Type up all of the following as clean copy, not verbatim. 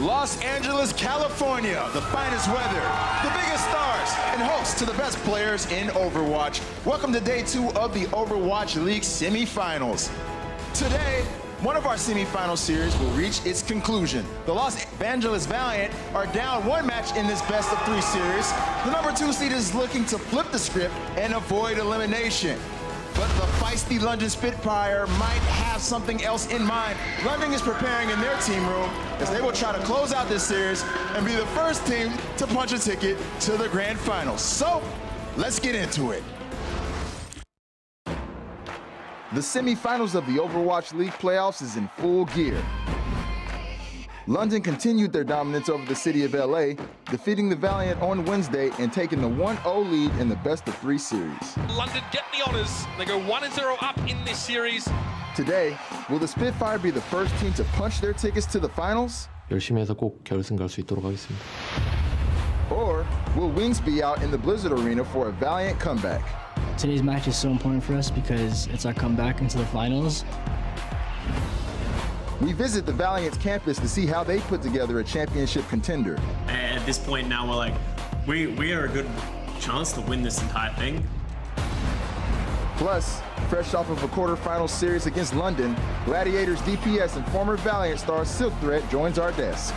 Los Angeles, California, the finest weather, the biggest stars, and host to the best players in Overwatch. Welcome to day 2 of the Overwatch League semifinals. Today, one of our semifinal series will reach its conclusion. The Los Angeles Valiant are down 1 match in this best of 3 series. The number 2 seed is looking to flip the script and avoid elimination. But the feisty London Spitfire might have something else in mind. London is preparing in their team room as they will try to close out this series and be the first team to punch a ticket to the grand finals. So, let's get into it. The semifinals of the Overwatch League playoffs is in full gear. London continued their dominance over the city of LA, defeating the Valiant on Wednesday and taking the 1-0 lead in the best of 3 series. London get the honors. They go 1-0 up in this series. Today, will the Spitfire be the first team to punch their tickets to the finals? 열심히 해서 꼭 결승 갈 수 있도록 하겠습니다. Or will Wings be out in the Blizzard Arena for a Valiant comeback? Today's match is so important for us because it's our comeback into the finals. We visit the Valiant's campus to see how they put together a championship contender. At this point now, we're like, we are a good chance to win this entire thing. Plus, fresh off of a quarterfinal series against London, Gladiators DPS and former Valiant star Silk Threat joins our desk.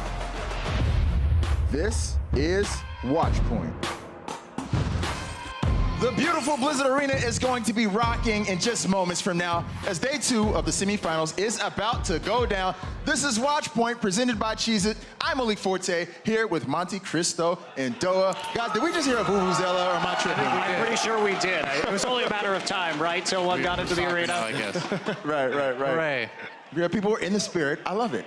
This is Watchpoint. The beautiful Blizzard Arena is going to be rocking in just moments from now as day 2 of the semifinals is about to go down. This is Watchpoint presented by Cheez-It. I'm Malik Forte here with Monte Cristo and Doa. Guys, did we just hear a vuvuzela or am I tripping? I'm pretty sure we did. It was only a matter of time, right? Till one got into the arena. I guess. Right. Hooray. Yeah, people were in the spirit. I love it.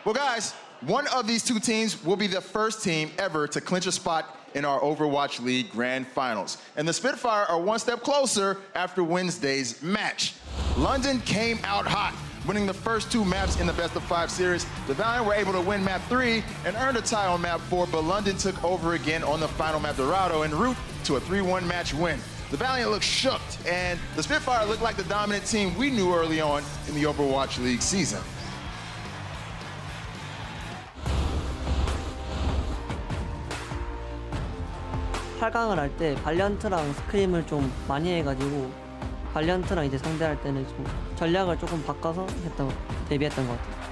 Well, guys, one of these 2 teams will be the first team ever to clinch a spot in our Overwatch League Grand Finals. And the Spitfire are 1 step closer after Wednesday's match. London came out hot, winning the first 2 maps in the best of 5 series. The Valiant were able to win map 3 and earned a tie on map 4, but London took over again on the final map Dorado en route to a 3-1 match win. The Valiant looked shooked, and the Spitfire looked like the dominant team we knew early on in the Overwatch League season. 팔강을 할 때 발리언트랑 스크림을 좀 많이 해가지고 발리언트랑 이제 상대할 때는 좀 전략을 조금 바꿔서 데뷔했던 것 같아요.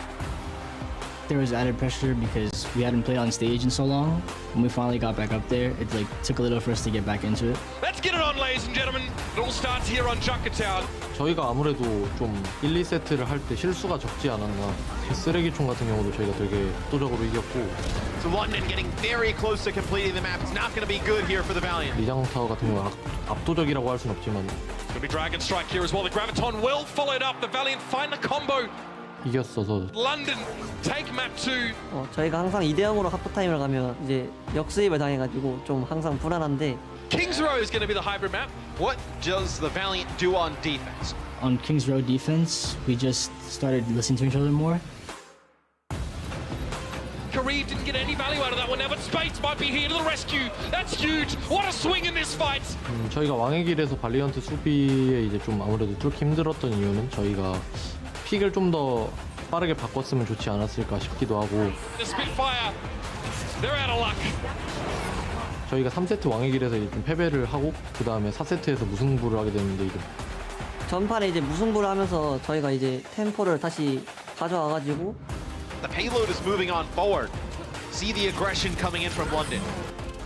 There was added pressure because we hadn't played on stage in so long. When we finally got back up there, it took a little for us to get back into it. Let's get it on, ladies and gentlemen. It all starts here on Junkertown. 저희가 아무래도 좀 1, 2세트를 할 때 실수가 적지 않았나. 쓰레기총 같은 경우도 저희가 되게 압도적으로 이겼고. So London getting very close to completing the map. It's not going to be good here for the Valiant. 리장 타워 같은 경우 압도적이라고 할 순 없지만 It's going to be Dragon Strike here as well. The Graviton well followed up. The Valiant find the combo. 이겼어서 London take map 2. 저희가 항상 2대0으로 하프타임을 가면 이제 역수입을 당해가지고 좀 항상 불안한데 Kings Row is going to be the hybrid map. What does the Valiant do on defense? On Kings Road defense, we just started listening to each other more. Kareem didn't get any value out of that one now, but Space might be here to the rescue. That's huge. What a swing in this fight. 저희가 왕의 길에서 발리언트 수비에 이제 좀 아무래도 뚫기 힘들었던 이유는 저희가 픽을 좀 더 빠르게 바꿨으면 좋지 않았을까 싶기도 하고 The Spitfire, they're out of luck. 저희가 3세트 왕의 길에서 이제 좀 패배를 하고 그 다음에 4세트에서 무승부를 하게 됐는데 이제 전판에 이제 무승부를 하면서 저희가 이제 템포를 다시 가져와가지고 The payload is moving on forward. See the aggression coming in from London.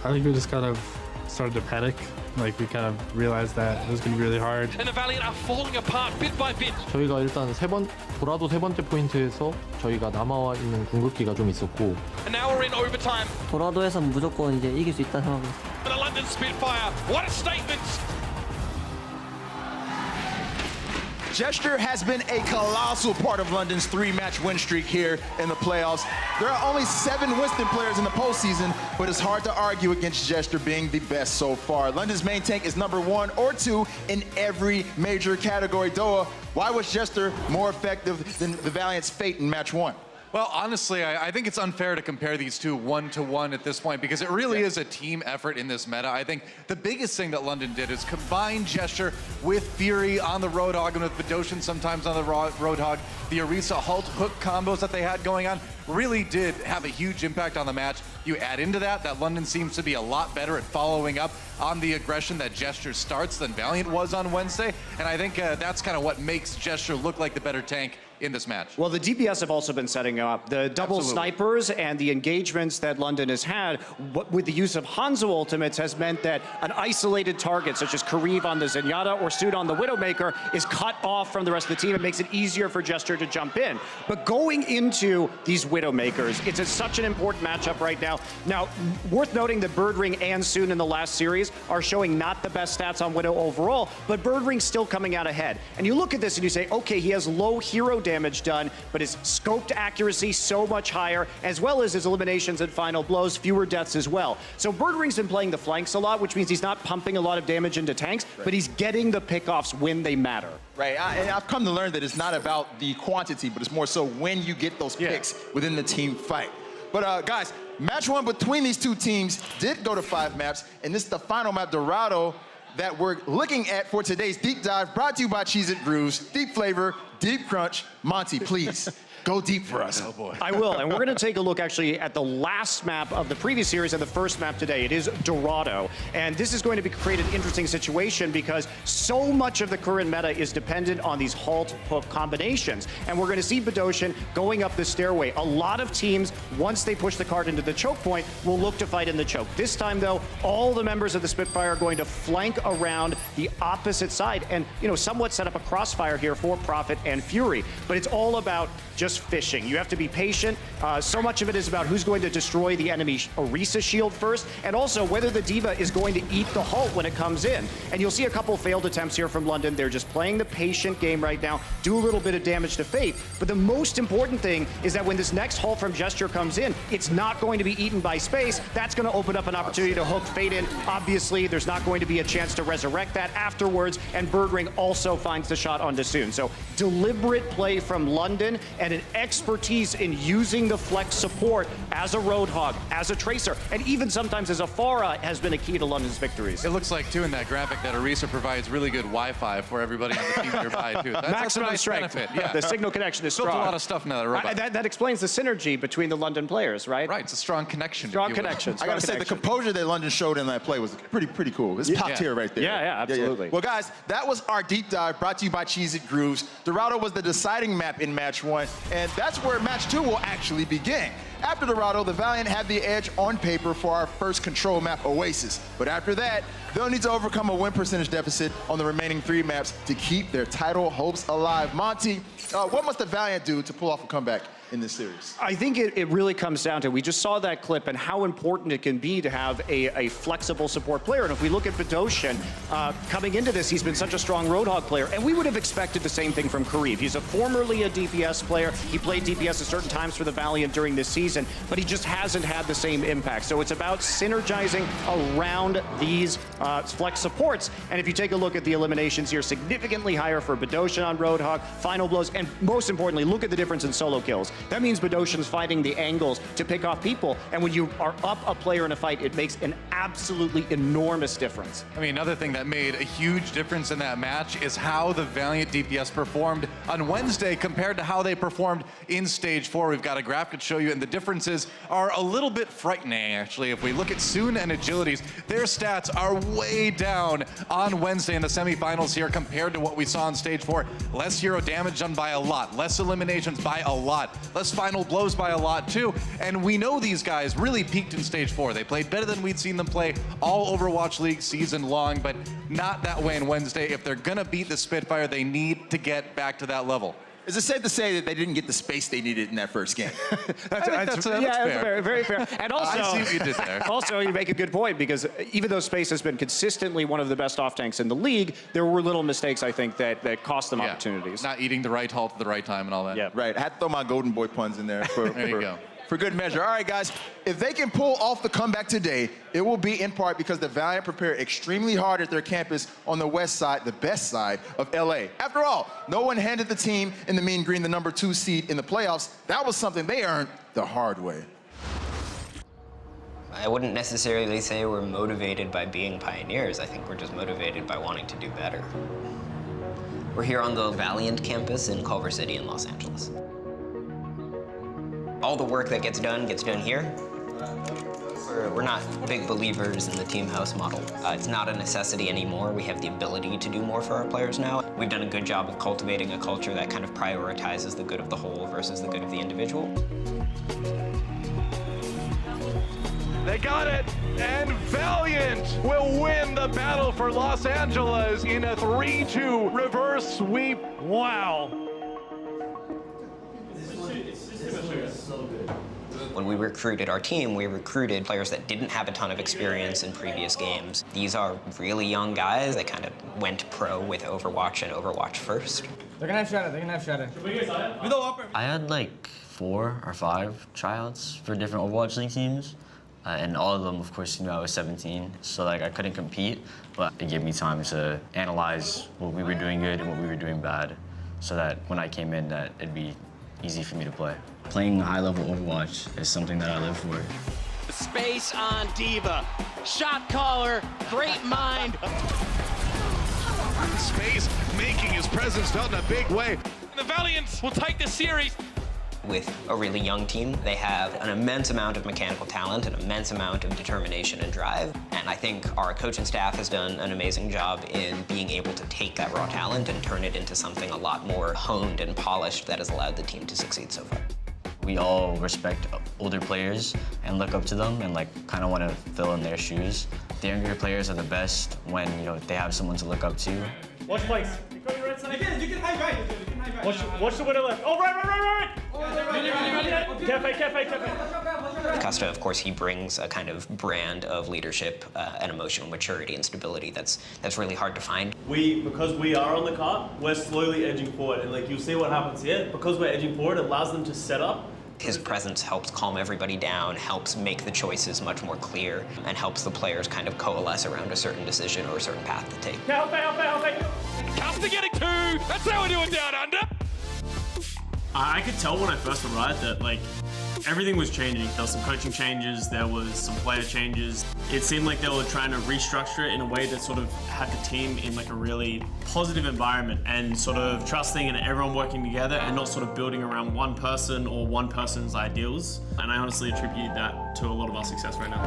I think we just kind of started to panic. Like we kind of realized that it was going to be really hard. And the Valiant are falling apart bit by bit. 저희가 일단 도라도 3번째 포인트에서 저희가 남아와 있는 궁극기가 좀 있었고 And now we're in overtime. 도라도에선 무조건 이제 이길 수 있다 생각합니다. For the London Spitfire, what a statement! Gesture has been a colossal part of London's 3-match win streak here in the playoffs. There are only 7 Winston players in the postseason, but it's hard to argue against Gesture being the best so far. London's main tank is number 1 or 2 in every major category. Doa, why was Gesture more effective than the Valiant's Fate in match 1? Well, honestly, I think it's unfair to compare these two one-to-one at this point because it really is a team effort in this meta. I think the biggest thing that London did is combine Gesture with Fury on the Roadhog and with Bedosian sometimes on the Roadhog. The Orisa Halt hook combos that they had going on really did have a huge impact on the match. You add into that London seems to be a lot better at following up on the aggression that Gesture starts than Valiant was on Wednesday. And I think that's kind of what makes Gesture look like the better tank in this match. Well, the DPS have also been setting up the double snipers and the engagements that London has had with the use of Hanzo ultimates has meant that an isolated target such as Kariv on the Zenyatta or Sud on the Widowmaker is cut off from the rest of the team. It makes it easier for Gesture to jump in. But going into these Widowmakers, it's such an important matchup right now. Now, worth noting that Birdring and Sud in the last series are showing not the best stats on Widow overall, but Birdring's still coming out ahead. And you look at this and you say, okay, he has low hero damage done, but his scoped accuracy so much higher, as well as his eliminations and final blows, fewer deaths as well. So Birdring's been playing the flanks a lot, which means he's not pumping a lot of damage into tanks, but he's getting the pickoffs when they matter. Right, I've come to learn that it's not about the quantity, but it's more so when you get those picks within the team fight. But guys, match one between these two teams did go to 5 maps, and this is the final map, Dorado, that we're looking at for today's deep dive, brought to you by Cheez-It Grooves. Deep flavor, deep crunch. Monty, please. Go deep for us. Oh boy. I will, and we're going to take a look actually at the last map of the previous series and the first map today. It is Dorado, and this is going to create an interesting situation because so much of the current meta is dependent on these halt hook combinations, and we're going to see Bedosian going up the stairway. A lot of teams, once they push the card into the choke point, will look to fight in the choke. This time, though, all the members of the Spitfire are going to flank around the opposite side and, somewhat set up a crossfire here for Prophet and Fury, but it's all about just fishing. You have to be patient. So much of it is about who's going to destroy the enemy Orisa shield first, and also whether the D.Va is going to eat the halt when it comes in. And you'll see a couple failed attempts here from London. They're just playing the patient game right now, do a little bit of damage to Fate. But the most important thing is that when this next halt from Gesture comes in, it's not going to be eaten by space. That's going to open up an opportunity to hook Fate in. Obviously, there's not going to be a chance to resurrect that afterwards, and Birdring also finds the shot on Dasun. So deliberate play from London and an expertise in using the flex support as a Roadhog, as a Tracer, and even sometimes as a Pharah has been a key to London's victories. It looks like, too, in that graphic that Orisa provides really good Wi-Fi for everybody on the team nearby, too. That's a nice strength. benefit. Yeah. The signal connection is strong. Built a lot of stuff in that robot. That explains the synergy between the London players, right? Right, it's a strong connection. Strong connection. I gotta say, the composure that London showed in that play was pretty cool. It's top tier right there. Yeah, absolutely. Well, guys, that was our deep dive brought to you by Cheez-It Grooves. Dorado was the deciding map in match one, and that's where match two will actually begin. After Dorado, the Valiant had the edge on paper for our first control map, Oasis. But after that, they'll need to overcome a win percentage deficit on the remaining 3 maps to keep their title hopes alive. Monty, what must the Valiant do to pull off a comeback in this series? I think it really comes down to, we just saw that clip and how important it can be to have a flexible support player. And if we look at Bedosian, coming into this, he's been such a strong Roadhog player, and we would have expected the same thing from Kariv. He's formerly a DPS player. He played DPS at certain times for the Valiant during this season, but he just hasn't had the same impact. So it's about synergizing around these flex supports. And if you take a look at the eliminations here, significantly higher for Bedosian on Roadhog, final blows, and most importantly, look at the difference in solo kills. That means Bedosian's finding the angles to pick off people, and when you are up a player in a fight, it makes an absolutely enormous difference. I mean, another thing that made a huge difference in that match is how the Valiant DPS performed on Wednesday compared to how they performed in Stage 4. We've got a graphic to show you, and the differences are a little bit frightening, actually. If we look at Soon and Agilities, their stats are way down on Wednesday in the semifinals here compared to what we saw in Stage 4. Less hero damage done by a lot, less eliminations by a lot, less final blows by a lot too, and we know these guys really peaked in Stage 4. They played better than we'd seen them play all Overwatch League season long, but not that way in Wednesday. If they're gonna beat the Spitfire, they need to get back to that level. Is it safe to say that they didn't get the space they needed in that first game? That's fair. Very fair. And also, I see what you did there. Also, you make a good point, because even though Space has been consistently one of the best off tanks in the league, there were little mistakes, I think, that cost them opportunities. Not eating the right halt at the right time and all that. Yeah. Right, I had to throw my Golden Boy puns in there for for good measure. All right, guys, if they can pull off the comeback today, it will be in part because the Valiant prepared extremely hard at their campus on the west side, the best side of LA. After all, no one handed the team in the mean green the #2 seed in the playoffs. That was something they earned the hard way. I wouldn't necessarily say we're motivated by being pioneers. I think we're just motivated by wanting to do better. We're here on the Valiant campus in Culver City in Los Angeles. All the work that gets done here. We're not big believers in the team house model. It's not a necessity anymore. We have the ability to do more for our players now. We've done a good job of cultivating a culture that kind of prioritizes the good of the whole versus the good of the individual. They got it, and Valiant will win the battle for Los Angeles in a 3-2 reverse sweep. Wow. When we recruited our team, we recruited players that didn't have a ton of experience in previous games. These are really young guys. They kind of went pro with Overwatch and Overwatch first. They're gonna have Shadow. I had like 4 or 5 tryouts for different Overwatch League teams. And all of them, of course, I was 17, so like I couldn't compete, but it gave me time to analyze what we were doing good and what we were doing bad, so that when I came in, that it'd be easy for me to play. Playing high-level Overwatch is something that I live for. Space on Diva. Shot caller, great mind. Space making his presence felt in a big way. The Valiants will take the series. With a really young team, they have an immense amount of mechanical talent, an immense amount of determination and drive. And I think our coaching staff has done an amazing job in being able to take that raw talent and turn it into something a lot more honed and polished that has allowed the team to succeed so far. We all respect older players and look up to them and like kind of want to fill in their shoes. The younger players are the best when they have someone to look up to. Watch flanks. You can high right. Watch the winner left. Oh, right. Cafe. Costa, of course, he brings a kind of brand of leadership and emotional maturity and stability that's really hard to find. Because we are on the cart, we're slowly edging forward, and like you'll see what happens here. Because we're edging forward, it allows them to set up. His presence helps calm everybody down, helps make the choices much more clear, and helps the players kind of coalesce around a certain decision or a certain path to take. Help it. Costa getting 2. That's how we're doing down under. I could tell when I first arrived that like everything was changing. There was some coaching changes, there was some player changes. It seemed like they were trying to restructure it in a way that sort of had the team in like a really positive environment and sort of trusting and everyone working together and not sort of building around one person or one person's ideals. And I honestly attribute that to a lot of our success right now.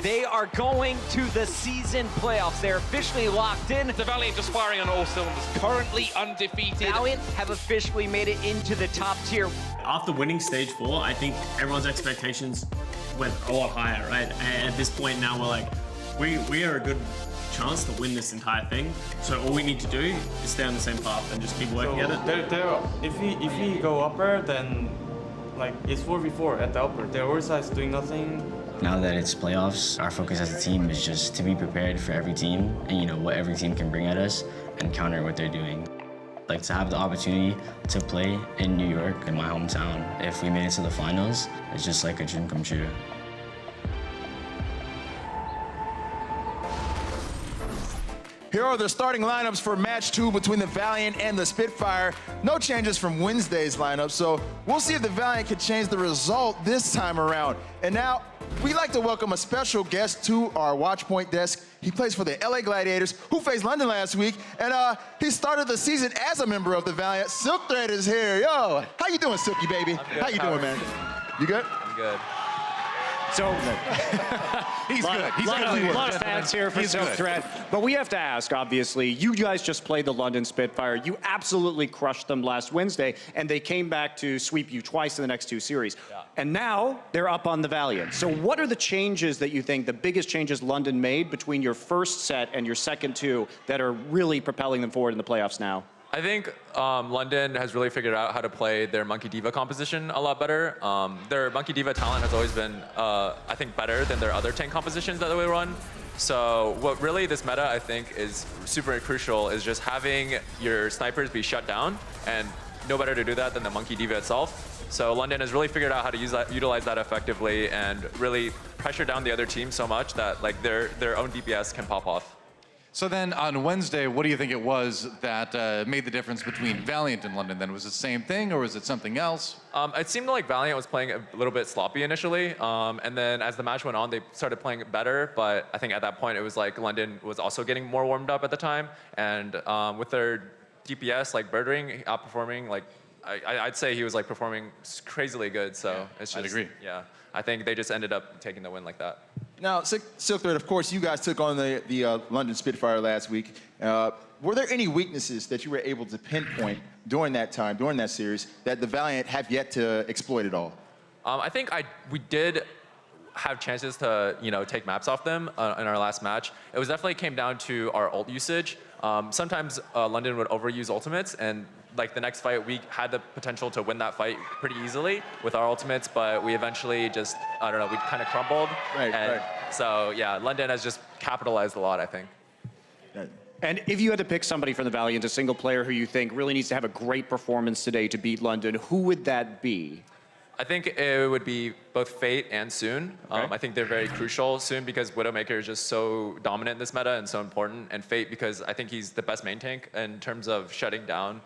They are going to the season playoffs. They're officially locked in. The Valiant just firing on all cylinders, currently undefeated. Valiant have officially made it into the top tier. After winning stage 4, I think everyone's expectations went a lot higher, right? And at this point now we're like, we are a good chance to win this entire thing. So all we need to do is stay on the same path and just keep working at it. If we go upper, then like it's 4v4 at the upper. The other side's doing nothing. Now that it's playoffs, our focus as a team is just to be prepared for every team and what every team can bring at us and counter what they're doing. Like to have the opportunity to play in New York, in my hometown, if we made it to the finals, it's just like a dream come true. Here are the starting lineups for match 2 between the Valiant and the Spitfire. No changes from Wednesday's lineup, so we'll see if the Valiant can change the result this time around. And now, we'd like to welcome a special guest to our Watchpoint desk. He plays for the LA Gladiators, who faced London last week, and he started the season as a member of the Valiant. Silk Thread is here. Yo, how you doing, Silky baby? How you doing, man? You good? I'm good. So he's good. He's a lot of fans here for Silk Thread. But we have to ask, obviously, you guys just played the London Spitfire. You absolutely crushed them last Wednesday, and they came back to sweep you twice in the next 2 series. Yeah. And now they're up on the Valiant. So what are the changes that you think, the biggest changes London made between your first set and your second 2 that are really propelling them forward in the playoffs now? I think London has really figured out how to play their Monkey Diva composition a lot better. Their Monkey Diva talent has always been, I think, better than their other tank compositions that they run. So what really this meta, I think, is super crucial is just having your snipers be shut down, and no better to do that than the Monkey Diva itself. So London has really figured out how to utilize that effectively and really pressure down the other team so much that like their own DPS can pop off. So then on Wednesday, what do you think it was that made the difference between Valiant and London then? Was it the same thing or was it something else? It seemed like Valiant was playing a little bit sloppy initially, and then as the match went on, they started playing better, but I think at that point it was like London was also getting more warmed up at the time, and with their DPS, like Birdring outperforming, like I'd say he was like performing crazily good, so it's just, I'd agree. Yeah, I think they just ended up taking the win like that. Now, Silk Thread, of course, you guys took on the London Spitfire last week. Were there any weaknesses that you were able to pinpoint during that time, during that series, that the Valiant have yet to exploit at all? I think we did have chances to take maps off them in our last match. It was definitely came down to our ult usage. Sometimes London would overuse ultimates, and like the next fight, we had the potential to win that fight pretty easily with our ultimates, but we eventually just, I don't know, we kind of crumbled. Right. So yeah, London has just capitalized a lot, I think. And if you had to pick somebody from the Valiant, a single player who you think really needs to have a great performance today to beat London, who would that be? I think it would be both Fate and Soon. Okay. I think they're very crucial. Soon because Widowmaker is just so dominant in this meta and so important, and Fate because I think he's the best main tank in terms of shutting down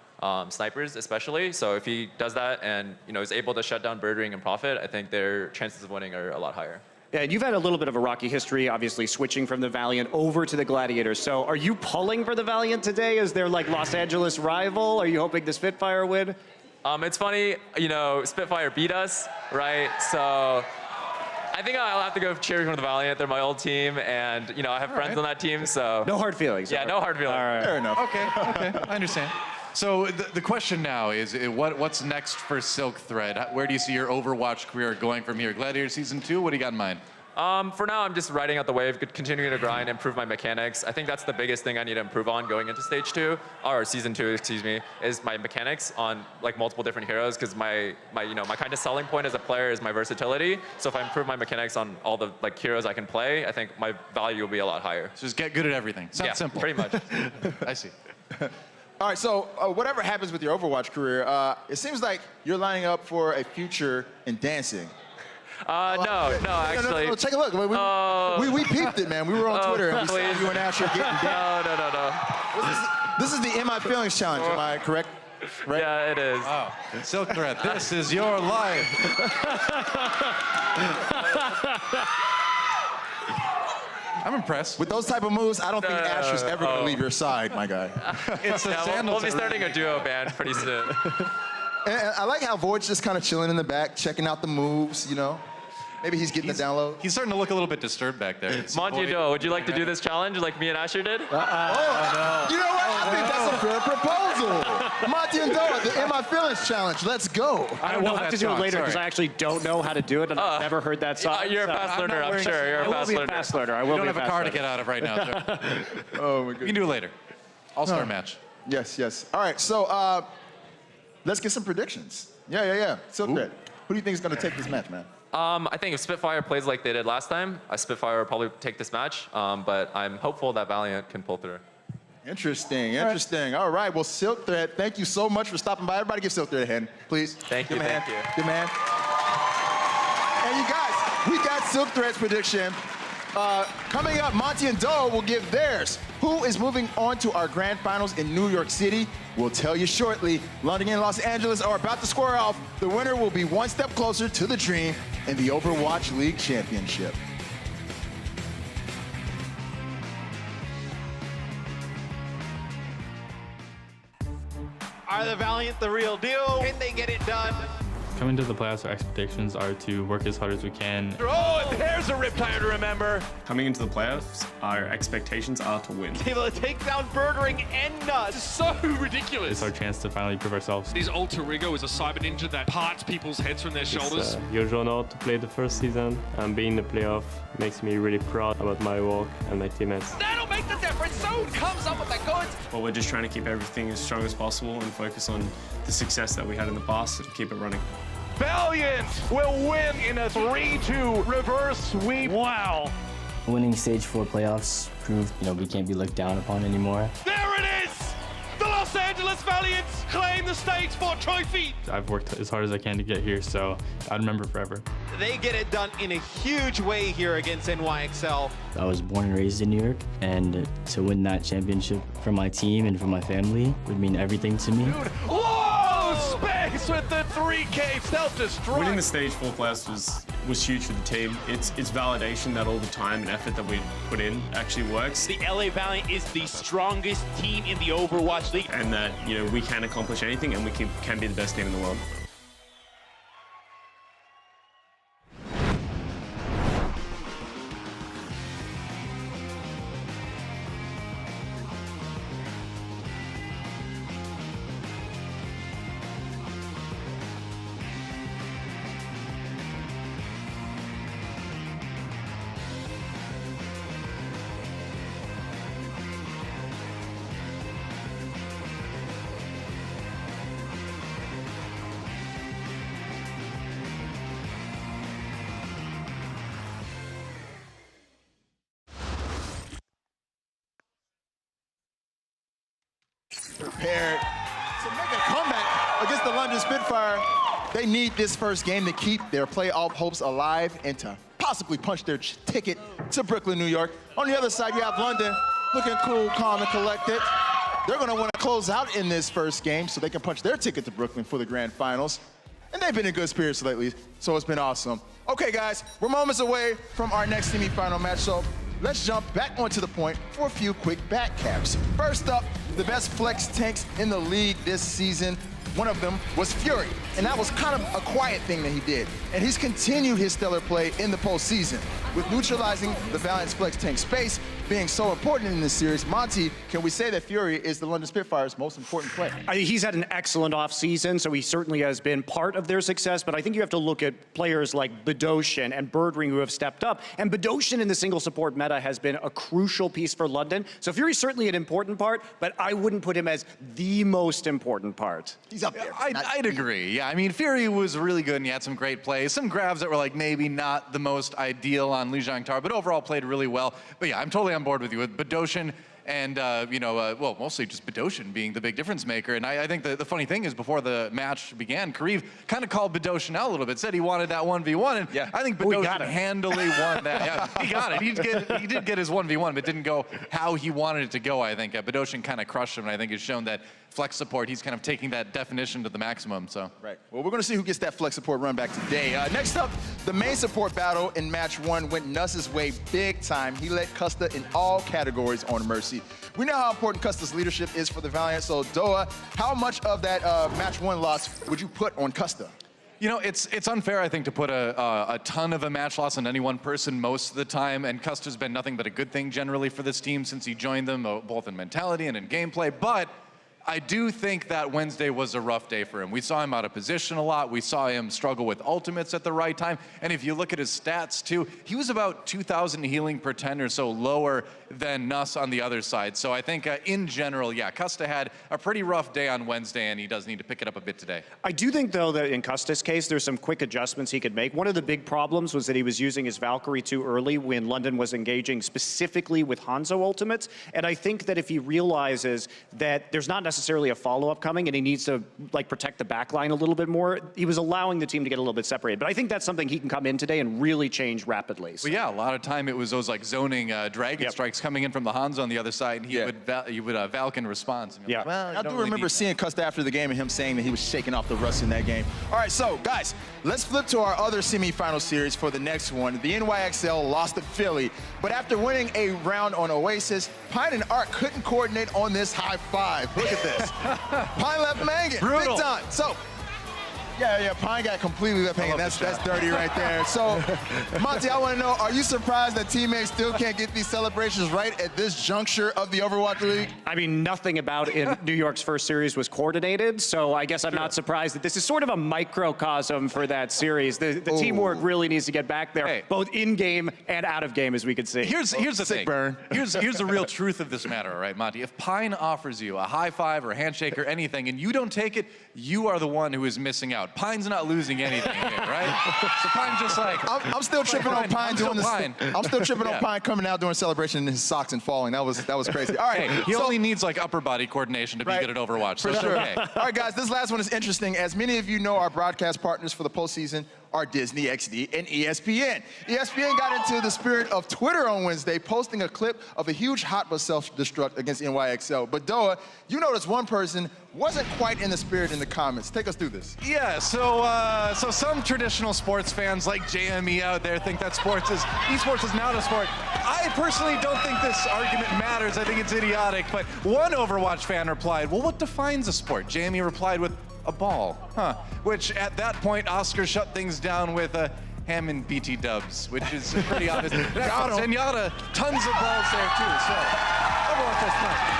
snipers especially. So if he does that and is able to shut down Birdring and Prophet, I think their chances of winning are a lot higher. Yeah, and you've had a little bit of a rocky history, obviously switching from the Valiant over to the Gladiators. So are you pulling for the Valiant today? Is there like Los Angeles rival? Are you hoping the Spitfire win? It's funny, Spitfire beat us, right? So I think I'll have to go cheering for the Valiant. They're my old team, and I have friends on that team, so. No hard feelings. Yeah, no hard feelings. All right. Fair enough. Okay, I understand. So the question now is, what's next for Silk Thread? Where do you see your Overwatch career going from here? Gladiator Season 2, what do you got in mind? For now, I'm just riding out the wave, continuing to grind, improve my mechanics. I think that's the biggest thing I need to improve on going into Stage 2, or Season 2, excuse me, is my mechanics on like multiple different heroes, because my kind of selling point as a player is my versatility. So if I improve my mechanics on all the like heroes I can play, I think my value will be a lot higher. So just get good at everything. Sounds simple. Pretty much. I see. All right, so whatever happens with your Overwatch career, it seems like you're lining up for a future in dancing. No, actually. No, take a look. We peeped it, man. We were on Twitter and we saw you and Asher getting down. No. This is the In My Feelings challenge, am I correct? Right? Yeah, it is. Wow. Silk Thread, this is your life. I'm impressed. With those type of moves, I don't think Asher's ever going to leave your side, my guy. We'll be starting a duo band pretty soon. And I like how Void's just kind of chilling in the back, checking out the moves, Maybe he's getting the download. He's starting to look a little bit disturbed back there. Monty and Duo, would you like to do this challenge like me and Asher did? You know what? I think that's a fair proposal. Monty and Duo, the In My Feelings challenge. Let's go. I will have to do it later because I actually don't know how to do it and I've never heard that song. You're a fast learner, I'm sure. You're a fast learner. I will be a fast learner. You don't have a car to get out of right now, sir. Oh, my goodness. You can do it later. All-star match. Yes. All right, so let's get some predictions. Yeah. Silk Thread, who do you think is going to take this match, man? I think if Spitfire plays like they did last time, Spitfire will probably take this match, but I'm hopeful that Valiant can pull through. Interesting. All right, well, Silk Thread, thank you so much for stopping by. Everybody give Silk Thread a hand, please. Thank you. Good man. And you guys, we got Silk Thread's prediction. Coming up, Monty and Doe will give theirs. Who is moving on to our grand finals in New York City? We'll tell you shortly. London and Los Angeles are about to square off. The winner will be one step closer to the dream in the Overwatch League Championship. Are the Valiant the real deal? Can they get it done? Coming to the playoffs, our expectations are to work as hard as we can. Oh, and there's a Riptide to remember. Coming into the playoffs, our expectations are to win. Able to take down Birdring and Nuts. So ridiculous. It's our chance to finally prove ourselves. His alter ego is a cyber ninja that parts people's heads from their shoulders. It's a huge honor to play the first season, and being in the playoff makes me really proud about my work and my teammates. That'll make the difference. Soon comes up with the goods. But we're just trying to keep everything as strong as possible and focus on the success that we had in the past and keep it running. Valiant will win in a 3-2 reverse sweep. Wow. Winning Stage 4 playoffs proved, we can't be looked down upon anymore. There it is! The Los Angeles Angeles Valiant claim the stage 4 trophy. I've worked as hard as I can to get here, so I remember forever. They get it done in a huge way here against NYXL. I was born and raised in New York, and to win that championship for my team and for my family would mean everything to me. Whoa! Space with the 3K self-destruct. Winning the stage 4 class was huge for the team. It's validation that all the time and effort that we put in actually works. The LA Valiant is the strongest team in the Overwatch League. And that, you know, we can accomplish anything and we can be the best team in the world. Prepared to make a comeback against the London Spitfire. They need this first game to keep their playoff hopes alive and to possibly punch their ticket to Brooklyn, New York. On the other side, you have London looking cool, calm, and collected. They're going to want to close out in this first game so they can punch their ticket to Brooklyn for the grand finals. And they've been in good spirits lately, so it's been awesome. Okay, guys, we're moments away from our next semifinal match, so let's jump back onto the point for a few quick back caps. First up, the best flex tanks in the league this season. One of them was Fury, and that was kind of a quiet thing that he did. And he's continued his stellar play in the postseason. With neutralizing the Valiant's flex tank space being so important in this series, Monty, can we say that Fury is the London Spitfire's most important player? He's had an excellent offseason, so he certainly has been part of their success, but I think you have to look at players like Bedoshin and Birdring who have stepped up. And Bedoshin in the single support meta has been a crucial piece for London. So Fury's certainly an important part, but I wouldn't put him as the most important part. He's up there. I'd agree. Yeah, I mean, Fury was really good and he had some great plays. Some grabs that were like maybe not the most ideal on Lijiang Tar, but overall played really well. But yeah, I'm totally on board with you with Bedoshin and, well, mostly just Bedoshin being the big difference maker. And I think the funny thing is before the match began, Kariv kind of called Bedoshin out a little bit, said he wanted that 1v1. And yeah. I think Bedoshin handily won that. Yeah, he got it. He did get his 1v1, but didn't go how he wanted it to go, I think. Bedoshin kind of crushed him, and I think it's shown that flex support, he's kind of taking that definition to the maximum, so. Right. Well, we're going to see who gets that flex support run back today. Next up, the main support battle in match 1 went Nuss's way big time. He led Custa in all categories on Mercy. We know how important Custa's leadership is for the Valiant, so Doa, how much of that match 1 loss would you put on Custa? You know, it's unfair, I think, to put a ton of a match loss on any one person most of the time, and Custa's been nothing but a good thing generally for this team since he joined them, both in mentality and in gameplay, but I do think that Wednesday was a rough day for him. We saw him out of position a lot. We saw him struggle with ultimates at the right time. And if you look at his stats too, he was about 2,000 healing per 10 or so lower than Nuss on the other side. So I think in general, yeah, Custa had a pretty rough day on Wednesday and he does need to pick it up a bit today. I do think though that in Custa's case, there's some quick adjustments he could make. One of the big problems was that he was using his Valkyrie too early when London was engaging specifically with Hanzo ultimates. And I think that if he realizes that there's not necessarily a follow-up coming and he needs to like protect the backline a little bit more, he was allowing the team to get a little bit separated. But I think that's something he can come in today and really change rapidly. So. Well, yeah, a lot of time it was those like zoning dragon strikes coming in from the Hanzo on the other side, and he would Valken response. Yeah. Like, well, I do remember seeing Custa after the game and him saying that he was shaking off the rust in that game. All right, so guys, let's flip to our other semifinal series for the next one. The NYXL lost to Philly, but after winning a round on Oasis, Pine and Ark couldn't coordinate on this high five. Look at this. Pine left him hanging, big time. So, yeah, Pine got completely left hanging. That's dirty right there. So, Monty, I want to know, are you surprised that teammates still can't get these celebrations right at this juncture of the Overwatch League? I mean, nothing about in New York's first series was coordinated, so I guess I'm not surprised that this is sort of a microcosm for that series. The teamwork really needs to get back there, both in-game and out-of-game, as we can see. Here's the thing. Burn. Here's the real truth of this matter, all right, Monty? If Pine offers you a high five or a handshake or anything, and you don't take it, you are the one who is missing out. Pine's not losing anything here, right? So Pine's just like, I'm still tripping on Pine doing this. Pine. I'm still tripping on Yeah. Pine coming out doing a celebration in his socks and falling. That was crazy. All right, Hey, he only needs like upper body coordination to be good at Overwatch. So For it's sure. okay. All right, guys, this last one is interesting. As many of you know, our broadcast partners for the postseason are Disney XD and ESPN. ESPN got into the spirit of Twitter on Wednesday, posting a clip of a huge hot bus self-destruct against NYXL. But Doa, you noticed one person wasn't quite in the spirit in the comments. Take us through this. Yeah, so some traditional sports fans like JME out there think that esports is not a sport. I personally don't think this argument matters. I think it's idiotic. But one Overwatch fan replied, well, what defines a sport? JME replied with a ball, which at that point, Oscar shut things down with a Hammond BT dubs, which is pretty obvious. Zenyatta, tons of balls there too, so Overwatch has fun.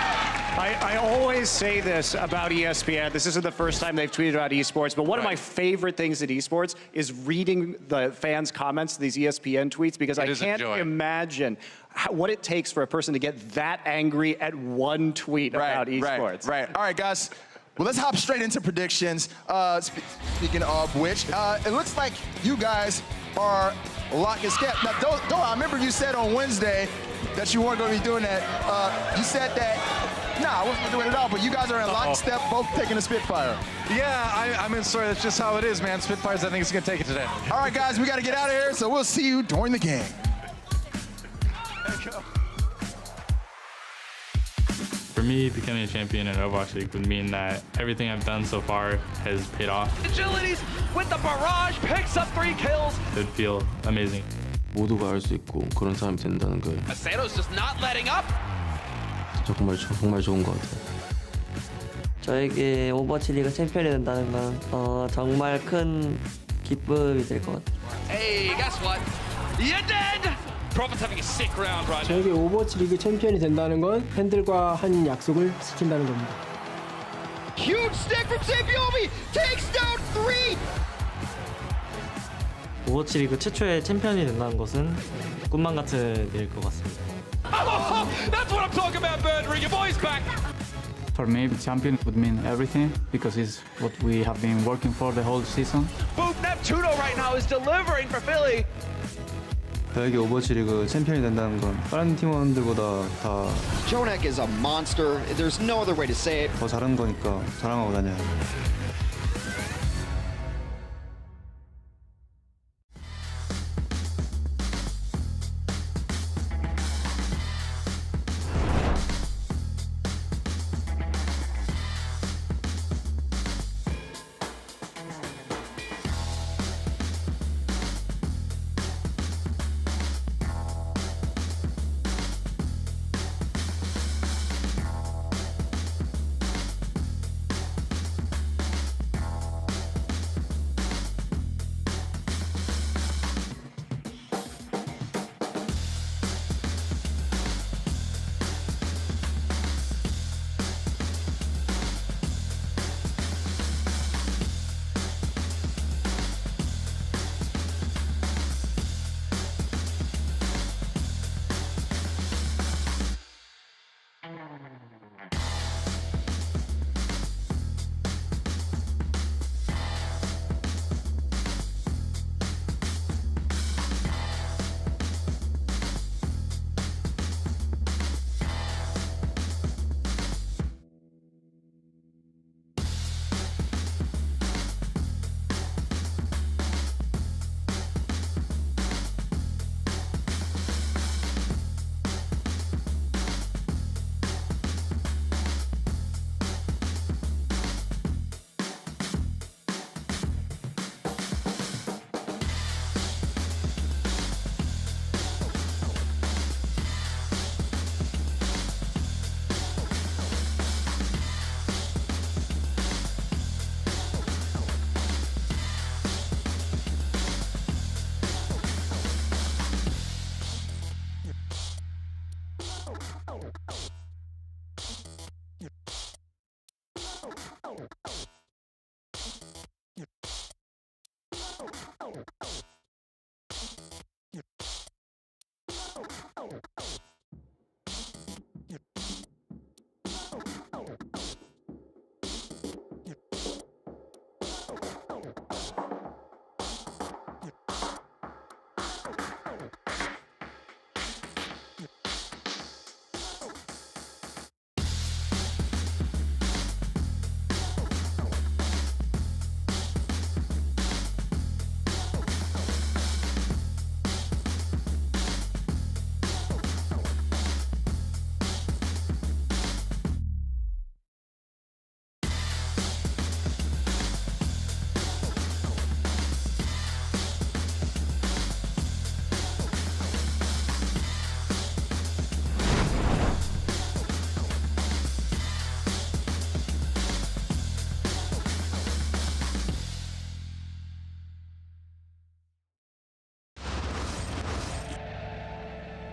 I always say this about ESPN. This isn't the first time they've tweeted about esports, but one of my favorite things at esports is reading the fans' comments to these ESPN tweets, because I can't imagine what it takes for a person to get that angry at one tweet about esports. Right. All right, guys. Well, let's hop straight into predictions. Speaking of which, it looks like you guys are lock and step. Now, Doa, I remember you said on Wednesday that you weren't going to be doing that. You said that, I wasn't doing it at all, but you guys are in lock and step, both taking a Spitfire. Yeah, I mean, sorry, that's just how it is, man. Spitfires, I think it's going to take it today. All right, guys, we got to get out of here, so we'll see you during the game. For me, becoming a champion in Overwatch League would mean that everything I've done so far has paid off. Agilities with the barrage, picks up 3 kills. It would feel amazing. 모두가 알 수 있고 그런 사람이 된다는 걸 Asano's just not letting up. 정말 좋은 것 같아요. 저에게 오버워치 리그 챔피언이 된다는 건 정말 큰 기쁨이 될 것 같아요. Hey, guess what? You're dead. Prophet's having a sick round right now. 저에게 오버워치 리그 챔피언이 된다는 건 팬들과 한 약속을 지킨다는 겁니다. Huge stick from Sabiomi takes down 3. 오버워치 리그 최초의 챔피언이 된다는 것은 꿈만 같은 일일 것 같습니다. Oh, that's what I'm talking about, Birdring. Your boy's back. For me, champion would mean everything because it's what we have been working for the whole season. Boop Neptuno right now is delivering for Philly. 저에게 오버워치 리그 챔피언이 된다는 건 다른 팀원들보다 다 Jonak is a monster. There's no other way to say it. 더 잘하는 거니까 자랑하고 다녀요.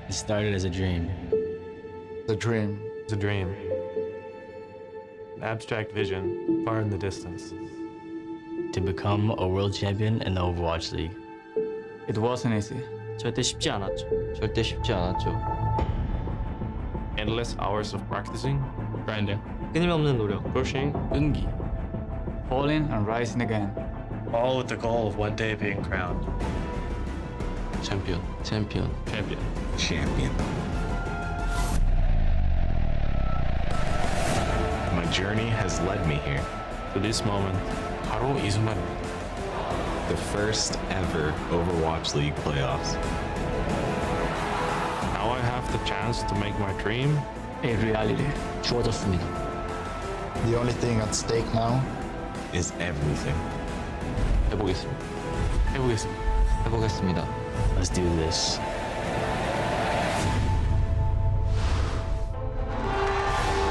It started as a dream. The dream. It's a dream. An abstract vision, far in the distance. To become a world champion in the Overwatch League. It wasn't easy. 절대 쉽지 않았죠. 절대 쉽지 않았죠. Endless hours of practicing, grinding, 끊임없는 노력. pushing, 끈기, falling and rising again. All with the goal of one day being crowned. 챔피언. 챔피언. Champion. Champion. My journey has led me here. To this moment, 바로 이 순간입니다. The first ever Overwatch League playoffs. Now I have the chance to make my dream a reality. 주어졌습니다. The only thing at stake now is everything. 해보겠습니다. 해보겠습니다. 해보겠습니다. Let's do this.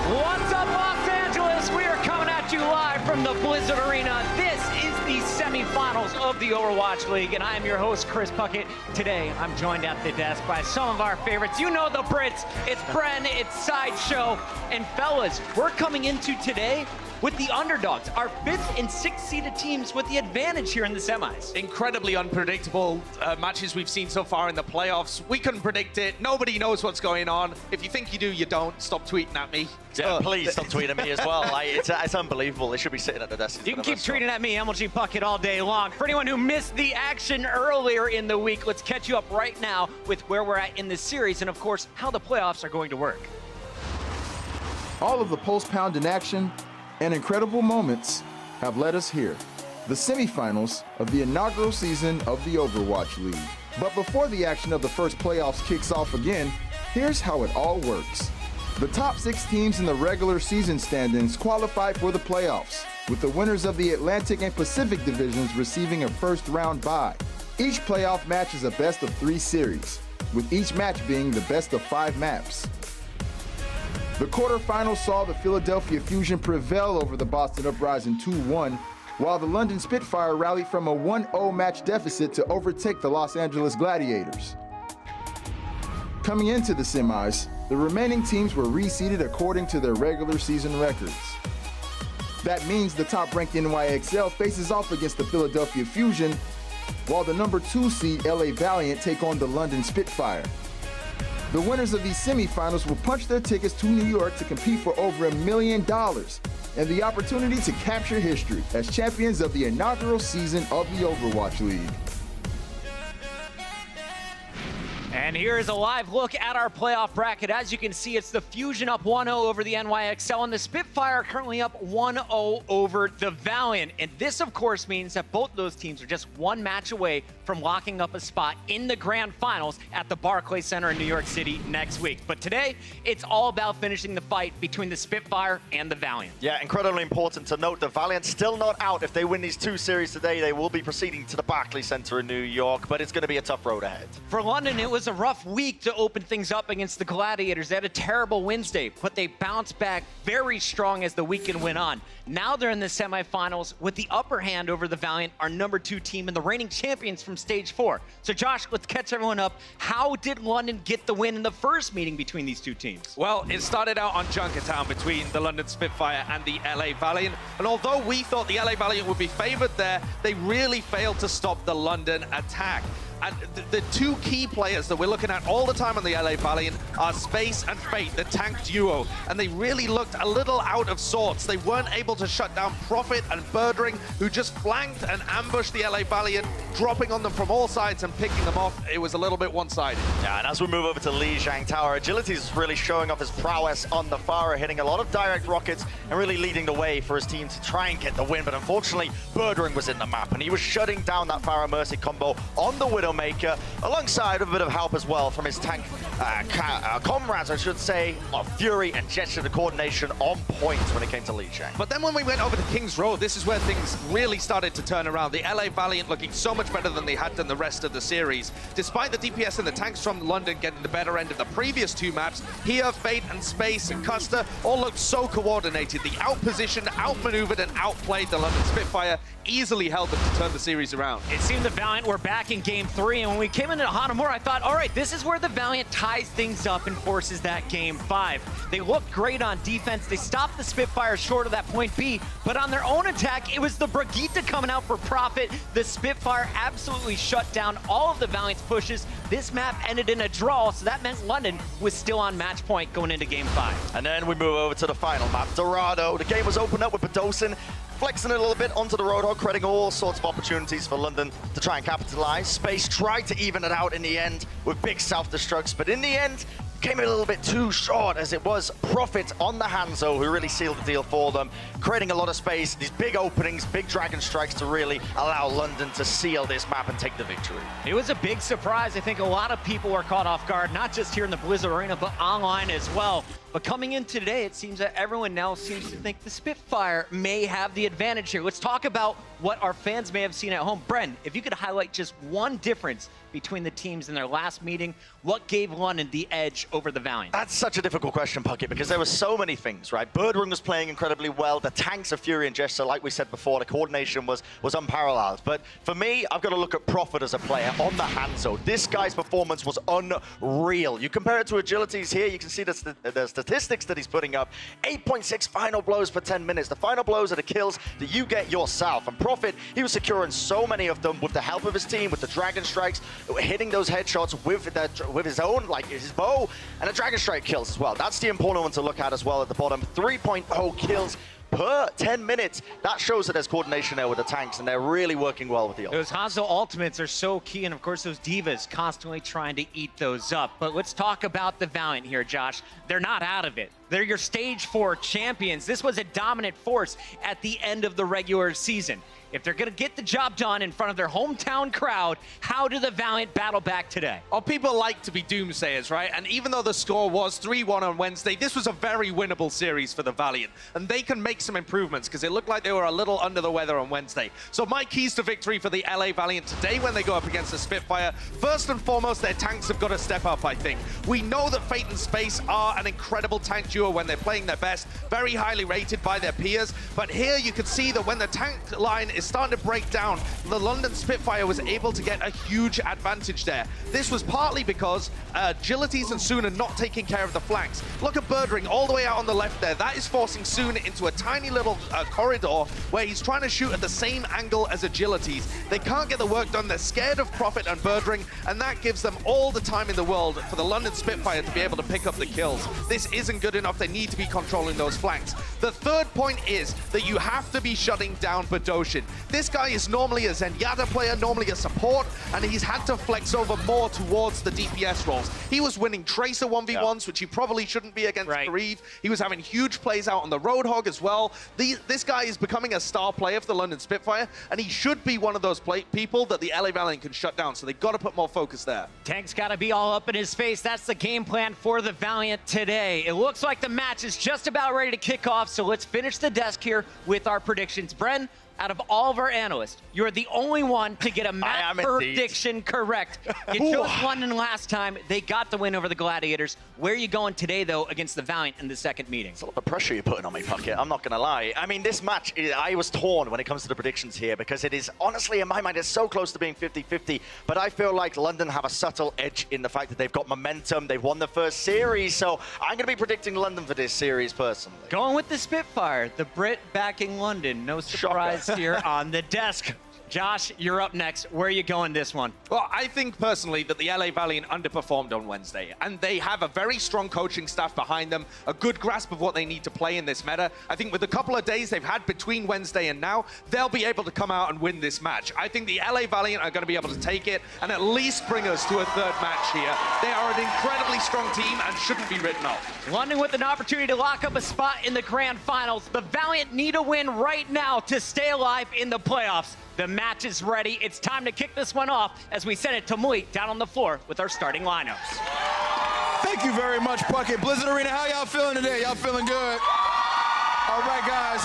What's up, Los Angeles? We are coming at you live from the Blizzard Arena. This is the semifinals of the Overwatch League, and I am your host, Chris Puckett. Today, I'm joined at the desk by some of our favorites. You know the Brits. It's Bren, it's Sideshow. And fellas, we're coming into today with the underdogs, our 5th and 6th seeded teams with the advantage here in the semis. Incredibly unpredictable matches we've seen so far in the playoffs. We couldn't predict it. Nobody knows what's going on. If you think you do, you don't. Stop tweeting at me. Yeah, please stop tweeting at me as well. It's unbelievable. They should be sitting at the desk. You can keep tweeting at me, MLG Puckett, all day long. For anyone who missed the action earlier in the week, let's catch you up right now with where we're at in this series and, of course, how the playoffs are going to work. All of the post-pound in action and incredible moments have led us here, the semifinals of the inaugural season of the Overwatch League. But before the action of the first playoffs kicks off again, here's how it all works. The top 6 teams in the regular season standings qualify for the playoffs, with the winners of the Atlantic and Pacific divisions receiving a first-round bye. Each playoff match is a best-of-3 series, with each match being the best-of-5 maps. The quarterfinals saw the Philadelphia Fusion prevail over the Boston Uprising 2-1, while the London Spitfire rallied from a 1-0 match deficit to overtake the Los Angeles Gladiators. Coming into the semis, the remaining teams were reseeded according to their regular season records. That means the top-ranked NYXL faces off against the Philadelphia Fusion, while the number 2 seed LA Valiant take on the London Spitfire. The winners of these semifinals will punch their tickets to New York to compete for over $1 million and the opportunity to capture history as champions of the inaugural season of the Overwatch League. And here is a live look at our playoff bracket. As you can see, it's the Fusion up 1-0 over the NYXL, and the Spitfire currently up 1-0 over the Valiant. And this, of course, means that both those teams are just one match away from locking up a spot in the grand finals at the Barclays Center in New York City next week. But today, it's all about finishing the fight between the Spitfire and the Valiant. Yeah, incredibly important to note the Valiant still not out. If they win these 2 series today, they will be proceeding to the Barclays Center in New York, but it's going to be a tough road ahead. For London, it was a rough week to open things up against the Gladiators. They had a terrible Wednesday, but they bounced back very strong as the weekend went on. Now they're in the semifinals with the upper hand over the Valiant, our number 2 team and the reigning champions from Stage 4. So Josh, let's catch everyone up. How did London get the win in the first meeting between these 2 teams? Well, it started out on Junkertown between the London Spitfire and the LA Valiant. And although we thought the LA Valiant would be favored there, they really failed to stop the London attack. And the 2 key players that we're looking at all the time on the LA Valiant are Space and Fate, the tank duo. And they really looked a little out of sorts. They weren't able to shut down Prophet and Birdring, who just flanked and ambushed the LA Valiant, dropping on them from all sides and picking them off. It was a little bit one-sided. Yeah, and as we move over to Lijiang Tower, Agility is really showing off his prowess on the Pharah, hitting a lot of direct rockets and really leading the way for his team to try and get the win. But unfortunately, Birdring was in the map, and he was shutting down that Pharah Mercy combo on the Widowmaker, alongside a bit of help as well from his tank comrades, I should say, of Fury and Gesture. The coordination on point when it came to Lijiang. But then when we went over to King's Road, this is where things really started to turn around. The LA Valiant looking so much better than they had done the rest of the series. Despite the DPS and the tanks from London getting the better end of the previous 2 maps, here, Fate and Space and Custer all looked so coordinated. The outpositioned, outmaneuvered, and outplayed the London Spitfire, easily held them to turn the series around. It seemed the Valiant were back in game 3, and when we came into Hanamura, I thought, all right, this is where the Valiant ties things up and forces that game 5. They looked great on defense. They stopped the Spitfire short of that point B, but on their own attack, it was the Brigitte coming out for profit. The Spitfire absolutely shut down all of the Valiant's pushes. This map ended in a draw, so that meant London was still on match point going into game 5. And then we move over to the final map, Dorado. The game was opened up with Badosin flexing it a little bit onto the Roadhog, creating all sorts of opportunities for London to try and capitalize. Space tried to even it out in the end with big self-destructs, but in the end, came a little bit too short, as it was Profit on the Hanzo who really sealed the deal for them, creating a lot of space, these big openings, big Dragon Strikes to really allow London to seal this map and take the victory. It was a big surprise. I think a lot of people were caught off guard, not just here in the Blizzard Arena, but online as well. But coming in today, it seems that everyone now seems to think the Spitfire may have the advantage here. Let's talk about what our fans may have seen at home. Bren, if you could highlight just one difference between the teams in their last meeting, what gave London the edge over the Valiant? That's such a difficult question, Puckett, because there were so many things, right? Birdwing was playing incredibly well. The tanks of Fury and Jester, like we said before, the coordination was unparalleled. But for me, I've got to look at Profit as a player on the Hanzo. This guy's performance was unreal. You compare it to Agility's here, you can see the statistics that he's putting up. 8.6 final blows per 10 minutes. The final blows are the kills that you get yourself. And Profit, he was securing so many of them with the help of his team, with the Dragon Strikes, hitting those headshots with his own, like his bow, and the Dragon Strike kills as well. That's the important one to look at as well at the bottom. 3.0 kills per 10 minutes. That shows that there's coordination there with the tanks, and they're really working well with the ults. Those Hanzo ultimates are so key, and of course those divas constantly trying to eat those up. But let's talk about the Valiant here, Josh. They're not out of it. They're your stage 4 champions. This was a dominant force at the end of the regular season. If they're going to get the job done in front of their hometown crowd, how do the Valiant battle back today? Oh, people like to be doomsayers, right? And even though the score was 3-1 on Wednesday, this was a very winnable series for the Valiant. And they can make some improvements because it looked like they were a little under the weather on Wednesday. So my keys to victory for the LA Valiant today when they go up against the Spitfire, first and foremost, their tanks have got to step up, I think. We know that Fate and Space are an incredible tank duo when they're playing their best, very highly rated by their peers. But here you can see that when the tank line is starting to break down, the London Spitfire was able to get a huge advantage there. This was partly because Agilities and Soon are not taking care of the flanks. Look at Birdring all the way out on the left there. That is forcing Soon into a tiny little corridor where he's trying to shoot at the same angle as Agilities. They can't get the work done. They're scared of Profit and Birdring, and that gives them all the time in the world for the London Spitfire to be able to pick up the kills. This isn't good enough. They need to be controlling those flanks. The third point is that you have to be shutting down Badoshin. This guy is normally a Zenyatta player, normally a support, and he's had to flex over more towards the DPS roles. He was winning Tracer 1v1s, which he probably shouldn't be against Reeve. He was having huge plays out on the Roadhog as well. This guy is becoming a star player for the London Spitfire, and he should be one of those people that the LA Valiant can shut down, so they've got to put more focus there. Tank's got to be all up in his face. That's the game plan for the Valiant today. It looks like the match is just about ready to kick off, so let's finish the desk here with our predictions. Bren, out of all of our analysts, you're the only one to get a map prediction correct. You chose London last time. They got the win over the Gladiators. Where are you going today, though, against the Valiant in the second meeting? It's a lot of pressure you're putting on me, Puckett. I'm not going to lie. I mean, this match, I was torn when it comes to the predictions here because it is, honestly, in my mind, it's so close to being 50-50. But I feel like London have a subtle edge in the fact that they've got momentum. They've won the first series. So I'm going to be predicting London for this series, personally. Going with the Spitfire, the Brit backing London. No surprise here on the desk. Josh, you're up next. Where are you going this one? Well, I think personally that the LA Valiant underperformed on Wednesday, and they have a very strong coaching staff behind them, a good grasp of what they need to play in this meta. I think with a couple of days they've had between Wednesday and now, they'll be able to come out and win this match. I think the LA Valiant are going to be able to take it and at least bring us to a third match here. They are an incredibly strong team and shouldn't be written off. London with an opportunity to lock up a spot in the grand finals. The Valiant need a win right now to stay alive in the playoffs. The match is ready. It's time to kick this one off as we send it to Mui down on the floor with our starting lineups. Thank you very much, Puckett. Blizzard Arena, how y'all feeling today? Y'all feeling good? All right, guys.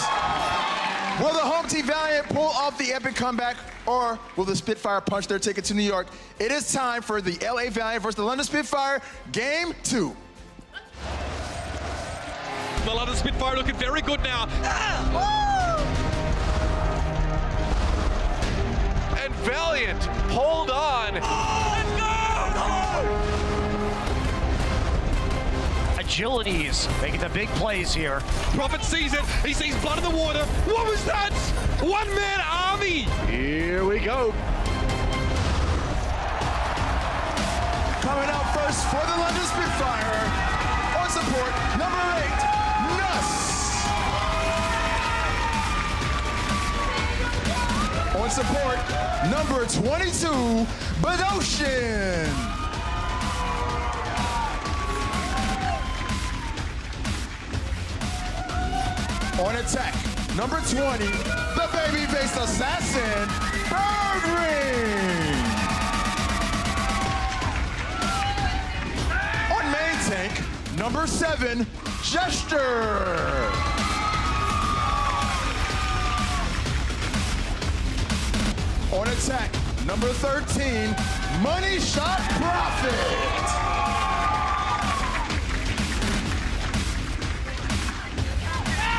Will the home team Valiant pull off the epic comeback, or will the Spitfire punch their ticket to New York? It is time for the LA Valiant versus the London Spitfire, Game 2. The London Spitfire looking very good now. and Valiant hold on. Agilities making the big plays here. Prophet sees it. He sees blood in the water. What was that? One-man army. Here we go. Coming out first for the London Spitfire. On support, number 8, Nuss. On support, number 22, Bedosian. On attack, number 20, the baby-faced assassin, Birdring. On main tank, number 7, Gesture. On attack, number 13, Money Shot Profit.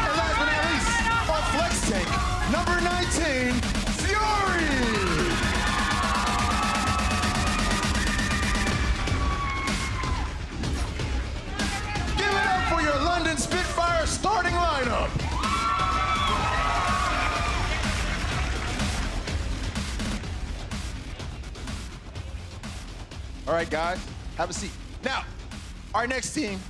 And last but not least, on flex tank, number 19, Fury. Give it up for your London Spitfire starting lineup. All right, guys, have a seat. Now, our next team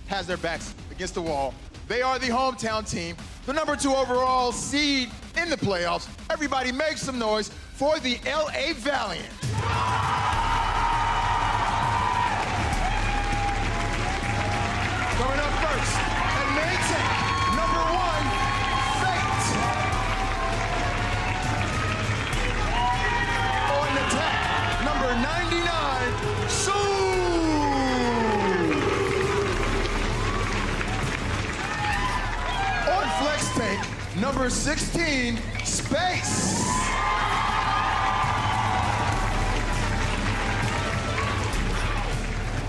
has their backs against the wall. They are the hometown team, the number 2 overall seed in the playoffs. Everybody make some noise for the LA Valiant. Coming up first, and main tank, number 1, Fate. On attack, number 99, Sue. On flex tank, number 16, Space.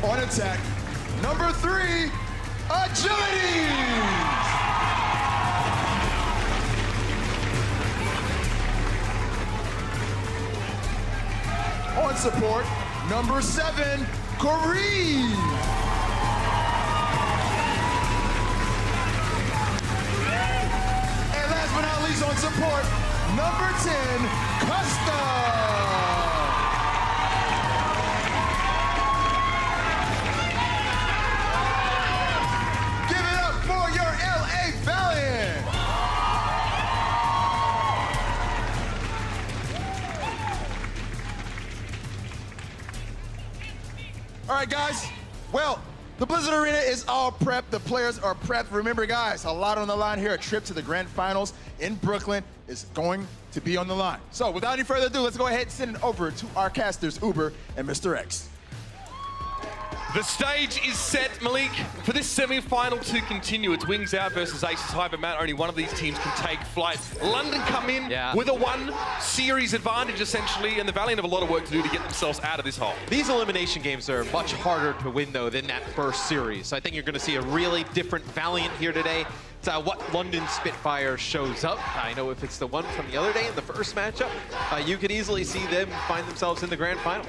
On attack, number 3, Agility. On support, number 7, Kareem. And last but not least on support, number 10, Custom. Give it up for your LA Valiant. All right, guys. Well, the Blizzard Arena is all prepped. The players are prepped. Remember, guys, a lot on the line here. A trip to the Grand Finals in Brooklyn is going to be on the line. So without any further ado, let's go ahead and send it over to our casters, Uber and Mr. X. The stage is set, Malik, for this semi-final to continue. It's Wings Out versus Aces High, but Matt, only one of these teams can take flight. London come in with a 1-series advantage, essentially, and the Valiant have a lot of work to do to get themselves out of this hole. These elimination games are much harder to win, though, than that first series. So I think you're going to see a really different Valiant here today. It's what London Spitfire shows up. I know if it's the one from the other day in the first matchup, you could easily see them find themselves in the grand final.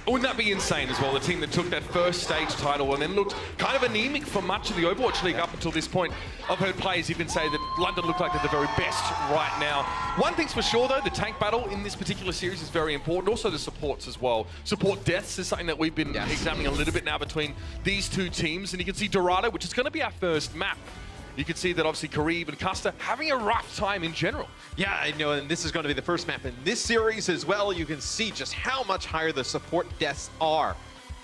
Wouldn't that be insane as well? The team that took that first stage title and then looked kind of anemic for much of the Overwatch League up until this point. I've heard players even say that London look like they're the very best right now. One thing's for sure, though, the tank battle in this particular series is very important. Also the supports as well. Support deaths is something that we've been examining a little bit now between these two teams. And you can see Dorado, which is going to be our first map. You can see that obviously Kareem and Custer having a rough time in general. Yeah, I know, and this is going to be the first map in this series as well. You can see just how much higher the support deaths are.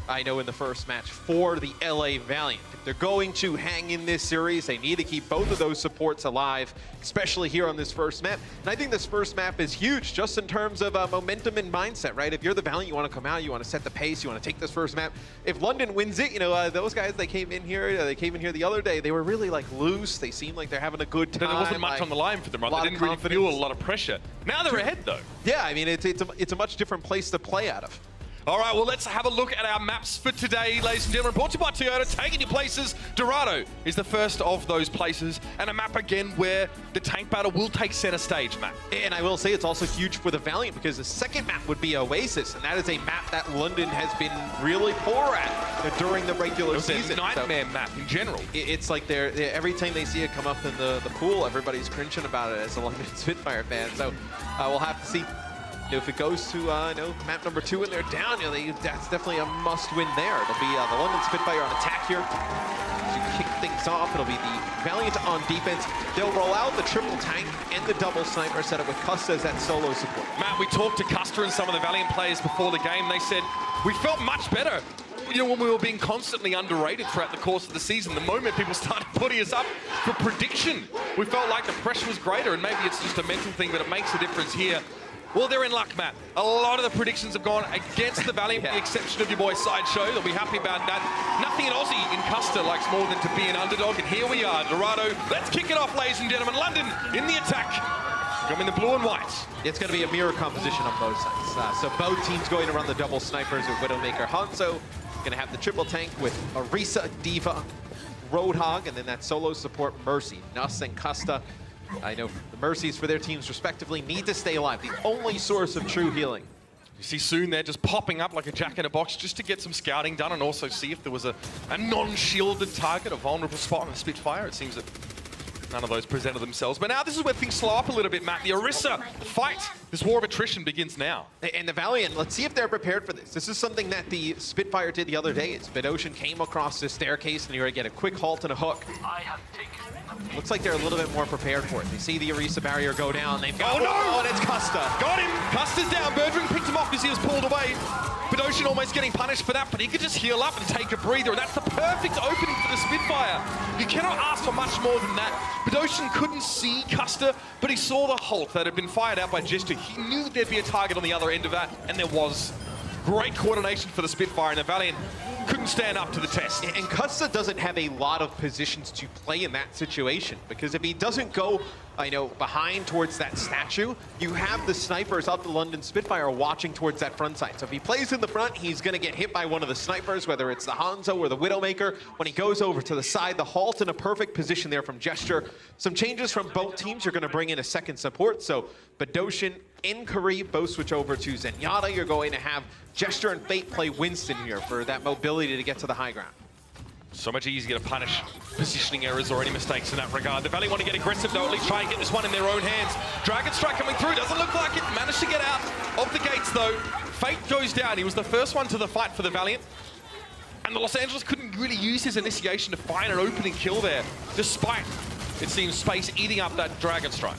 I know in the first match for the LA Valiant. If they're going to hang in this series, they need to keep both of those supports alive, especially here on this first map. And I think this first map is huge just in terms of momentum and mindset, right? If you're the Valiant, you want to come out, you want to set the pace, you want to take this first map. If London wins it, you know, those guys, they came in here the other day, they were really like loose. They seemed like they're having a good time. There wasn't much on the line for them, right? They didn't really feel a lot of pressure. Now they're ahead, though. Yeah, I mean, it's a much different place to play out of. All right, well, let's have a look at our maps for today, ladies and gentlemen. Brought to you by Toyota, taking your places. Dorado is the first of those places, and a map again where the tank battle will take center stage, Matt. And I will say it's also huge for the Valiant because the second map would be Oasis, and that is a map that London has been really poor at during the regular season. It's a nightmare map in general. It's like they're every time they see it come up in the pool, everybody's cringing about it as a London Spitfire fan. So we'll have to see. If it goes to map number 2 and they're down, that's definitely a must-win there. It'll be the London Spitfire on attack here to kick things off. It'll be the Valiant on defense. They'll roll out the triple tank and the double sniper setup with Custa as that solo support. Matt, we talked to Custa and some of the Valiant players before the game. They said, we felt much better when we were being constantly underrated throughout the course of the season. The moment people started putting us up for prediction, we felt like the pressure was greater, and maybe it's just a mental thing, but it makes a difference here. Well, they're in luck, Matt. A lot of the predictions have gone against the Valiant, with the exception of your boy Sideshow. They'll be happy about that. Nothing in Aussie in Custa likes more than to be an underdog, and here we are, Dorado. Let's kick it off, ladies and gentlemen. London in the attack. Coming the blue and white. It's going to be a mirror composition on both sides. So both teams going to run the double snipers with Widowmaker. Hanzo going to have the triple tank with Orisa, Diva, Roadhog, and then that solo support Mercy. Nuss and Custa. I know the Mercies for their teams respectively need to stay alive, the only source of true healing. You see Soon there just popping up like a jack in a box just to get some scouting done and also see if there was a non-shielded target, a vulnerable spot on the Spitfire. It seems that none of those presented themselves. But now this is where things slow up a little bit, Matt. The Orisa fight, this war of attrition begins now. And the Valiant, let's see if they're prepared for this. This is something that the Spitfire did the other day. Ocean came across this staircase and you're going to get a quick halt and a hook. Looks like they're a little bit more prepared for it. They see the Orisa barrier go down. They've got, no! And it's Custa. Got him! Custa's down. Birdring picked him off because he was pulled away. Ocean almost getting punished for that, but he could just heal up and take a breather, and that's the perfect opening for the Spitfire. You cannot ask for much more than that. Ocean couldn't see Custa, but he saw the Hulk that had been fired out by Gesture. He knew that there'd be a target on the other end of that, and there was. Great coordination for the Spitfire, and the Valiant couldn't stand up to the test. And Custa doesn't have a lot of positions to play in that situation, because if he doesn't go, behind towards that statue, you have the snipers of the London Spitfire watching towards that front side. So if he plays in the front, he's going to get hit by one of the snipers, whether it's the Hanzo or the Widowmaker. When he goes over to the side, the halt in a perfect position there from Gesture. Some changes from both teams. You're going to bring in a second support. So Badoshin and Karib both switch over to Zenyatta. You're going to have Gesture and Fate play Winston here for that mobility to get to the high ground. So much easier to punish positioning errors or any mistakes in that regard. The Valley want to get aggressive though, at least try and get this one in their own hands. Dragon Strike coming through, doesn't look like it. Managed to get out of the gates though. Fate goes down, he was the first one to the fight for the Valiant. And the Los Angeles couldn't really use his initiation to find an opening kill there, despite, it seems, Space eating up that Dragon Strike.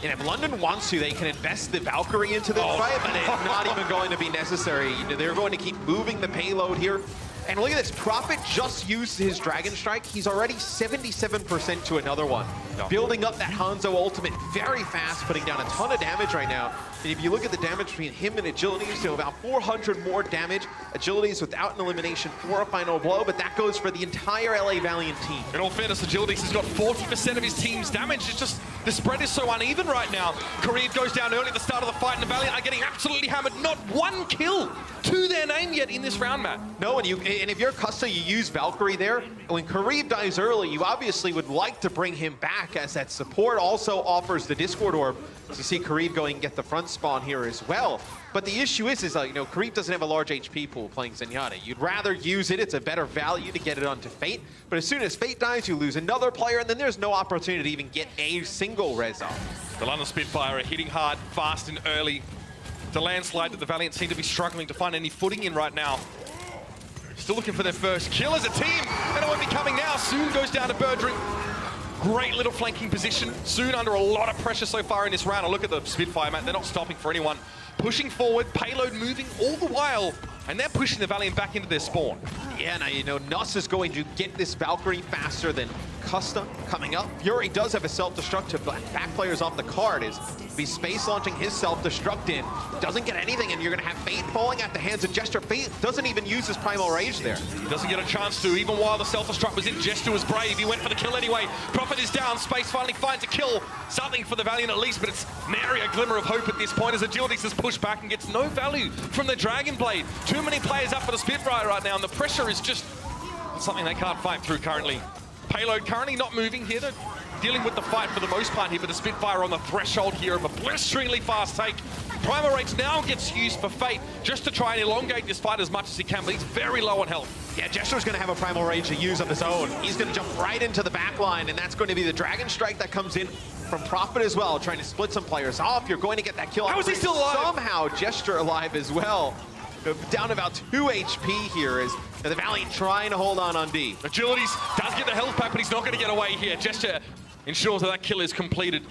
And if London wants to, they can invest the Valkyrie into the fight, but it's not even going to be necessary. They're going to keep moving the payload here. And look at this, Prophet just used his Dragon Strike. He's already 77% to another one. Building up that Hanzo ultimate very fast, putting down a ton of damage right now. And if you look at the damage between him and Agilities, about 400 more damage. Agilities without an elimination for a final blow, but that goes for the entire LA Valiant team. In all fairness, Agilities has got 40% of his team's damage. It's just, the spread is so uneven right now. Karib goes down early at the start of the fight, and the Valiant are getting absolutely hammered. Not one kill to their name yet in this round, Matt. No, and if you're Custa, you use Valkyrie there. When Karib dies early, you obviously would like to bring him back, as that support also offers the Discord Orb. So you see Karib going and get the front spawn here as well. But the issue is Karib doesn't have a large HP pool playing Zenyatta. You'd rather use it. It's a better value to get it onto Fate. But as soon as Fate dies, you lose another player, and then there's no opportunity to even get a single res off. The London Spitfire are hitting hard, fast and early. The landslide that the Valiant seem to be struggling to find any footing in right now. Still looking for their first kill as a team, and it won't be coming now. Soon goes down to Birdring. Great little flanking position. Soon under a lot of pressure so far in this round. Look at the Spitfire, man. They're not stopping for anyone. Pushing forward, payload moving all the while, and they're pushing the Valiant back into their spawn. Yeah, now, you know, Nuss is going to get this Valkyrie faster than Custa coming up. Fury does have a self-destruct to back players off the card. Is be space launching his self-destruct in. Doesn't get anything, and you're going to have Fate falling at the hands of Jester. Fate doesn't even use his Primal Rage there. He doesn't get a chance to, even while the self-destruct was in. Jester was brave. He went for the kill anyway. Prophet is down. Space finally finds a kill. Something for the Valiant at least, but it's nary a glimmer of hope at this point as Agilities has pushed back and gets no value from the Dragon Blade. Too many players up for the Spitfire right now, and the pressure is just something they can't fight through currently. Payload currently not moving here. They're dealing with the fight for the most part here, but the Spitfire on the threshold here of a blisteringly fast take. Primal Rage now gets used for Fate just to try and elongate this fight as much as he can, but he's very low on health. Yeah, Jester's going to have a Primal Rage to use of his own. He's going to jump right into the back line, and that's going to be the Dragon Strike that comes in from Prophet as well, trying to split some players off. You're going to get that kill. How is he still alive? Somehow, Jester alive as well. Down about 2 HP here is the Valiant trying to hold on D. Agilities does get the health back, but he's not going to get away here. Jester ensures that kill is completed.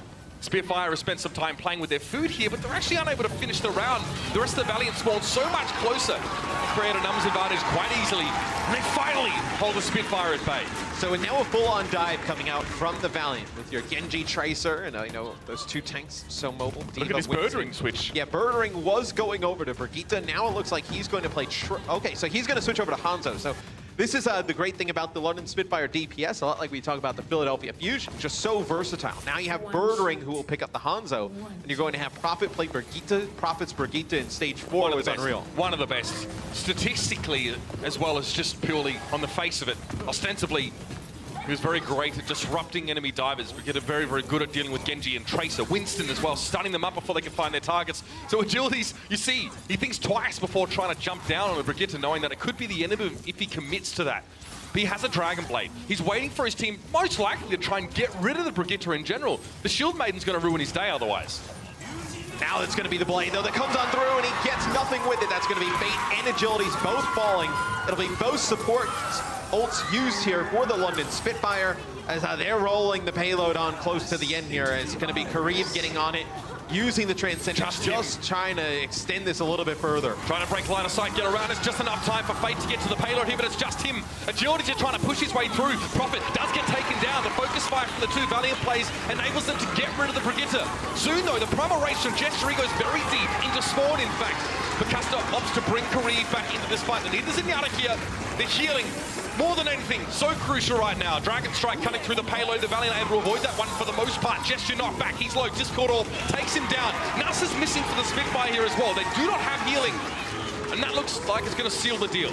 Spitfire has spent some time playing with their food here, but they're actually unable to finish the round. The rest of the Valiant spawn so much closer. They create a numbers advantage quite easily, and they finally hold the Spitfire at bay. So now a full-on dive coming out from the Valiant with your Genji Tracer, and you know, those two tanks so mobile. Look at this Birdring switch. Yeah, Birdring was going over to Brigitte. Now it looks like he's going to play... Okay, so he's going to switch over to Hanzo. So this is the great thing about the London Spitfire DPS, a lot like we talk about the Philadelphia Fusion, just so versatile. Now you have Birdring who will pick up the Hanzo, and you're going to have Prophet play Brigitte. Prophet's Brigitte in stage 4 was unreal. One of the best, statistically as well as just purely on the face of it. Ostensibly, he was very great at disrupting enemy divers. Brigitte very, very good at dealing with Genji and Tracer. Winston as well, stunning them up before they can find their targets. So Agilities, you see, he thinks twice before trying to jump down on the Brigitte, knowing that it could be the end of him if he commits to that. But he has a Dragon Blade. He's waiting for his team, most likely, to try and get rid of the Brigitte in general. The Shield Maiden's going to ruin his day otherwise. Now it's going to be the Blade, though, that comes on through, and he gets nothing with it. That's going to be Fate and Agilities both falling. It'll be both support ults used here for the London Spitfire as they're rolling the payload on close to the end here. It's going to be Kareem getting on it, using the Transcendence, just trying to extend this a little bit further. Trying to break line of sight, get around. It's just enough time for Fate to get to the payload here, but it's just him. Agilities are trying to push his way through. Prophet does get taken down. The focus fire from the two Valiant plays enables them to get rid of the Brigitte. Soon, though, the Primal Rage from Jester goes very deep into spawn, in fact. Picasso opts to bring Kareem back into this fight. The Needles in Yada here, they're healing. More than anything, so crucial right now. Dragon Strike cutting through the payload. The Valiant able to avoid that one for the most part. Gesture knocked back. He's low. Discord Orb takes him down. Nuss is missing for the Spitfire here as well. They do not have healing. And that looks like it's going to seal the deal.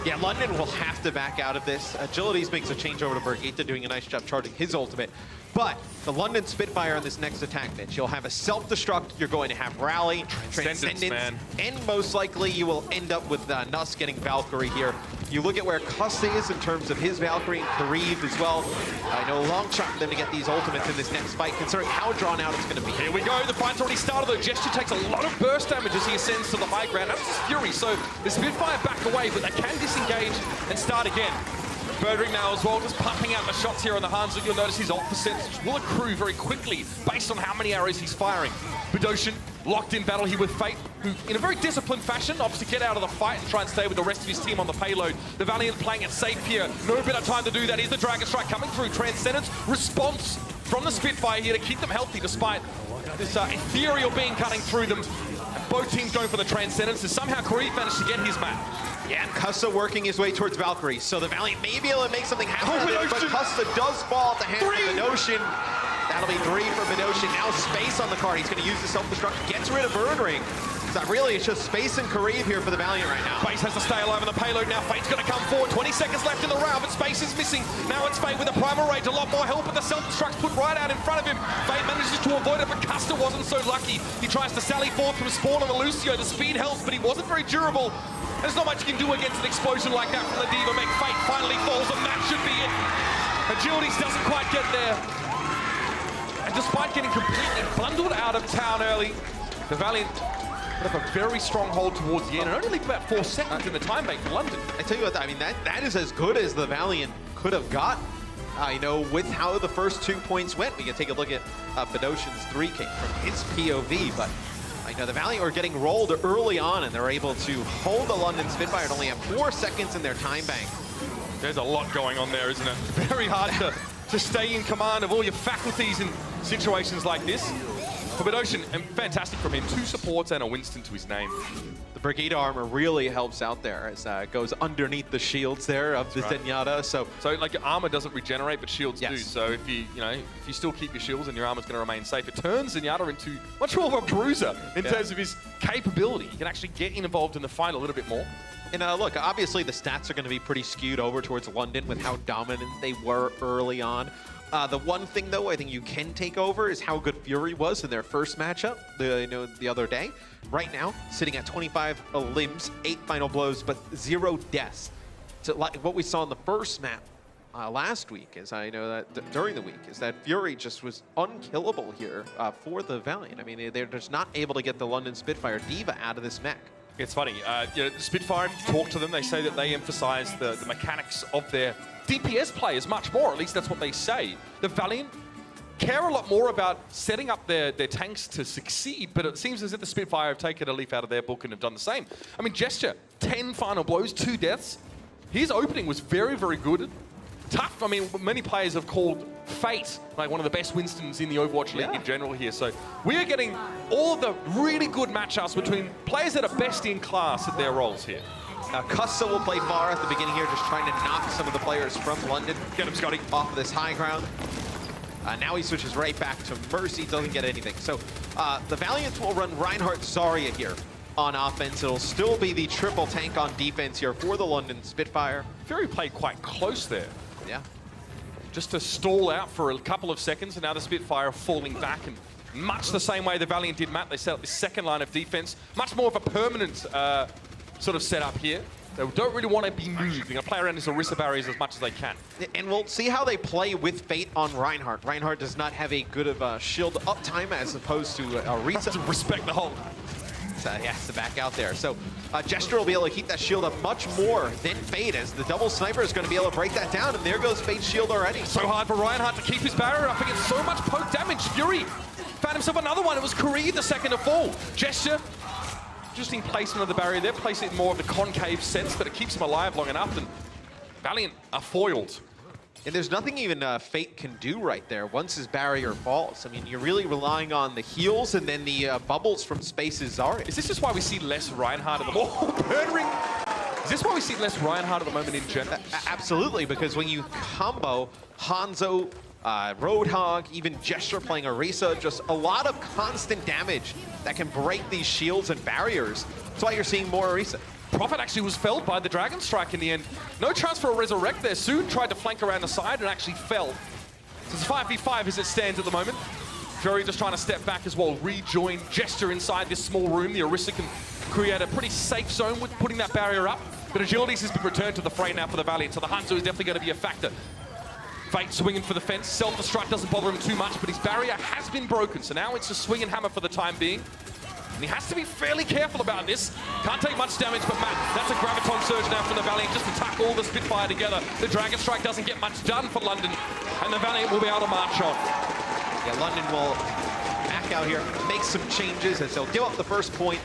Yeah, London will have to back out of this. Agilities makes a change over to Brigitte, doing a nice job charging his ultimate. But the London Spitfire on this next attack, Mitch, you'll have a self-destruct, you're going to have Rally, Transcendence, and most likely you will end up with Nuss getting Valkyrie here. You look at where Custa is in terms of his Valkyrie and Kareev as well. I know a long shot for them to get these ultimates in this next fight, considering how drawn out it's going to be. Here we go, the fight's already started though. Gesture takes a lot of burst damage as he ascends to the high ground. That's his Fury, so the Spitfire back away, but they can disengage and start again. Birdring now as well, just pumping out the shots here on the Hanzo. You'll notice his ult percentage will accrue very quickly based on how many arrows he's firing. Bedosian locked in battle here with Fate, who in a very disciplined fashion opts to get out of the fight and try and stay with the rest of his team on the payload. The Valiant playing it safe here. No better time to do that. Here's the Dragon Strike coming through. Transcendence response from the Spitfire here to keep them healthy despite this ethereal being cutting through them. And both teams going for the Transcendence, and somehow Kareev managed to get his map. Yeah, and Custa working his way towards Valkyrie, so the Valiant may be able to make something happen, but Custa does fall at the hands of Bedosian. That'll be 3 for Bedosian. Now space on the card. He's going to use the self-destruct, gets rid of Birdring. So really, it's just Space and Kareev here for the Valiant right now. Space has to stay alive on the payload now. Fate's going to come forward. 20 seconds left in the round, but Space is missing. Now it's Fate with a Primal Rage. A lot more help, but the self-destruct's put right out in front of him. Fate manages to avoid it, but Custa wasn't so lucky. He tries to sally forth from spawn on the Lucio. The speed helps, but he wasn't very durable. There's not much you can do against an explosion like that from the D.Va Mech. Fate finally falls, and that should be it. Agilities doesn't quite get there. And despite getting completely bundled out of town early, the Valiant put up a very strong hold towards the end, and only leave about 4 seconds in the time bank for London. I tell you what, I mean, that is as good as the Valiant could have got. You know, with how the first 2 points went. We can take a look at Bedosian's 3K from his POV, but I know the Valiant were getting rolled early on, and they're able to hold the London Spitfire and only have 4 seconds in their time bank. There's a lot going on there, isn't it? Very hard to stay in command of all your faculties in situations like this. But Ocean, and fantastic from him. 2 supports and a Winston to his name. The Brigade armor really helps out there as it goes underneath the shields there of the Zenyatta. So like your armor doesn't regenerate, but shields do. So if you still keep your shields and your armor's going to remain safe, it turns Zenyatta into much more of a bruiser in terms of his capability. He can actually get involved in the fight a little bit more. And look, obviously the stats are going to be pretty skewed over towards London with how dominant they were early on. The one thing, though, I think you can take over is how good Fury was in their first matchup the other day. Right now, sitting at 25 limbs, 8 final blows, but 0 deaths. So like what we saw in the first map last week, is I know that during the week, is that Fury just was unkillable here for the Valiant. I mean, they're just not able to get the London Spitfire D.Va out of this mech. It's funny, Spitfire, if you talk to them, they say that they emphasize the mechanics of their DPS players much more, at least that's what they say. The Valiant care a lot more about setting up their tanks to succeed, but it seems as if the Spitfire have taken a leaf out of their book and have done the same. I mean, Gesture, 10 final blows, 2 deaths. His opening was very, very good. Tough. I mean, many players have called Fate like one of the best Winstons in the Overwatch League in general here. So we are getting all the really good matchups between players that are best in class at their roles here. Custa will play far at the beginning here, just trying to knock some of the players from London. Get him, Scotty. Off of this high ground. Now he switches right back to Mercy, doesn't get anything. So the Valiant will run Reinhardt Zarya here on offense. It'll still be the triple tank on defense here for the London Spitfire. Fury played quite close there. Yeah. Just to stall out for a couple of seconds, and now the Spitfire falling back, and much the same way the Valiant did, Matt. They set up this second line of defense, much more of a permanent sort of setup here. They don't really want to be moved. They're going to play around these Orisa barriers as much as they can. And we'll see how they play with Fate on Reinhardt. Reinhardt does not have a good of a shield uptime as opposed to Orisa. Respect the hold. So he has to back out there. So Gesture will be able to keep that shield up much more than Fate, as the double sniper is going to be able to break that down, and there goes Fate's shield already. So hard for Reinhardt to keep his barrier up against so much poke damage. Fury found himself another one. It was Korea the second to fall. Gesture, interesting placement of the barrier there. Place it in more of the concave sense, but it keeps him alive long enough, and Valiant are foiled. And there's nothing even Fate can do right there once his barrier falls. I mean, you're really relying on the heals and then the bubbles from Space's Zarya. Is this just why we see less Reinhardt at the moment? Burn ring! Is this why we see less Reinhardt at the moment in general? Absolutely, because when you combo Hanzo, Roadhog, even Gesture playing Orisa, just a lot of constant damage that can break these shields and barriers. That's why you're seeing more Orisa. Prophet actually was felled by the Dragon Strike in the end. No chance for a resurrect there. Soon tried to flank around the side and actually fell. So it's 5v5 as it stands at the moment. Fury just trying to step back as well, rejoin Gesture inside this small room. The Orisa can create a pretty safe zone with putting that barrier up. But Agilities has been returned to the fray now for the Valiant, so the Hanzo is definitely going to be a factor. Fate swinging for the fence. Self-destruct doesn't bother him too much, but his barrier has been broken. So now it's a swing and hammer for the time being. And he has to be fairly careful about this. Can't take much damage, but Matt, that's a Graviton Surge now from the Valiant, just to tack all the Spitfire together. The Dragon Strike doesn't get much done for London, and the Valiant will be able to march on. Yeah, London will back out here, make some changes as they'll give up the first point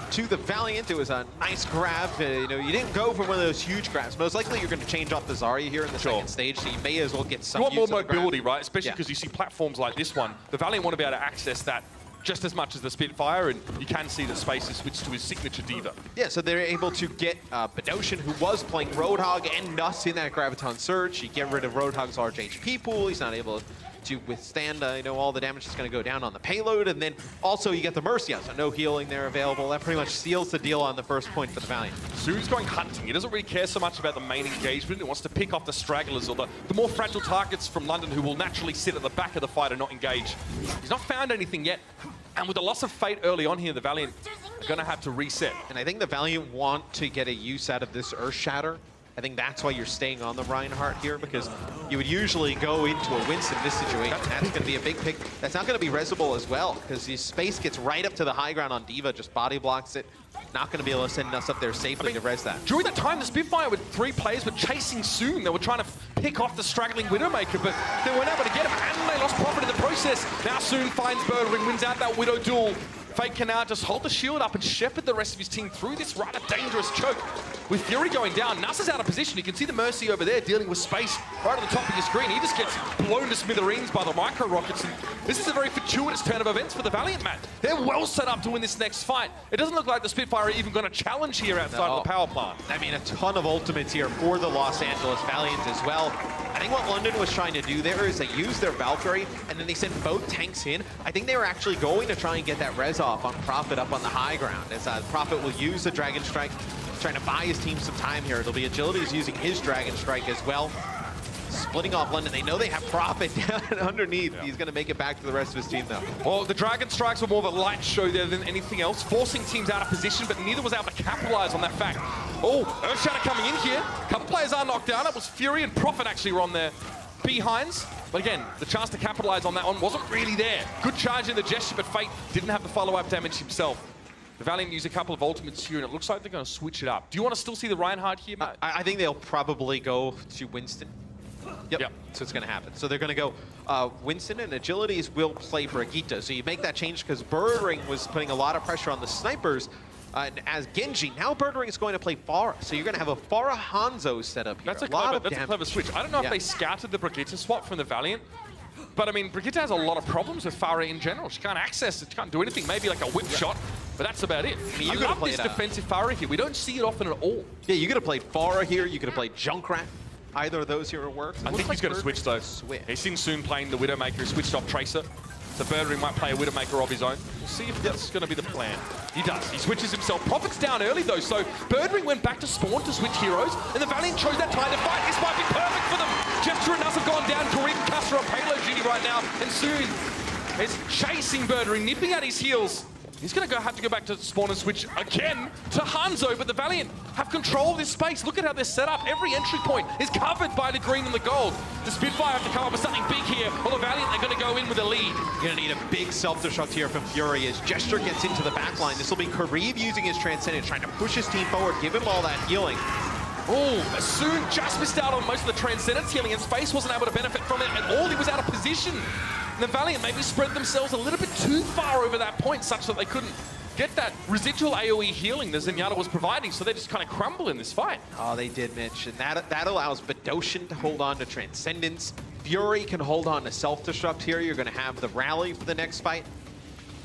to the Valiant. It was a nice grab. You didn't go for one of those huge grabs. Most likely you're going to change off the Zarya here in the second stage, so you may as well get some You want use more of the mobility, grab. right? Especially because you see platforms like this one. The Valiant want to be able to access that just as much as the Spitfire, and you can see that Space has switched to his signature D.Va. Yeah, so they're able to get Bedosian, who was playing Roadhog, and Nuss in that Graviton Surge. You get rid of Roadhog's large HP pool. He's not able to withstand all the damage that's going to go down on the payload. And then also you get the Mercy out, so no healing there available. That pretty much seals the deal on the first point for the Valiant. Soon's going hunting. He doesn't really care so much about the main engagement. He wants to pick off the stragglers or the more fragile targets from London who will naturally sit at the back of the fight and not engage. He's not found anything yet. And with the loss of Fate early on here, the Valiant are going to have to reset. And I think the Valiant want to get a use out of this Earth Shatter. I think that's why you're staying on the Reinhardt here, because you would usually go into a Winston in this situation. That's going to be a big pick. That's not going to be resable as well, because the Space gets right up to the high ground on D.Va, just body blocks it. Not going to be able to send us up there safely to res that. During that time, the Spitfire with 3 players were chasing Soon. They were trying to pick off the straggling Widowmaker, but they weren't able to get him, and they lost Prophet in the process. Now Soon finds Birdwing, wins out that Widow duel. Fate can now just hold the shield up and shepherd the rest of his team through this rather dangerous choke. with Fury going down, Nuss is out of position. You can see the Mercy over there dealing with space right at the top of your screen. He just gets blown to smithereens by the micro rockets. And this is a very fortuitous turn of events for the Valiant, Matt. They're well set up to win this next fight. It doesn't look like the Spitfire are even going to challenge here outside of the power plant. I mean, a ton of ultimates here for the Los Angeles Valiant as well. I think what London was trying to do there is they used their Valkyrie and then they sent both tanks in. I think they were actually going to try and get that res off on Prophet up on the high ground, as Prophet will use the Dragon Strike, trying to buy his team some time here. It'll be Agility's using his Dragon Strike as well. Splitting off London. They know they have Prophet down underneath. Yeah. He's going to make it back to the rest of his team, though. Well, the Dragon Strikes were more of a light show there than anything else, forcing teams out of position, but neither was able to capitalize on that fact. Oh, Earthshatter coming in here. A couple players are knocked down. It was Fury and Prophet actually were on their behinds. But again, the chance to capitalize on that one wasn't really there. Good charge in the gesture, but Fate didn't have the follow-up damage himself. The Valiant use a couple of ultimates here, and it looks like they're going to switch it up. Do you want to still see the Reinhardt here, Matt? I think they'll probably go to Winston. Yep. So it's going to happen. So they're going to go Winston, and Agilities will play Brigitte. So you make that change because Birdring was putting a lot of pressure on the snipers as Genji. Now Birdring is going to play Pharah. So you're going to have a Pharah Hanzo set up here. That's a clever switch. I don't know if they scouted the Brigitte swap from the Valiant, but I mean, Brigitte has a lot of problems with Pharah in general. She can't access it, she can't do anything. Maybe like a whip shot, but that's about it. I mean, I love this defensive Pharah here. We don't see it often at all. Yeah, you could have played Pharah here. You could have played Junkrat. Either of those here works. I think he's going to switch though. He's seen Soon playing the Widowmaker. He switched off Tracer. So Birdring might play a Widowmaker of his own. We'll see if that's going to be the plan. He does. He switches himself. Prophet's down early though, so Birdring went back to spawn to switch heroes, and the Valiant chose that time to fight. This might be perfect for them. Gesture and Nuss have gone down. Kareem and Custer on payload duty right now, and Soon is chasing Birdring, nipping at his heels. He's going to have to go back to spawn and switch again to Hanzo, but the Valiant have control of this space. Look at how they're set up. Every entry point is covered by the green and the gold. The Spitfire have to come up with something big here, or the Valiant are going to go in with a lead. You're going to need a big self-destruct here from Fury as Gesture gets into the backline. This will be Kareev using his Transcendence, trying to push his team forward, give him all that healing. Oh, Soon just missed out on most of the Transcendence healing, and Space wasn't able to benefit from it at all. He was out of position. And the Valiant maybe spread themselves a little bit too far over that point, such that they couldn't get that residual AoE healing that Zenyatta was providing, so they just kind of crumble in this fight. Oh, they did, Mitch. And that allows Bedoshin to hold on to Transcendence. Fury can hold on to Self-Destruct here. You're going to have the rally for the next fight.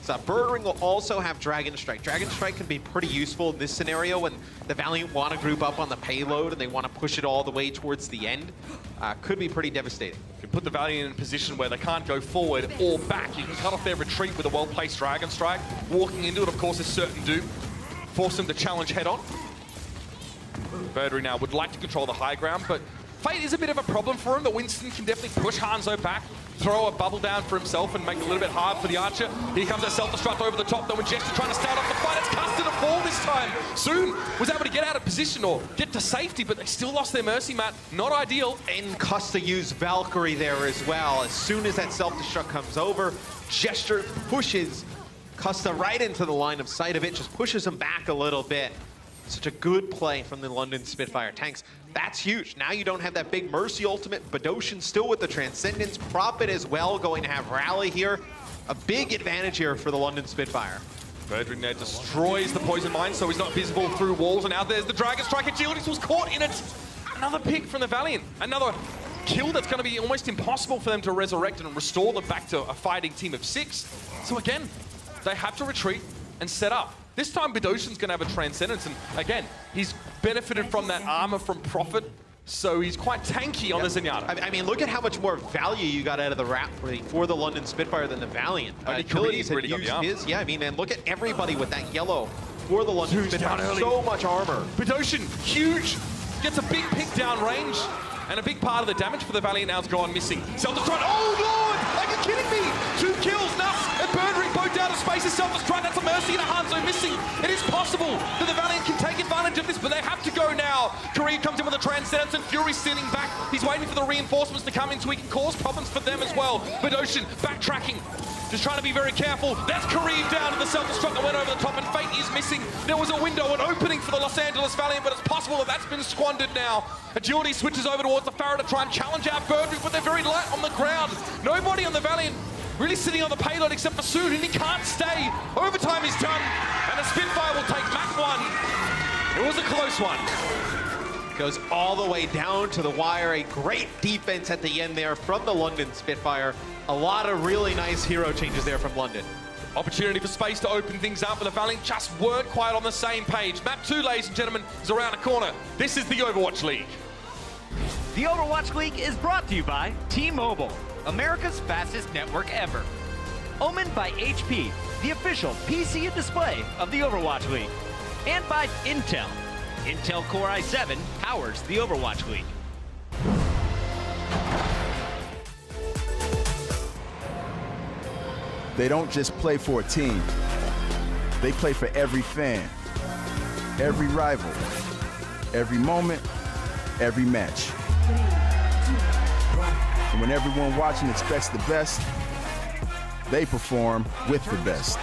So Birdring will also have Dragon Strike. Dragon Strike can be pretty useful in this scenario when the Valiant want to group up on the payload and they want to push it all the way towards the end. Could be pretty devastating. You can put the Valiant in a position where they can't go forward or back. You can cut off their retreat with a well-placed Dragon Strike. Walking into it, of course, is certain doom. Force them to challenge head-on. Birdring now would like to control the high ground, but Fate is a bit of a problem for him. The Winston can definitely push Hanzo back, throw a bubble down for himself and make it a little bit hard for the Archer. Here comes that self-destruct over the top though, and Gesture trying to start off the fight. It's Custer to fall this time. Soon was able to get out of position or get to safety, but they still lost their Mercy, Matt. Not ideal. And Custer used Valkyrie there as well. As soon as that self-destruct comes over, Gesture pushes Custer right into the line of sight of it, just pushes him back a little bit. Such a good play from the London Spitfire tanks. That's huge. Now you don't have that big Mercy ultimate. Bedoshin still with the Transcendence. Prophet as well going to have Rally here. A big advantage here for the London Spitfire. Birdring there destroys the Poison Mine, so he's not visible through walls. And now there's the Dragon Strike. Agilities was caught in it. Another pick from the Valiant. Another kill that's going to be almost impossible for them to resurrect and restore them back to a fighting team of 6. So again, they have to retreat and set up. This time Bedoshin's going to have a Transcendence, and again, he's benefited from that armor from Prophet, so he's quite tanky on the Zenyatta. I mean, look at how much more value you got out of the Rat for the London Spitfire than the Valiant. Agilities had used his, yeah, I mean, and look at everybody with that yellow for the London Spitfire. So much armor. Bedoshin, huge, gets a big pick down range, and a big part of the damage for the Valiant now has gone missing. Self-destruct, oh Lord, are you kidding me? 2 kills, Nuss and Birdring both down to space. Self-destruct, that's a Mercy and a Hanzo missing. It is possible that the Valiant can take advantage of this, but they have to go now. Kareev comes in with a Transcendence and Fury sitting back. He's waiting for the reinforcements to come in so he can cause problems for them as well. Bedoshin backtracking. Just trying to be very careful. That's Kareev down to the self-destruct that went over the top, and Fate is missing. There was a window, an opening for the Los Angeles Valiant, but it's possible that that's been squandered now. Agility switches over towards the Pharah to try and challenge out Birdring, but they're very light on the ground. Nobody on the Valiant really sitting on the payload except for Soon, and he can't stay. Overtime is done, and the Spitfire will take Mach 1. It was a close one. Goes all the way down to the wire. A great defense at the end there from the London Spitfire. A lot of really nice hero changes there from London. Opportunity for Space to open things up, but the Valiant just weren't quite on the same page. Map 2, ladies and gentlemen, is around the corner. This is the Overwatch League. The Overwatch League is brought to you by T-Mobile, America's fastest network ever. Omened by HP, the official PC and display of the Overwatch League. And by Intel. Intel Core i7 powers the Overwatch League. They don't just play for a team. They play for every fan, every rival, every moment, every match. And when everyone watching expects the best, they perform with the best.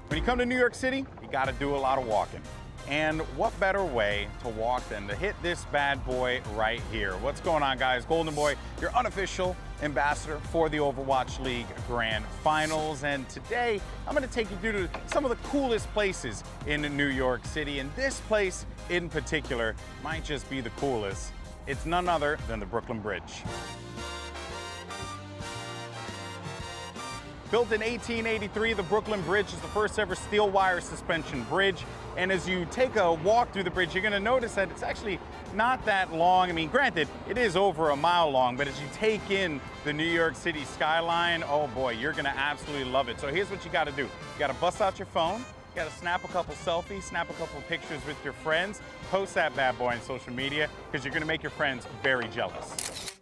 When you come to New York City, you gotta do a lot of walking. And what better way to walk than to hit this bad boy right here? What's going on, guys? Golden Boy, your unofficial ambassador for the Overwatch League Grand Finals. And today, I'm going to take you through to some of the coolest places in New York City. And this place in particular might just be the coolest. It's none other than the Brooklyn Bridge. Built in 1883, the Brooklyn Bridge is the first ever steel wire suspension bridge. And as you take a walk through the bridge, you're gonna notice that it's actually not that long. I mean, granted, it is over a mile long, but as you take in the New York City skyline, oh boy, you're gonna absolutely love it. So here's what you gotta do. You gotta bust out your phone, you gotta snap a couple selfies, snap a couple pictures with your friends, post that bad boy on social media, because you're gonna make your friends very jealous.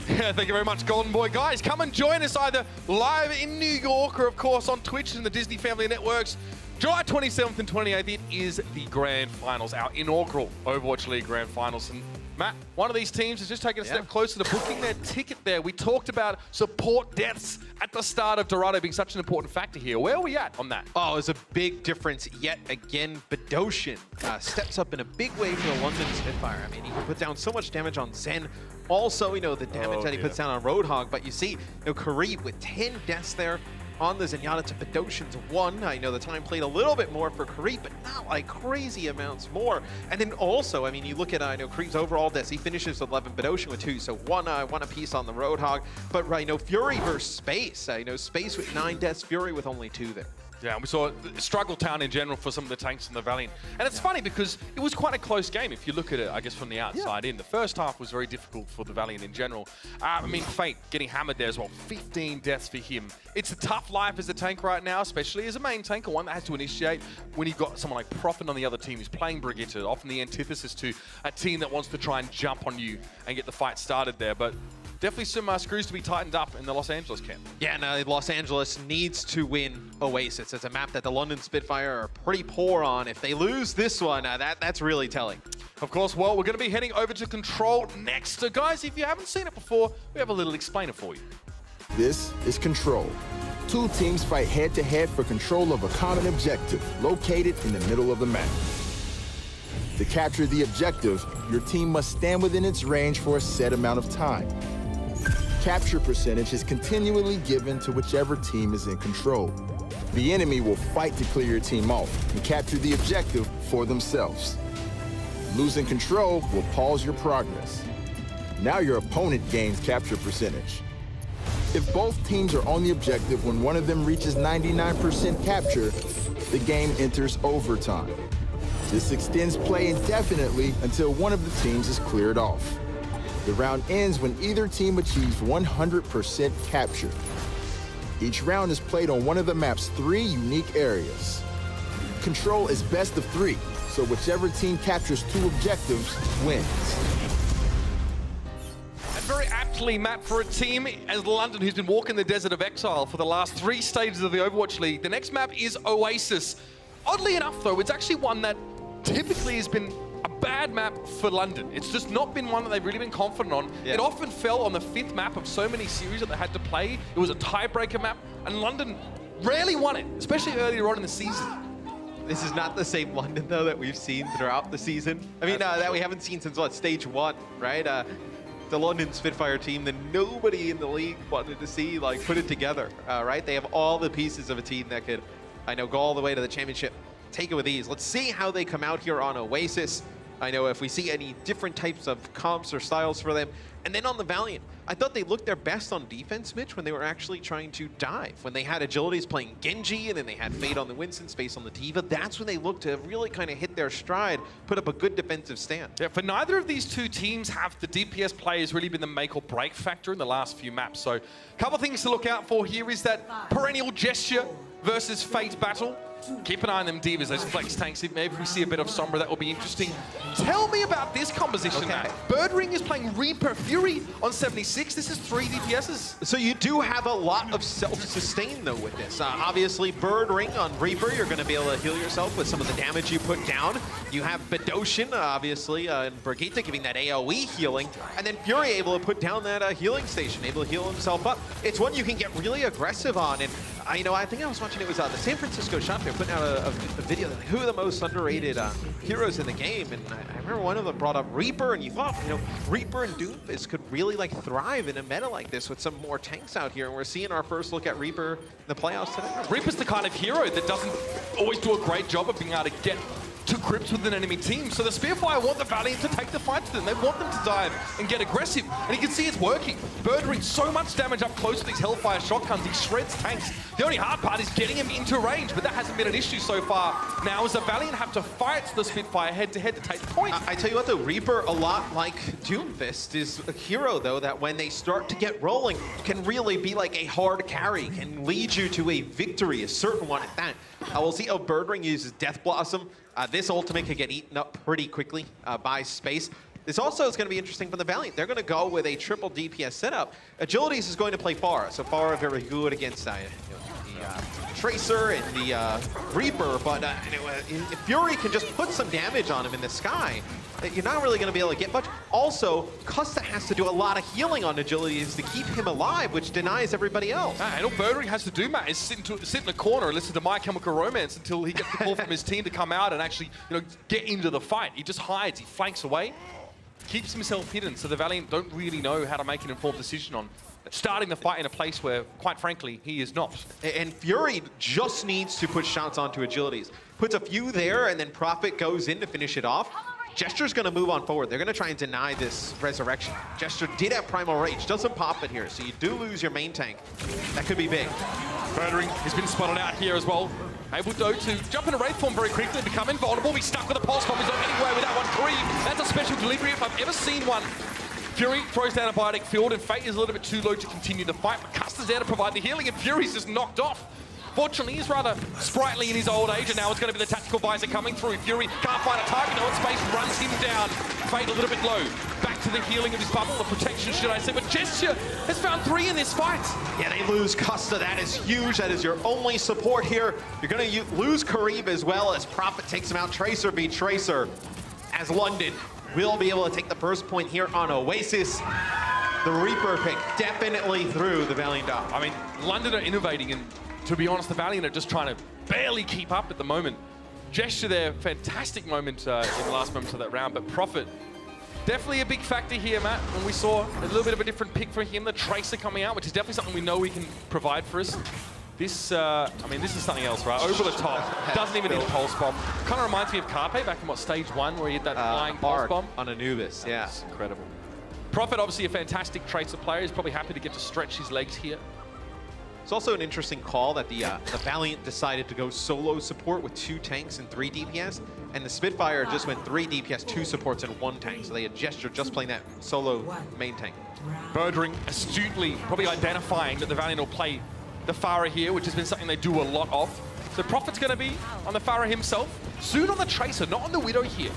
Yeah, thank you very much, Golden Boy. Guys, come and join us either live in New York or, of course, on Twitch and the Disney Family Networks. July 27th and 28th, it is the Grand Finals, our inaugural Overwatch League Grand Finals. And Matt, one of these teams has just taken a step closer to booking their ticket there. We talked about support deaths at the start of Dorado being such an important factor here. Where are we at on that? Oh, it's a big difference yet again. Bedosian steps up in a big way for the London Spitfire. I mean, he can put down so much damage on Zen. Also, the damage that he puts down on Roadhog. But you see, Karib with 10 deaths there on the Zenyatta to Bedosian's 1. I know the time played a little bit more for Karib, but not like crazy amounts more. And then also, I mean, you look at Karib's overall deaths. He finishes with 11, Bedosian with 2, so one apiece on the Roadhog. But Fury versus Space. Space with 9 deaths, Fury with only 2 there. Yeah, we saw struggle town in general for some of the tanks in the Valiant. And it's funny because it was quite a close game if you look at it, I guess, from the outside in. The first half was very difficult for the Valiant in general. I mean, Fate getting hammered there as well. 15 deaths for him. It's a tough life as a tank right now, especially as a main tank, or one that has to initiate when you've got someone like Profit on the other team who's playing Brigitte, often the antithesis to a team that wants to try and jump on you and get the fight started there. But definitely some screws to be tightened up in the Los Angeles camp. Yeah, no, Los Angeles needs to win Oasis. It's a map that the London Spitfire are pretty poor on. If they lose this one, that's really telling. Of course, well, we're going to be heading over to Control next. So guys, if you haven't seen it before, we have a little explainer for you. This is Control. Two teams fight head-to-head for control of a common objective, located in the middle of the map. To capture the objective, your team must stand within its range for a set amount of time. Capture percentage is continually given to whichever team is in control. The enemy will fight to clear your team off and capture the objective for themselves. Losing control will pause your progress. Now your opponent gains capture percentage. If both teams are on the objective when one of them reaches 99% capture, the game enters overtime. This extends play indefinitely until one of the teams is cleared off. The round ends when either team achieves 100% capture. Each round is played on one of the map's 3 unique areas. Control is best of 3, so whichever team captures 2 objectives wins. And very aptly, Matt, for a team as London who's been walking the desert of exile for the last 3 stages of the Overwatch League, the next map is Oasis. Oddly enough, though, it's actually one that typically has been a bad map for London. It's just not been one that they've really been confident on. Yeah. It often fell on the 5th map of so many series that they had to play. It was a tiebreaker map, and London rarely won it, especially earlier on in the season. This is not the same London, though, that we've seen throughout the season. I mean, that we haven't seen since, stage 1, right? The London Spitfire team that nobody in the league wanted to see, put it together, right? They have all the pieces of a team that could, go all the way to the championship. Take it with ease. Let's see how they come out here on Oasis. I know if we see any different types of comps or styles for them. And then on the Valiant, I thought they looked their best on defense, Mitch, when they were actually trying to dive. When they had agilities playing Genji, and then they had Fade on the Winston, Space on the Diva, that's when they looked to really kind of hit their stride, put up a good defensive stand. Yeah, for neither of these two teams have the DPS play has really been the make or break factor in the last few maps. So a couple of things to look out for here is that perennial Gesture versus Fate battle. Keep an eye on them Divas, those flex tanks. Maybe we see a bit of Sombra, that will be interesting. Tell me about this composition, Matt. Birdring is playing Reaper Fury on 76. This is 3 DPSs. So you do have a lot of self-sustain, though, with this. Obviously, Birdring on Reaper, you're going to be able to heal yourself with some of the damage you put down. You have Bedosian, obviously, and Brigitte giving that AoE healing. And then Fury able to put down that healing station, able to heal himself up. It's one you can get really aggressive on. And I think I was watching, it was the San Francisco shop. They're putting out a video, like, who are the most underrated heroes in the game? And I remember one of them brought up Reaper, and you thought, Reaper and Doomfist could really like thrive in a meta like this with some more tanks out here. And we're seeing our first look at Reaper in the playoffs today. Reaper's the kind of hero that doesn't always do a great job of being able to get to grips with an enemy team. So the Spearfire want the Valiant to take the fight to them. They want them to dive and get aggressive. And you can see it's working. Birdring so much damage up close with these Hellfire shotguns. He shreds tanks. The only hard part is getting him into range, but that hasn't been an issue so far. Now as the Valiant have to fight the Spitfire head-to-head to take the point. I tell you what though, Reaper, a lot like Doomfist, is a hero though that when they start to get rolling, can really be like a hard carry, can lead you to a victory, a certain one at that. We'll see how Birdring uses Death Blossom. This ultimate can get eaten up pretty quickly by space. This also is going to be interesting for the Valiant. They're going to go with a triple DPS setup. Agilities is going to play Pharah, so Pharah very good against the Tracer and the Reaper, but if Fury can just put some damage on him in the sky, you're not really going to be able to get much. Also, Custa has to do a lot of healing on Agilities to keep him alive, which denies everybody else. And all Birdring has to do, Matt, is sit in the corner and listen to My Chemical Romance until he gets the call from his team to come out and actually, get into the fight. He just hides, he flanks away, keeps himself hidden, so the Valiant don't really know how to make an informed decision on starting the fight in a place where, quite frankly, he is not. And Fury just needs to put shots onto Agilities. Puts a few there, and then Prophet goes in to finish it off. Gesture's going to move on forward. They're going to try and deny this resurrection. Gesture did have Primal Rage. Doesn't pop it here, so you do lose your main tank. That could be big. Birdring has been spotted out here as well. Able, though, to jump into Wraith form very quickly, become invulnerable. He's stuck with a Pulse Bomb. He's not anywhere with that one. Creep. That's a special delivery if I've ever seen one. Fury throws down a Biotic Field, and Fate is a little bit too low to continue the fight, but Custer's there to provide the healing, and Fury's just knocked off. Fortunately, he's rather sprightly in his old age, and now it's going to be the Tactical Visor coming through. Fury can't find a target, no one space, runs him down. Fate a little bit low. Back to the healing of his bubble, the protection, should I say, but Gesture has found 3 in this fight. Yeah, they lose Custa. That is huge. That is your only support here. You're going to lose Karib as well as Prophet takes him out. Tracer v Tracer, as London will be able to take the first point here on Oasis. The Reaper pick definitely through the Valiant Dog. I mean, London are innovating, and to be honest, the Valiant are just trying to barely keep up at the moment. Gesture there, fantastic moment in the last moments of that round, but Prophet, definitely a big factor here, Matt. And we saw a little bit of a different pick for him, the Tracer coming out, which is definitely something we know he can provide for us. This, I mean, this is something else, right? Over the top, doesn't even need a Pulse Bomb. Kind of reminds me of Carpe back in, stage 1, where he had that flying Pulse Bomb? On Anubis, yeah. That's incredible. Prophet, obviously a fantastic Tracer player. He's probably happy to get to stretch his legs here. It's also an interesting call that the Valiant decided to go solo support with 2 tanks and 3 DPS, and the Spitfire just went 3 DPS, 2 supports, and 1 tank. So they had Gesture just playing that solo main tank. Birdring astutely probably identifying that the Valiant will play the Pharah here, which has been something they do a lot of. So Prophet's going to be on the Pharah himself. Soon on the Tracer, not on the Widow here.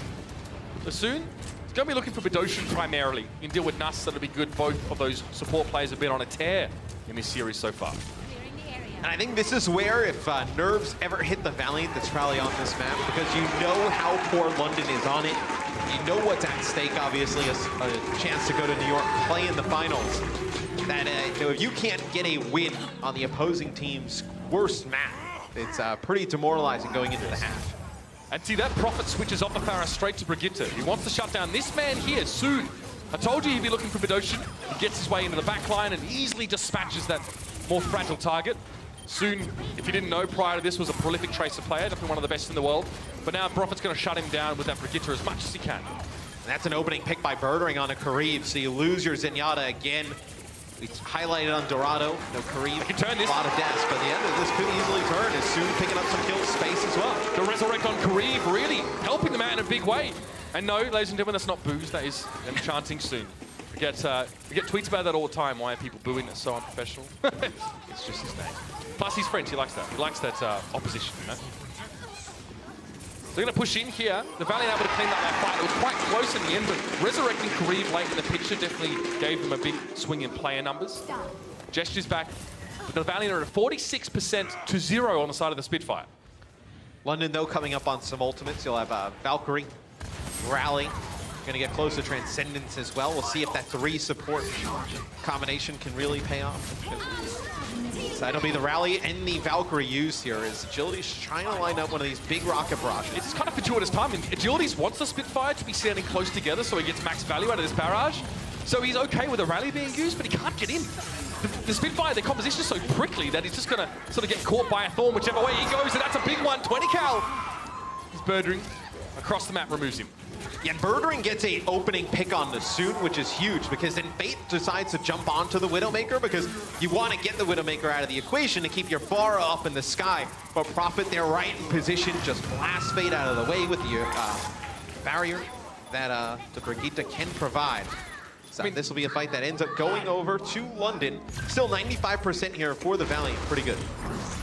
So soon, he's going to be looking for Bidoshin primarily. You can deal with Nuss, that'll be good. Both of those support players have been on a tear in this series so far. And I think this is where, if nerves ever hit the Valiant, that's probably on this map, because you know how poor London is on it. You know what's at stake, obviously, a chance to go to New York, play in the finals. That if you can't get a win on the opposing team's worst map, it's pretty demoralizing going into the half. And see, that Prophet switches off the Pharah straight to Brigitte. He wants to shut down this man here soon. I told you he'd be looking for Bidoshin. He gets his way into the back line and easily dispatches that more fragile target. Soon, if you didn't know, prior to this was a prolific Tracer player, definitely one of the best in the world. But now Prophet's going to shut him down with that Brigitte as much as he can. And that's an opening pick by Birdring on a Karib, so you lose your Zenyatta again. It's highlighted on Dorado. No, Karib can turn this. A lot of deaths, but the end of this could easily turn as soon picking up some kill space as well. The Resurrect on Karib really helping them out in a big way. And no, ladies and gentlemen, that's not booze, that is them chanting soon. We get tweets about that all the time. Why are people booing? That's so unprofessional. It's just his name. Plus, he's French. He likes that. He likes that opposition, you know? They're going to push in here. The Valiant able to clean up that fight. It was quite close in the end, but resurrecting Karib late in the picture definitely gave them a big swing in player numbers. Gesture's back. But the Valiant are at 46% to 0 on the side of the Spitfire. London, though, coming up on some ultimates. You'll have Valkyrie, Rally, Gonna get close to Transcendence as well. We'll see if that 3 support combination can really pay off. So that'll be the rally and the Valkyrie used here as Agility's trying to line up one of these big rocket barrages. It's kind of fortuitous timing. Agility's wants the Spitfire to be standing close together so he gets max value out of this barrage. So he's okay with a rally being used, but he can't get in. The Spitfire, their composition is so prickly that he's just going to sort of get caught by a thorn whichever way he goes, and that's a big one. 20 cal. His Birdring across the map removes him. Yeah, and Birdring gets a opening pick on the Soon, which is huge, because then Fate decides to jump onto the Widowmaker, because you want to get the Widowmaker out of the equation to keep your Pharah up in the sky. But Prophet, they're right in position, just blast Fate out of the way with the barrier that the Brigitte can provide. So this will be a fight that ends up going over to London. Still 95% here for the Valiant, pretty good.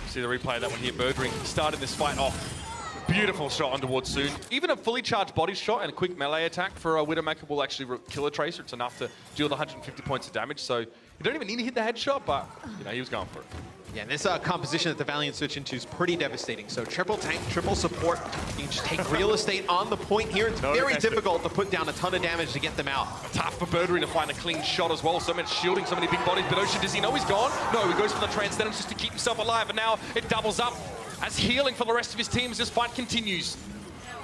See the replay of that one here. Birdring started this fight off. Beautiful shot on towards Soon. Even a fully charged body shot and a quick melee attack for a Widowmaker will actually kill a Tracer. It's enough to deal the 150 points of damage. So you don't even need to hit the headshot, but you know, he was going for it. Yeah, and this composition that the Valiant switch into is pretty devastating. So triple tank, triple support. You can just take real estate on the point here. It's very difficult to put down a ton of damage to get them out. Tough for Birdring to find a clean shot as well. So much shielding, so many big bodies. But Ocean, does he know he's gone? No, he goes for the Transcendence just to keep himself alive. And now it doubles up as healing for the rest of his team as this fight continues.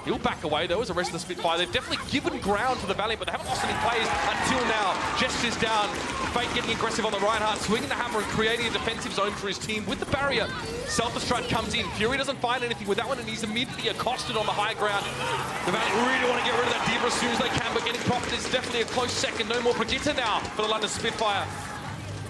He'll back away though as the rest of the Spitfire. They've definitely given ground to the Valiant, but they haven't lost any players until now. Gestures down, Fate getting aggressive on the Reinhardt, swinging the hammer and creating a defensive zone for his team with the barrier. Self-destruct comes in. Fury doesn't find anything with that one, and he's immediately accosted on the high ground. The Valiant really want to get rid of that Diva as soon as they can, but getting Prophet is definitely a close second. No more Brigitte now for the London Spitfire.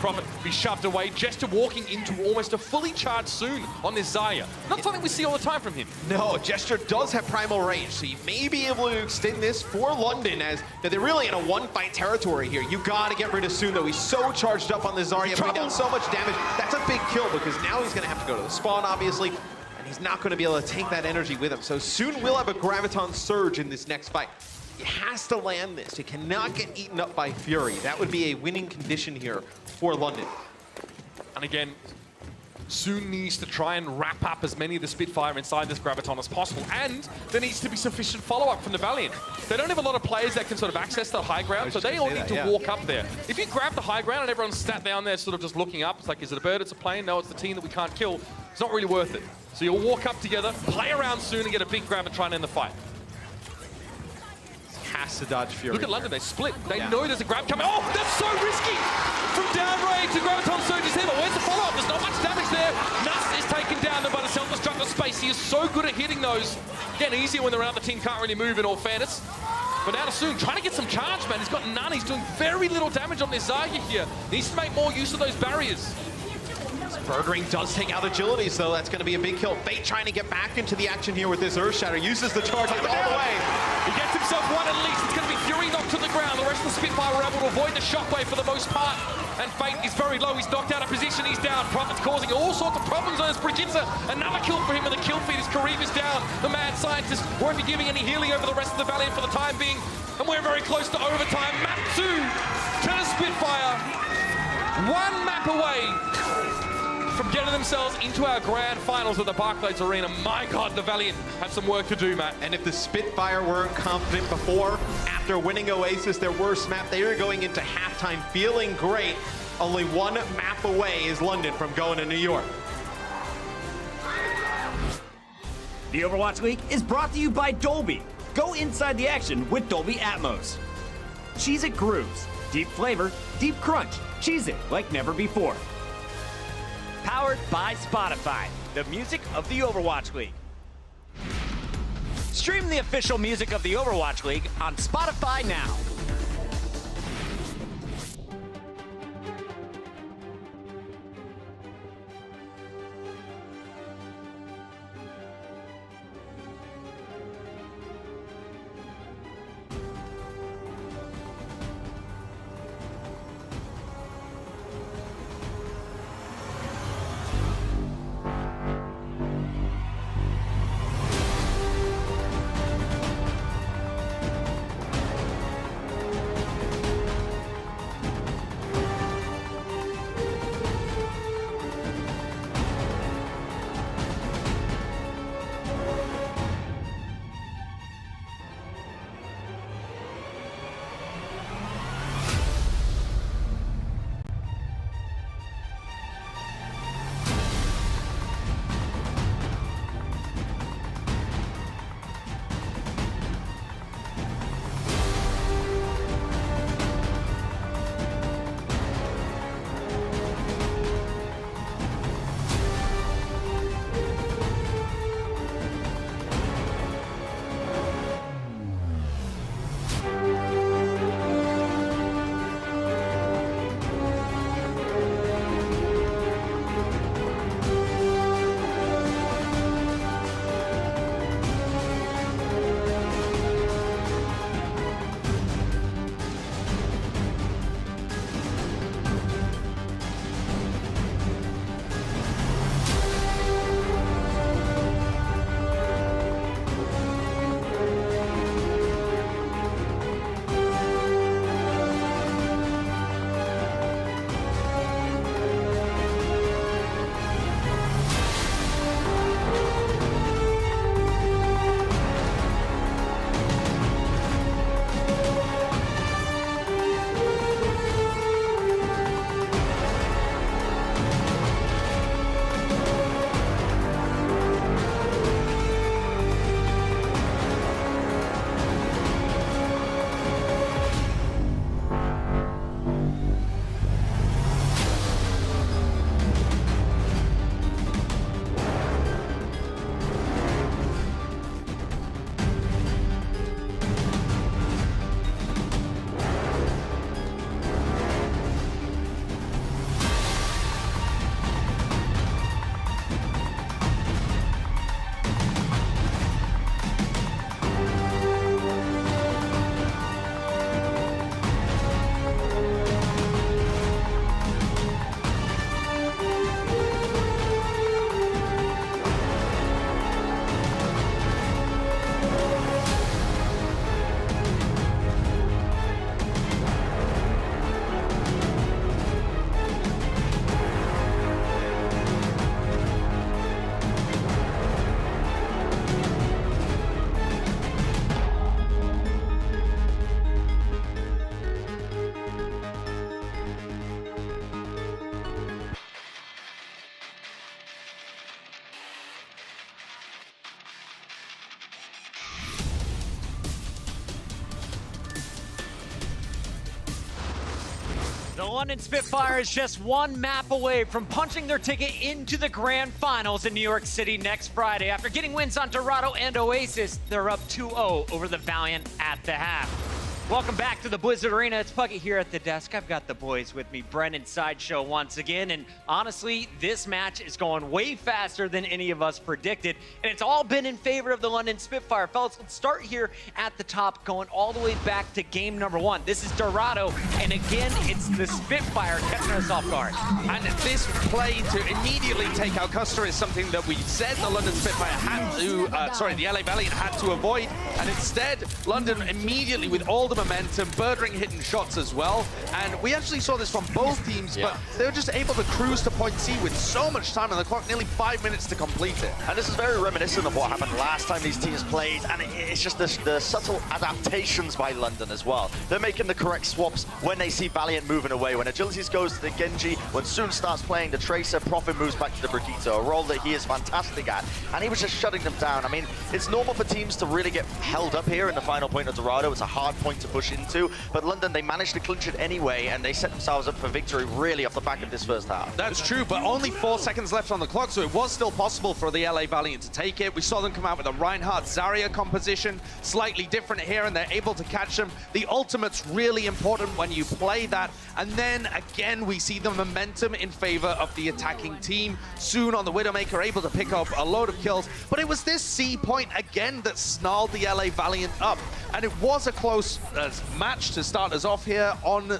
Prophet be shoved away, Jester walking into almost a fully charged Soon on this Zarya. Not something we see all the time from him. No, Jester does have primal range, so he may be able to extend this for London as they're really in a one-fight territory here. You gotta get rid of Soon though. He's so charged up on the Zarya, putting down so much damage. That's a big kill because now he's gonna have to go to the spawn, obviously, and he's not gonna be able to take that energy with him. So Soon will have a Graviton Surge in this next fight. He has to land this. He cannot get eaten up by Fury. That would be a winning condition here for London. And again, Soon needs to try and wrap up as many of the Spitfire inside this Graviton as possible, and there needs to be sufficient follow-up from the Valiant. They don't have a lot of players that can sort of access the high ground, so they all need to walk up there. If you grab the high ground and everyone's sat down there sort of just looking up, it's like, is it a bird, it's a plane? No, it's the team that we can't kill. It's not really worth it. So you'll walk up together, play around Soon and get a big grab and try and end the fight. Has to dodge Fury. Look at London, they split. They know there's a grab coming. Oh, that's so risky! From down range to Graviton Surge is here, but where's the follow-up? There's not much damage there. Nuss is taken down by the self-destructive space. He is so good at hitting those. Again, easier when the other team can't really move in all fairness. But now to Soon, trying to get some charge, man. He's got none. He's doing very little damage on this Zarya here. Needs to make more use of those barriers. Birdring does take out Agility, so that's going to be a big kill. Fate trying to get back into the action here with this Earth Shatter. Uses the charge all the way. He gets himself one at least. It's going to be Fury knocked to the ground. The rest of the Spitfire were able to avoid the shockwave for the most part. And Fate is very low. He's knocked out of position. He's down. Prophet's causing all sorts of problems on his Brigitte. Another kill for him, and the kill feed is Kareem is down. The mad scientist won't be giving any healing over the rest of the Valiant for the time being. And we're very close to overtime. Map 2 to the Spitfire. One map away from getting themselves into our grand finals at the Barclays Arena. My God, the Valiant have some work to do, Matt. And if the Spitfire weren't confident before, after winning Oasis, their worst map, they are going into halftime feeling great. Only one map away is London from going to New York. The Overwatch League is brought to you by Dolby. Go inside the action with Dolby Atmos. Cheez-It Grooves. Deep flavor, deep crunch. Cheez-It like never before. Powered by Spotify, the music of the Overwatch League. Stream the official music of the Overwatch League on Spotify now. London Spitfire is just one map away from punching their ticket into the grand finals in New York City next Friday. After getting wins on Dorado and Oasis, they're up 2-0 over the Valiant at the half. Welcome back to the Blizzard Arena. It's Puckett here at the desk. I've got the boys with me, Brennan Sideshow once again. And honestly, this match is going way faster than any of us predicted. And it's all been in favor of the London Spitfire. Fellas, let's start here at the top, going all the way back to game number 1. This is Dorado, and again, it's the Spitfire catching us off guard. And this play to immediately take out Custer is something that we said the London Spitfire had to, the LA Valiant had to avoid. And instead, London immediately with all the momentum, Birdring hitting shots as well, and we actually saw this from both teams, but they were just able to cruise to point C with so much time on the clock, nearly 5 minutes to complete it. And this is very reminiscent of what happened last time these teams played, and it's just the subtle adaptations by London as well. They're making the correct swaps when they see Valiant moving away. When Agilities goes to the Genji, when Soon starts playing the Tracer, Profit moves back to the Brigitte, a role that he is fantastic at, and he was just shutting them down. I mean, it's normal for teams to really get held up here in the final point of Dorado. It's a hard point to push into, but London, they managed to clinch it anyway, and they set themselves up for victory really off the back of this first half. That's true, but only 4 seconds left on the clock, so it was still possible for the LA Valiant to take it. We saw them come out with a Reinhardt Zarya composition, slightly different here, and they're able to catch them. The ultimate's really important when you play that, and then again we see the momentum in favor of the attacking team. Soon on the Widowmaker, able to pick up a load of kills, but it was this C point again that snarled the LA Valiant up, and it was a close match to start us off here on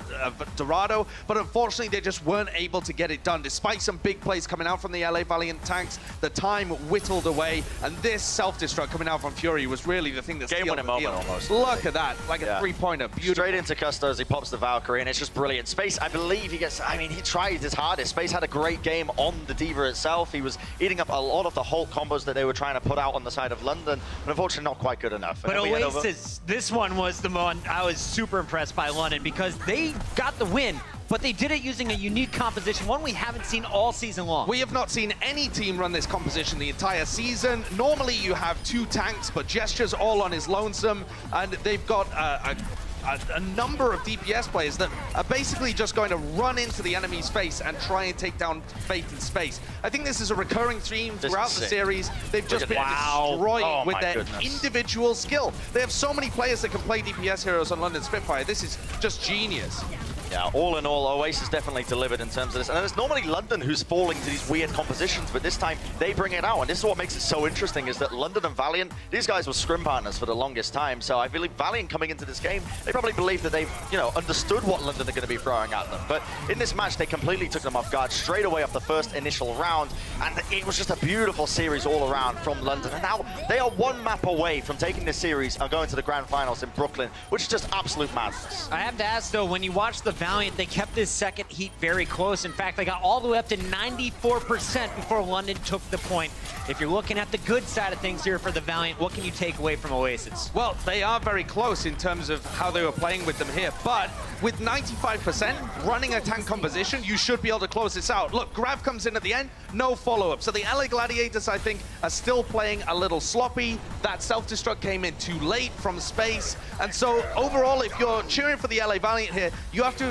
Dorado, but unfortunately they just weren't able to get it done. Despite some big plays coming out from the LA Valiant tanks, the time whittled away, and this self-destruct coming out from Fury was really the thing that sealed the deal. Almost. Look at that, like a three-pointer. Beautiful. Straight into Custer as he pops the Valkyrie, and it's just brilliant. Space, I believe he gets, I mean, he tried his hardest. Space had a great game on the Diva itself. He was eating up a lot of the Hulk combos that they were trying to put out on the side of London, but unfortunately not quite good enough. But Oasis, this one was the one I was super impressed by London, because they got the win, but they did it using a unique composition, one we haven't seen all season long. We have not seen any team run this composition the entire season. Normally you have 2 tanks, but Gesture's all on his lonesome, and they've got a number of DPS players that are basically just going to run into the enemy's face and try and take down Faith in space. I think this is a recurring theme throughout the series. They've just been destroyed with their individual skill. They have so many players that can play DPS heroes on London Spitfire. This is just genius. Yeah, all in all, Oasis definitely delivered in terms of this. And it's normally London who's falling to these weird compositions, but this time they bring it out. And this is what makes it so interesting, is that London and Valiant, these guys were scrim partners for the longest time. So I believe Valiant coming into this game, they probably believe that they've, understood what London are going to be throwing at them. But in this match, they completely took them off guard straight away off the first initial round. And it was just a beautiful series all around from London. And now they are one map away from taking this series and going to the grand finals in Brooklyn, which is just absolute madness. I have to ask, though, when you watch the Valiant, they kept this second heat very close. In fact, they got all the way up to 94% before London took the point. If you're looking at the good side of things here for the Valiant, what can you take away from Oasis? Well, they are very close in terms of how they were playing with them here, but with 95% running a tank composition, you should be able to close this out. Look, Grav comes in at the end, no follow-up. So the LA Gladiators, I think, are still playing a little sloppy. That self-destruct came in too late from space. And so overall, if you're cheering for the LA Valiant here, you have to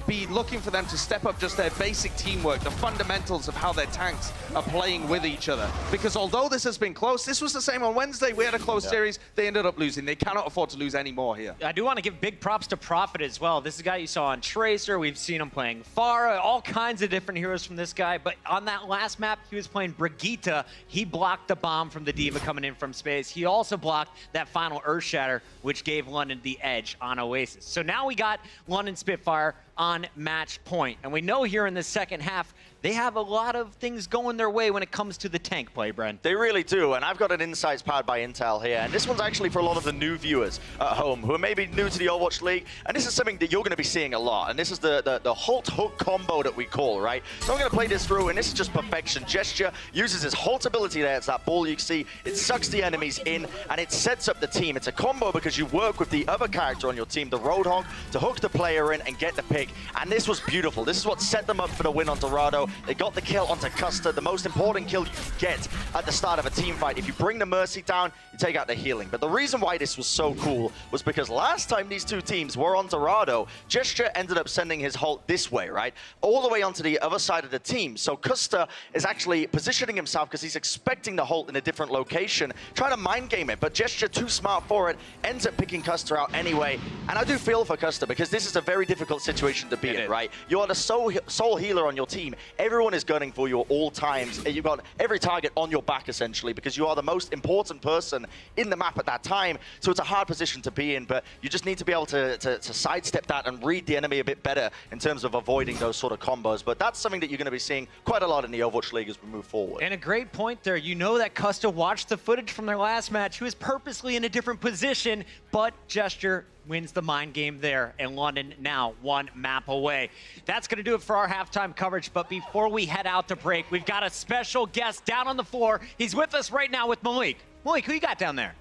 be looking for them to step up just their basic teamwork, the fundamentals of how their tanks are playing with each other. Because although this has been close, this was the same on Wednesday. We had a close series. They ended up losing. They cannot afford to lose any more here. I do want to give big props to Profit as well. This is a guy you saw on Tracer. We've seen him playing Pharah, all kinds of different heroes from this guy. But on that last map, he was playing Brigitte. He blocked the bomb from the Diva coming in from space. He also blocked that final Earth Shatter, which gave London the edge on Oasis. So now we got London Spitfire on match point. And we know here in the second half, they have a lot of things going their way when it comes to the tank play, Brent. They really do, and I've got an Insights powered by Intel here, and this one's actually for a lot of the new viewers at home who are maybe new to the Overwatch League, and this is something that you're going to be seeing a lot, and this is the Halt Hook combo that we call, right? So I'm going to play this through, and this is just perfection. Gesture uses his Halt ability there. It's that ball you can see. It sucks the enemies in, and it sets up the team. It's a combo because you work with the other character on your team, the Roadhog, to hook the player in and get the pick. big. And this was beautiful. This is what set them up for the win on Dorado. They got the kill onto Custer, the most important kill you get at the start of a team fight. If you bring the Mercy down, you take out the healing. But the reason why this was so cool was because last time these two teams were on Dorado, Gesture ended up sending his Holt this way, right? All the way onto the other side of the team. So Custer is actually positioning himself because he's expecting the Holt in a different location, trying to mind game it, but Gesture too smart for it, ends up picking Custer out anyway. And I do feel for Custer because this is a very difficult situation to be in, right? You are the sole healer on your team. Everyone is gunning for you at all times. You've got every target on your back essentially because you are the most important person in the map at that time. So it's a hard position to be in, but you just need to be able to sidestep that and read the enemy a bit better in terms of avoiding those sort of combos. But that's something that you're going to be seeing quite a lot in the Overwatch League as we move forward. And a great point there. You know that Custa watched the footage from their last match. He was purposely in a different position, but Gesture wins the mind game there, and London now one map away. That's going to do it for our halftime coverage, but before we head out to break, we've got a special guest down on the floor. He's with us right now with Malik. Malik, who you got down there?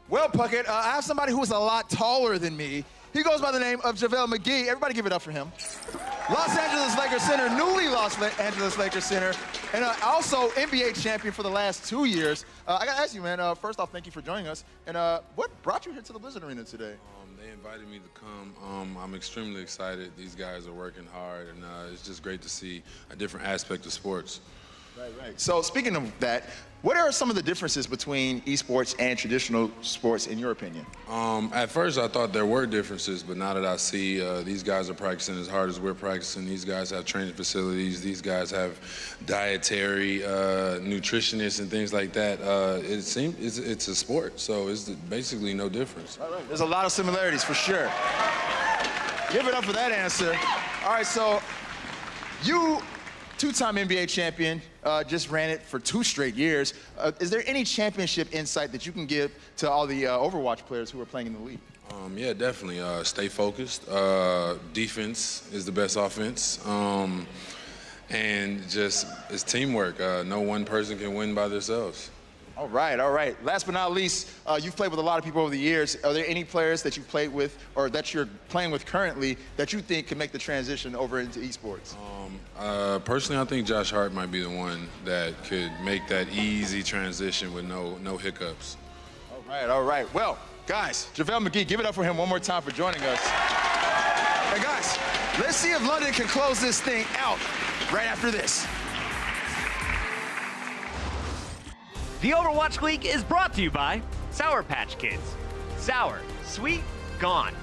Well, Puckett, I have somebody who is a lot taller than me. He goes by the name of JaVale McGee. Everybody give it up for him. Los Angeles Lakers center, newly Los Angeles Lakers center, and also NBA champion for the last 2 years. I got to ask you, man, first off, thank you for joining us. And what brought you here to the Blizzard Arena today? They invited me to come. I'm extremely excited. These guys are working hard, and it's just great to see a different aspect of sports. Right. So speaking of that, what are some of the differences between esports and traditional sports, in your opinion? At first, I thought there were differences, but now that I see these guys are practicing as hard as we're practicing, these guys have training facilities, these guys have dietary, nutritionists, and things like that. It seems it's a sport, so it's basically no difference. All right. There's a lot of similarities for sure. Give it up for that answer. All right, so you, two-time NBA champion, just ran it for 2 straight years. Is there any championship insight that you can give to all the Overwatch players who are playing in the league? Yeah, definitely. Stay focused. Defense is the best offense. And just, it's teamwork. No one person can win by themselves. All right. Last but not least, you've played with a lot of people over the years. Are there any players that you've played with or that you're playing with currently that you think can make the transition over into esports? Personally, I think Josh Hart might be the one that could make that easy transition with no hiccups. All right. Well, guys, JaVale McGee, give it up for him one more time for joining us. Hey, guys, let's see if London can close this thing out right after this. The Overwatch League is brought to you by Sour Patch Kids. Sour, sweet, gone.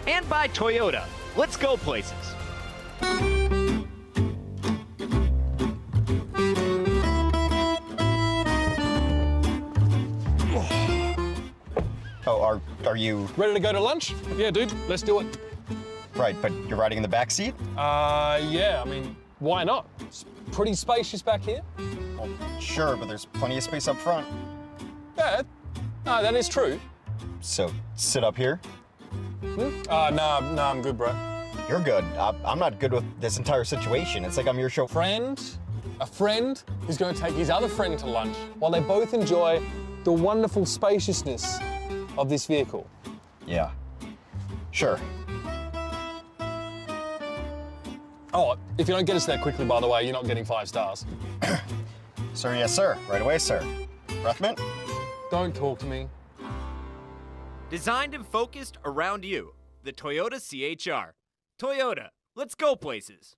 And by Toyota. Let's go places. Oh, are you ready to go to lunch? Yeah, dude, let's do it. Right, but you're riding in the back seat? Yeah, I mean, why not? It's pretty spacious back here. Well, sure, but there's plenty of space up front. Yeah, no, that is true. So, sit up here? No, I'm good, bro. You're good. I'm not good with this entire situation. It's like I'm your show. A friend who's going to take his other friend to lunch while they both enjoy the wonderful spaciousness of this vehicle. Yeah, sure. Oh, if you don't get us there quickly, by the way, you're not getting 5 stars. Sir, yes, sir. Right away, sir. Breathmint? Don't talk to me. Designed and focused around you. The Toyota CHR. Toyota, let's go places.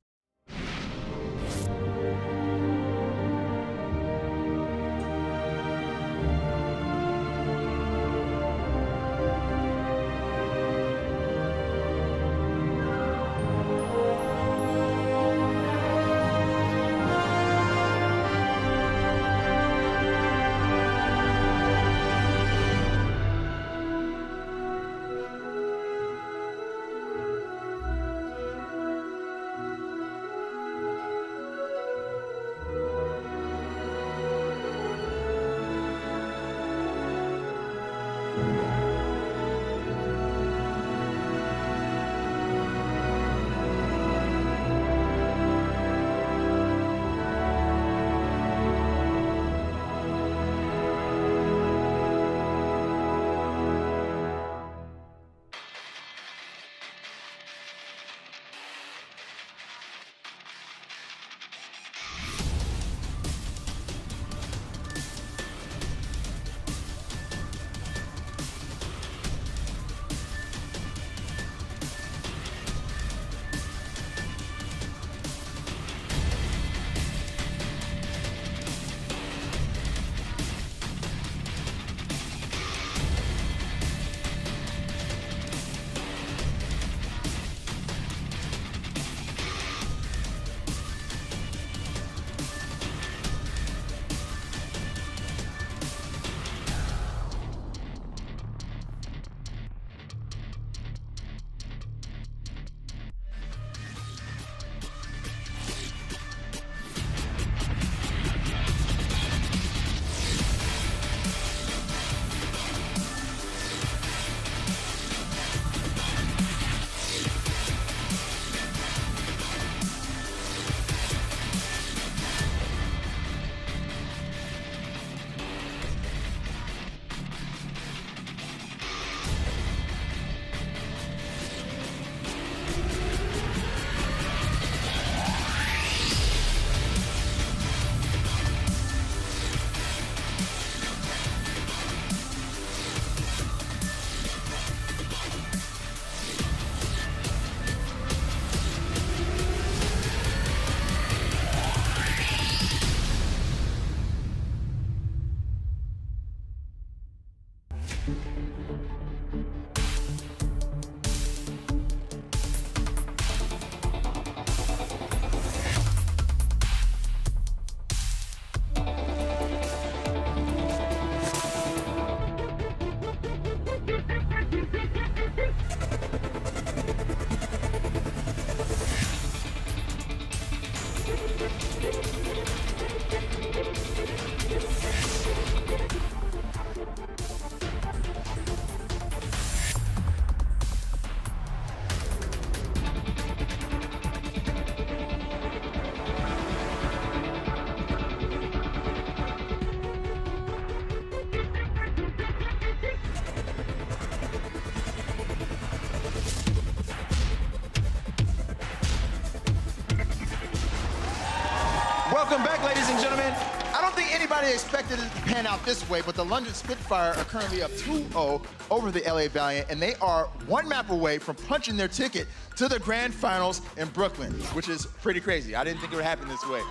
Welcome back, ladies and gentlemen. I don't think anybody expected it to pan out this way, but the London Spitfire are currently up 2-0 over the LA Valiant, and they are one map away from punching their ticket to the grand finals in Brooklyn, which is pretty crazy. I didn't think it would happen this way.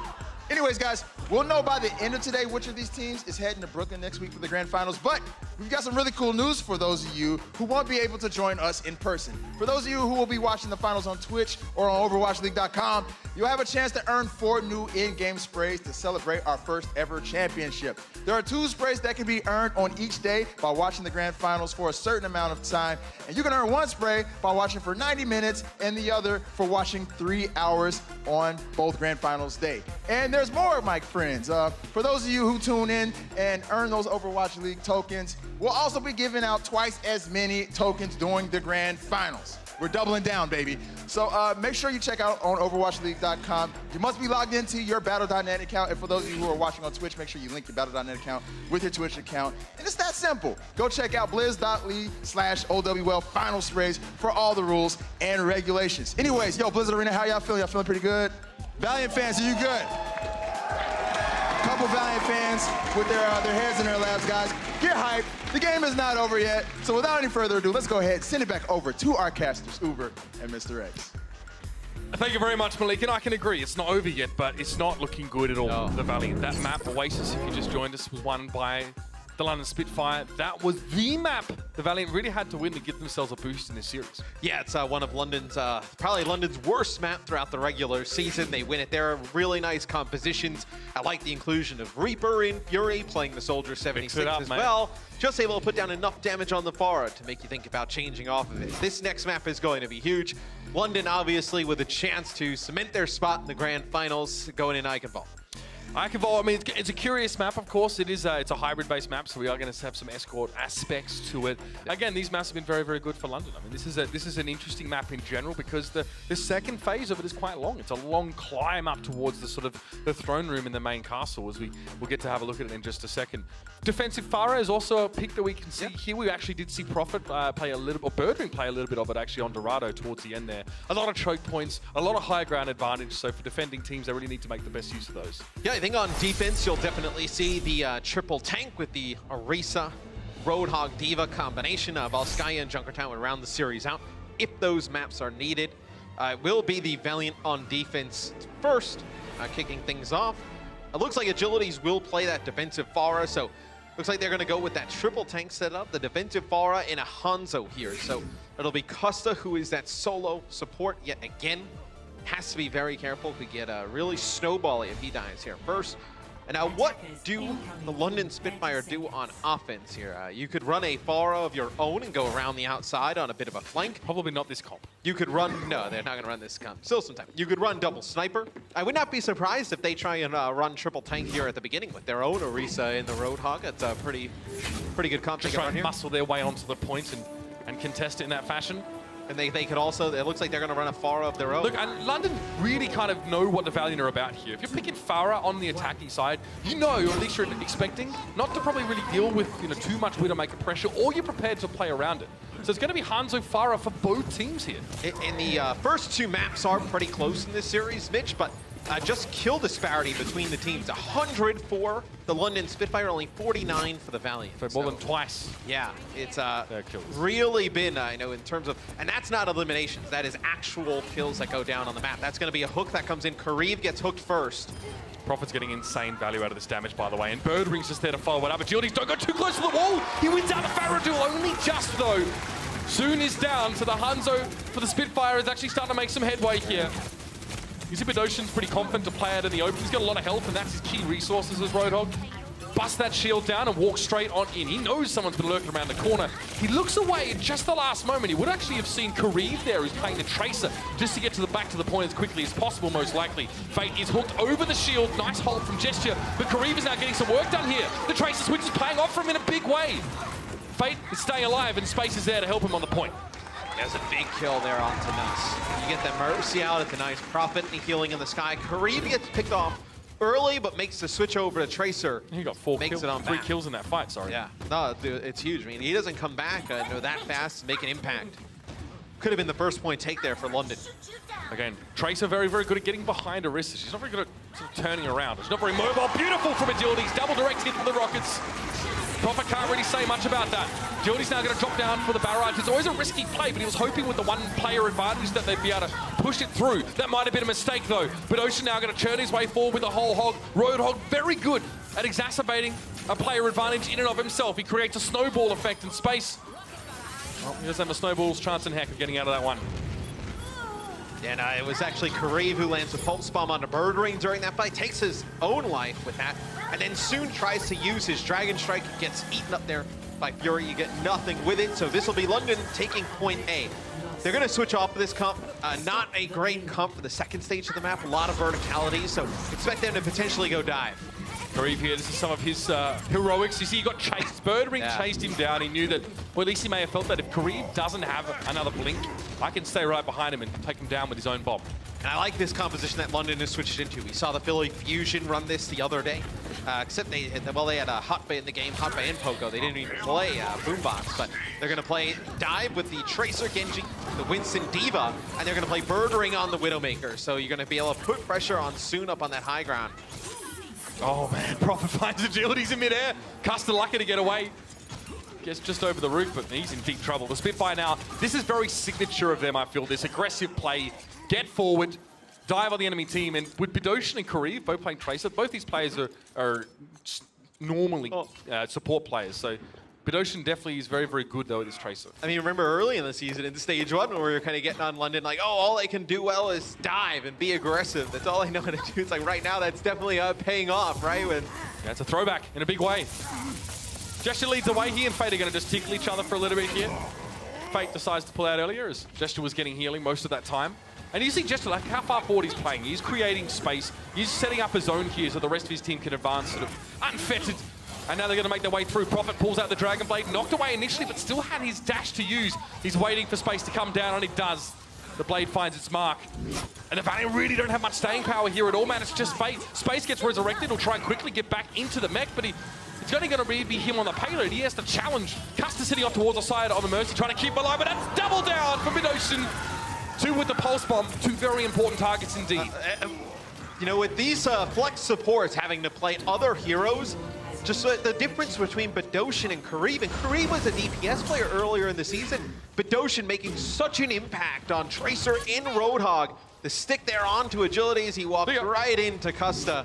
Anyways, guys, we'll know by the end of today which of these teams is heading to Brooklyn next week for the grand finals, but we've got some really cool news for those of you who won't be able to join us in person. For those of you who will be watching the finals on Twitch or on OverwatchLeague.com, you'll have a chance to earn 4 new in-game sprays to celebrate our first ever championship. There are 2 sprays that can be earned on each day by watching the grand finals for a certain amount of time, and you can earn 1 spray by watching for 90 minutes and the other for watching 3 hours on both grand finals day. And there's more, my friends. For those of you who tune in and earn those Overwatch League tokens, we'll also be giving out twice as many tokens during the grand finals. We're doubling down, baby. So make sure you check out on OverwatchLeague.com. You must be logged into your Battle.net account. And for those of you who are watching on Twitch, make sure you link your Battle.net account with your Twitch account. And it's that simple. Go check out blizz.ly/OWL final sprays for all the rules and regulations. Anyways, yo, Blizzard Arena, how y'all feeling? Y'all feeling pretty good? Valiant fans, are you good? Couple Valiant fans with their heads in their laps, guys. Get hyped. The game is not over yet. So without any further ado, let's go ahead and send it back over to our casters, Uber and Mr. X. Thank you very much, Malik, and I can agree, it's not over yet, but it's not looking good at all, the Valiant. That map, Oasis, if you just joined us, was won by the London Spitfire. That was the map the Valiant really had to win to give themselves a boost in this series. Yeah, it's one of London's, probably London's worst map throughout the regular season. They win it. There are really nice compositions. I like the inclusion of Reaper in Fury, playing the Soldier 76 as well. Just able to put down enough damage on the Pharah to make you think about changing off of it. This next map is going to be huge. London, obviously, with a chance to cement their spot in the grand finals, going in Eichenwald. Eichenwald, I mean, it's a curious map, of course. It's a hybrid-based map, so we are going to have some escort aspects to it. Again, these maps have been very, very good for London. I mean, this is an interesting map in general because the second phase of it is quite long. It's a long climb up towards the sort of the throne room in the main castle, as we'll get to have a look at it in just a second. Defensive Pharah is also a pick that we can see here. We actually did see Prophet play a little, or Birdring play a little bit of it actually on Dorado towards the end there. A lot of choke points, a lot of high ground advantage. So for defending teams, they really need to make the best use of those. Yeah, I think on defense, you'll definitely see the triple tank with the Orisa Roadhog Diva combination of Volskaya and Junkertown would round the series out if those maps are needed. It will be the Valiant on defense first, kicking things off. It looks like Agilities will play that defensive Pharah, so looks like they're going to go with that triple tank setup, the defensive Pharah in a Hanzo here. So it'll be Costa, who is that solo support yet again. Has to be very careful. Could get really snowbally if he dies here first. And now what do the London Spitfire do on offense here? You could run a Pharah of your own and go around the outside on a bit of a flank. Probably not this comp. You could run, no, they're not going to run this comp. Still some time. You could run double sniper. I would not be surprised if they try and run triple tank here at the beginning with their own Orisa in the Roadhog. It's a pretty good comp. Just try and muscle their way onto the point and contest it in that fashion. And they could also, it looks like they're going to run a Pharah of their own. Look, and London really kind of know what the Valiant are about here. If you're picking Pharah on the attacking side, you know, or at least you're expecting, not to probably really deal with too much Widowmaker pressure, or you're prepared to play around it. So it's going to be Hanzo Pharah for both teams here. And the first 2 maps are pretty close in this series, Mitch, but just kill disparity between the teams. 100 for the London Spitfire, only 49 for the Valiant. So more than twice. Yeah, it's really been, I know, in terms of, and that's not eliminations, that is actual kills that go down on the map. That's going to be a hook that comes in. Kareev gets hooked first. Prophet's getting insane value out of this damage, by the way, and Birdring's just there to follow it up. Agilities don't go too close to the wall. He wins out of Faradul, only just though. Soon is down, so the Hanzo for the Spitfire is actually starting to make some headway here. Zipidoshan's pretty confident to play out in the open. He's got a lot of health, and that's his key resources as Roadhog. busts that shield down and walks straight on in. He knows someone's been lurking around the corner. He looks away at just the last moment. He would actually have seen Kareev there, who's playing the Tracer, just to get to the back to the point as quickly as possible, most likely. Fate is hooked over the shield. Nice hold from Gesture, but Kareev is now getting some work done here. The Tracer switch is paying off for him in a big way. Fate is staying alive, and Space is there to help him on the point. There's a big kill there on Tanus. You get the Mercy out at the nice Prophet and healing in the sky. Kareev gets picked off early, but makes the switch over to Tracer. He got 3 kills in that fight, sorry. Yeah, no, dude, it's huge. I mean, he doesn't come back that fast and make an impact. Could have been the first point take there for London. Again, Tracer very, very good at getting behind Arista. She's not very good at sort of turning around. She's not very mobile. Beautiful from Agility. Double direct hit from the Rockets. Prophet can't really say much about that. Agility's now going to drop down for the barrage. It's always a risky play, but he was hoping with the one-player advantage that they'd be able to push it through. That might have been a mistake, though. But Ocean now going to churn his way forward with the whole hog. Roadhog, very good at exacerbating a player advantage in and of himself. He creates a snowball effect in Space. Well, he doesn't have a snowball's chance in heck of getting out of that one. And it was actually Kareev who lands a pulse bomb on the Bird Ring during that fight, takes his own life with that, and then soon tries to use his Dragon Strike, gets eaten up there by Fury. You get nothing with it, so this will be London taking point A. They're going to switch off of this comp. Not a great comp for the second stage of the map, a lot of verticality, so expect them to potentially go dive. Kareev here, this is some of his heroics. You see he got chased. Bird Ring chased him down. He knew that, well, at least he may have felt that if Kareev doesn't have another blink, I can stay right behind him and take him down with his own bomb. And I like this composition that London has switched into. We saw the Philly Fusion run this the other day, except they had a Hot Bay in the game, Hot Bay and Poco. They didn't even play Boombox, but they're going to play Dive with the Tracer Genji, the Winston Diva, and they're going to play Bird Ring on the Widowmaker. So you're going to be able to put pressure on Soon up on that high ground. Oh man, Prophet finds Agility's in midair. Custer lucky to get away. Gets just over the roof, but he's in deep trouble. The Spitfire now, this is very signature of them, I feel. This aggressive play, get forward, dive on the enemy team, and with Bidoshin and Kareev both playing Tracer, both these players are normally support players, so Bidoshin definitely is very, very good, though, at this Tracer. I mean, remember early in the season, in stage 1, where we were kind of getting on London, like, oh, all they can do well is dive and be aggressive. That's all I know how to do. It's like, right now, that's definitely paying off, right? Yeah, it's a throwback in a big way. Gesture leads away here, and Fate are going to just tickle each other for a little bit here. Fate decides to pull out earlier, as Gesture was getting healing most of that time. And you see Gesture, like, how far forward he's playing. He's creating space. He's setting up a zone here so the rest of his team can advance sort of unfettered. And now they're going to make their way through. Prophet pulls out the Dragon Blade, knocked away initially, but still had his dash to use. He's waiting for Space to come down, and it does. The Blade finds its mark. And the Valiant really don't have much staying power here at all, man. It's just Fate. Space gets resurrected. He'll try and quickly get back into the mech, but it's only going to be him on the payload. He has to challenge. Custer sitting off towards the side of the Mercy, trying to keep alive, but that's double down for Mid-Ocean. 2 with the Pulse Bomb. 2 very important targets indeed. You know, with these flex supports having to play other heroes, just the difference between Bidoshin and Kareev, and Kareev was a DPS player earlier in the season. Bidoshin making such an impact on Tracer in Roadhog. The stick there onto Agility as he walked right into Custa.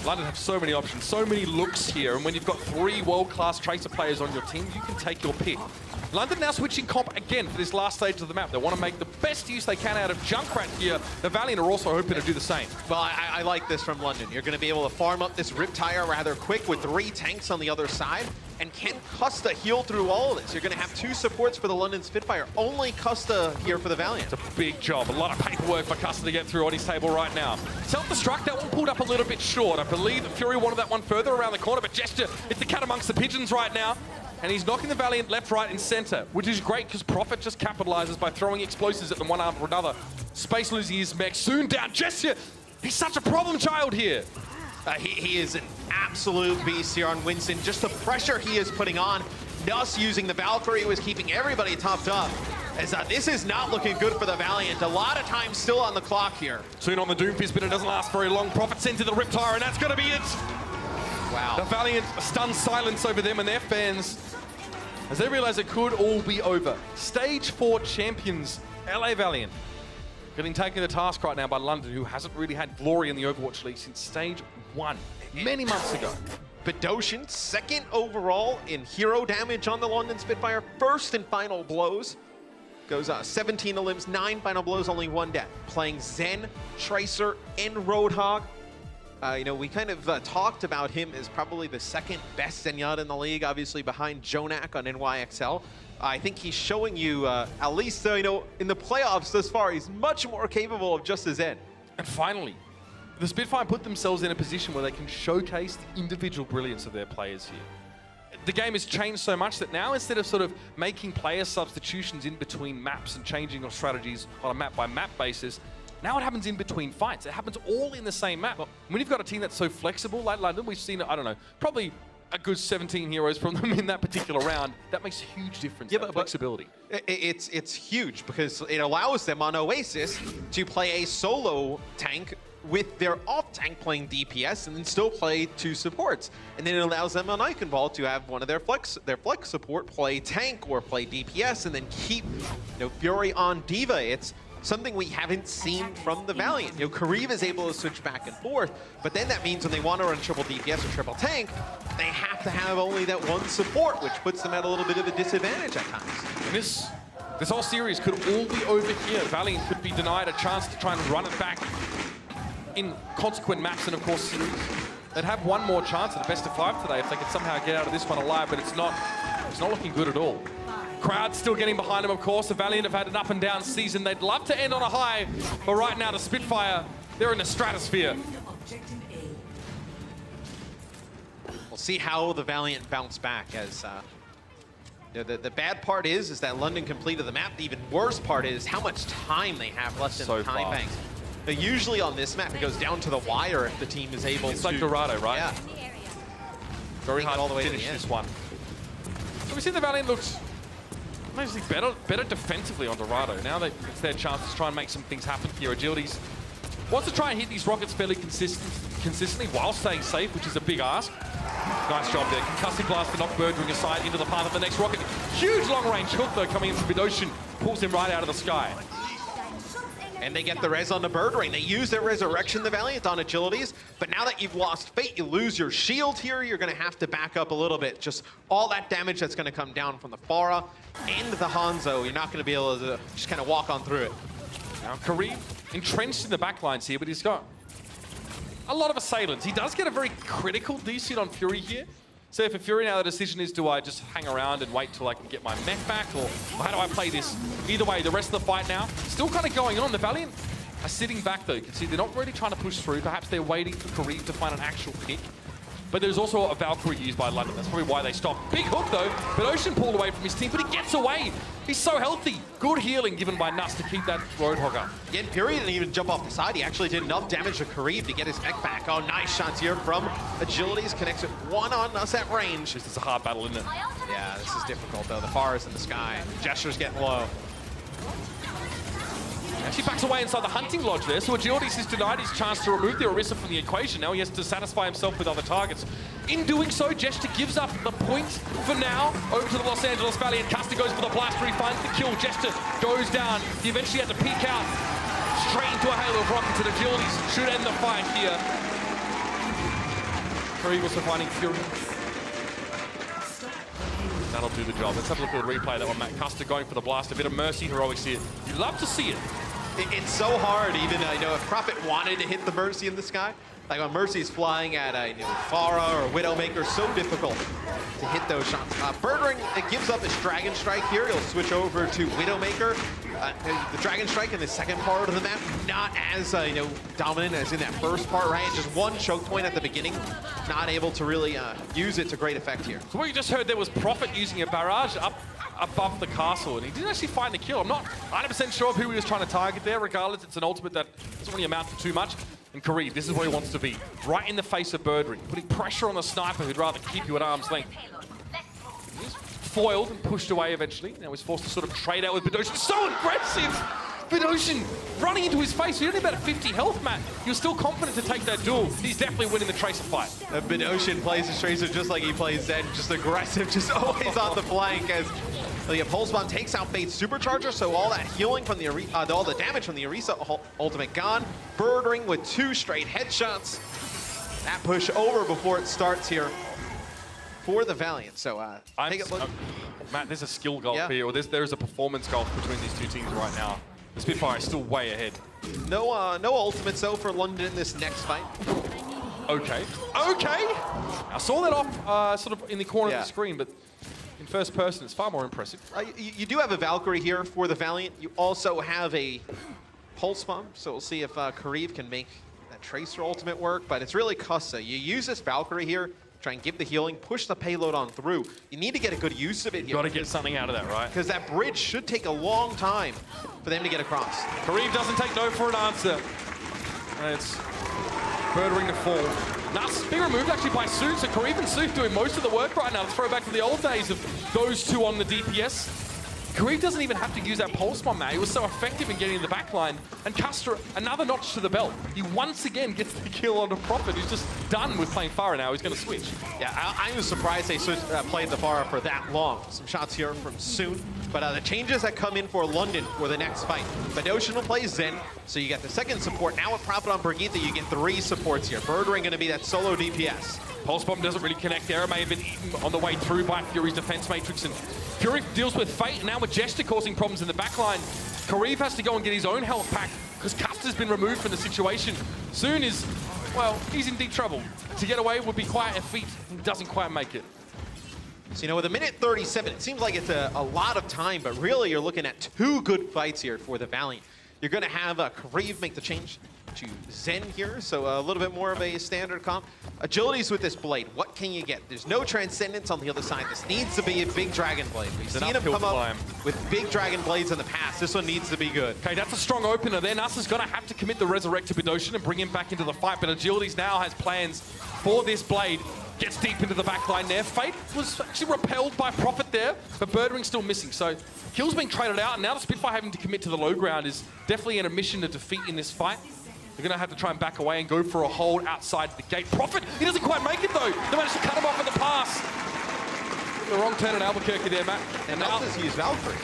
London have so many options, so many looks here, and when you've got 3 world-class Tracer players on your team, you can take your pick. London now switching comp again for this last stage of the map. They want to make the best use they can out of Junkrat here. The Valiant are also hoping to do the same. Well, I like this from London. You're going to be able to farm up this Riptire rather quick with 3 tanks on the other side. And can Custa heal through all of this? You're going to have 2 supports for the London Spitfire. Only Custa here for the Valiant. It's a big job. A lot of paperwork for Custa to get through on his table right now. Self-destruct, that one pulled up a little bit short. I believe that Fury wanted that one further around the corner, but Gesture, it's the cat amongst the pigeons right now. And he's knocking the Valiant left, right, and center, which is great because Prophet just capitalizes by throwing explosives at them one after another. Space losing his mech, soon down. Gesture, he's such a problem child here. He is an absolute beast here on Winston. Just the pressure he is putting on. Nuss using the Valkyrie was keeping everybody topped up. As this is not looking good for the Valiant. A lot of time still on the clock here. Soon on the Doomfist, but it doesn't last very long. Prophet sent to the Riptire, and that's going to be it. Wow. The Valiant stunned silence over them and their fans as they realize it could all be over. Stage 4 champions, LA Valiant, getting taken to task right now by London, who hasn't really had glory in the Overwatch League since stage 1, many months ago. Bidoshin, 2nd overall in hero damage on the London Spitfire, 1st in final blows. Goes 17 to limbs, 9 final blows, only 1 death. Playing Zen, Tracer, and Roadhog. You know, we kind of talked about him as probably the second best Zenyatta in the league, obviously behind Jonak on NYXL. I think he's showing you, at least, you know, in the playoffs thus far, he's much more capable of just as Zen. And finally, the Spitfire put themselves in a position where they can showcase the individual brilliance of their players here. The game has changed so much that now, instead of sort of making player substitutions in between maps and changing your strategies on a map-by-map basis, now it happens in between fights. It happens all in the same map. When you've got a team that's so flexible like London, we've seen, I don't know, probably a good 17 heroes from them in that particular round. That makes a huge difference, that flexibility. It's huge because it allows them on Oasis to play a solo tank with their off-tank playing DPS and then still play 2 supports. And then it allows them on Eichenwald to have one of their flex support play tank or play DPS and then keep, you know, Fury on Diva. It's something we haven't seen from the Valiant. You know, Kariv is able to switch back and forth, but then that means when they want to run triple DPS or triple tank, they have to have only that one support, which puts them at a little bit of a disadvantage at times. And this whole series could all be over here. Valiant could be denied a chance to try and run it back in consequent maps and, of course, series. They'd have one more chance at a best of 5 today if they could somehow get out of this one alive, but it's not looking good at all. Crowd still getting behind them, of course. The Valiant have had an up and down season. They'd love to end on a high, but right now the Spitfire, they're in the stratosphere. We'll see how the Valiant bounce back as you know, the bad part is that London completed the map. The even worse part is how much time they have left in the time banks. But usually on this map, it goes down to the wire if the team is able to. It's like Dorado, right? Yeah. Very hard all the way to to the finish end. this one. So we see the Valiant looks mostly better defensively on Dorado. Now it's their chance to try and make some things happen here. Agilities wants to try and hit these rockets fairly consistently while staying safe, which is a big ask. Nice job there. Concussive blast to knock Birdring aside into the path of the next rocket. Huge long-range hook, though, coming in from Mid-Ocean. Pulls him right out of the sky. And they get the res on the Birdring. They use their Resurrection, the Valiant, on Agilities. But now that you've lost Fate, you lose your shield here. You're going to have to back up a little bit. Just all that damage that's going to come down from the Pharah and the Hanzo, you're not going to be able to just kind of walk on through it. Now, Kareem entrenched in the backlines here, but he's got a lot of assailants. He does get a very critical DC on Fury here. So for Fury now, the decision is, do I just hang around and wait till I can get my mech back, or how do I play this? Either way, the rest of the fight now, still kind of going on. The Valiant are sitting back, though. You can see they're not really trying to push through. Perhaps they're waiting for Kareem to find an actual pick. But there's also a Valkyrie used by London. That's probably why they stopped. Big hook, though, but Ocean pulled away from his team, but he gets away. He's so healthy. Good healing given by Nuss to keep that Roadhog up. Again, Fury didn't even jump off the side. He actually did enough damage to Kareem to get his mech back. Oh, nice shots here from Agilities. Connects it one on Nuss at range. This is a hard battle, isn't it? Yeah, this is difficult, though. The Pharah is in the sky. Gesture's getting low. Actually backs away inside the hunting lodge there, so Agilities has denied his chance to remove the Orisa from the equation. Now he has to satisfy himself with other targets. In doing so, Gesture gives up the point for now. Over to the Los Angeles Valiant. Custer goes for the blaster, he finds the kill. Gesture goes down. He eventually had to peek out straight into a hail of rockets, and Agilities should end the fight here. Curry also finding Fury. That'll do the job. Let's have a look at the replay of that one. Matt Custer going for the blast. A bit of Mercy heroics here. You love to see it. It's so hard, even, you know, if Prophet wanted to hit the Mercy in the sky, like when Mercy's flying at a Pharah or Widowmaker, so difficult to hit those shots. Birdring, it gives up his Dragon Strike here. He'll switch over to Widowmaker. The Dragon Strike in the second part of the map, not as you know, dominant as in that first part, right? Just one choke point at the beginning, not able to really use it to great effect here. So what you just heard there was Prophet using a barrage up above the castle, and he didn't actually find the kill. I'm not 100% sure of who he was trying to target there. Regardless, it's an ultimate that doesn't really amount to too much. And Kareem, this is where he wants to be, right in the face of Birdring, putting pressure on the sniper who'd rather keep you at arm's length. He's foiled and pushed away eventually. Now he's forced to sort of trade out with Bidoshin. So aggressive! Bidoshin running into his face. He's only about 50 health, Matt. You're still confident to take that duel. He's definitely winning the Tracer fight. Bidoshin plays his Tracer just like he plays Zen, just aggressive, just always on the flank as the Pulse Bomb takes out Fate's Supercharger, so all that healing from the all the damage from the Orisa ultimate gone. Birdring with 2 straight headshots. That push over before it starts here for the Valiant. So take a look. Matt, there's a skill gulf here, or there's a performance gulf between these two teams right now. The Spitfire is still way ahead. No ultimates though for London in this next fight. Okay. Okay! I saw that off sort of in the corner of the screen, but in first person, it's far more impressive. You do have a Valkyrie here for the Valiant. You also have a Pulse Bomb, so we'll see if Kareev can make that Tracer ultimate work, but it's really Cussa. You use this Valkyrie here, try and give the healing, push the payload on through. You need to get a good use of it here. Got to get something out of that, right? Because that bridge should take a long time for them to get across. Kareev doesn't take no for an answer. And it's Birdering to fall. Nuss being removed actually by Sooth, so Kareev and Sooth doing most of the work right now. Let's throw back to the old days of those two on the DPS. Kareev doesn't even have to use that Pulse Bomb now. He was so effective in getting in the back line. And Custer, another notch to the belt. He once again gets the kill on the Prophet, who's just done with playing Pharah now. He's going to switch. Yeah, I was surprised they played the Pharah for that long. Some shots here from Soon. But the changes that come in for London for the next fight. Benocean will play Zen, so you get the second support. Now with Prophet on Brigitte, you get 3 supports here. Birdering going to be that solo DPS. Pulse Bomb doesn't really connect there. It may have been eaten on the way through by Fury's defense matrix. And Fury deals with Fate, and now with Jester causing problems in the backline. Kareev has to go and get his own health back because Custer's been removed from the situation. Soon is, well, he's in deep trouble. To get away would be quite a feat. He doesn't quite make it. So, you know, with a minute 37, it seems like it's a lot of time, but really you're looking at 2 good fights here for the Valiant. You're going to have Kareev make the change to Zen here, so a little bit more of a standard comp. Agilities with this blade, what can you get? There's no Transcendence on the other side. This needs to be a big Dragon Blade. We've seen him come up with big Dragon Blades in the past. This one needs to be good. Okay, that's a strong opener there. Nuss is going to have to commit the Resurrect to Benocean and bring him back into the fight, but Agilities now has plans for this blade. Gets deep into the back line there. Fate was actually repelled by Prophet there, but Birdering's still missing. So kills being traded out, and now the Spitfire having to commit to the low ground is definitely an admission to defeat in this fight. They're going to have to try and back away and go for a hold outside the gate. Prophet, he doesn't quite make it though. They managed to cut him off at the pass. The wrong turn in Albuquerque there, Matt. And now he's used Valkyrie.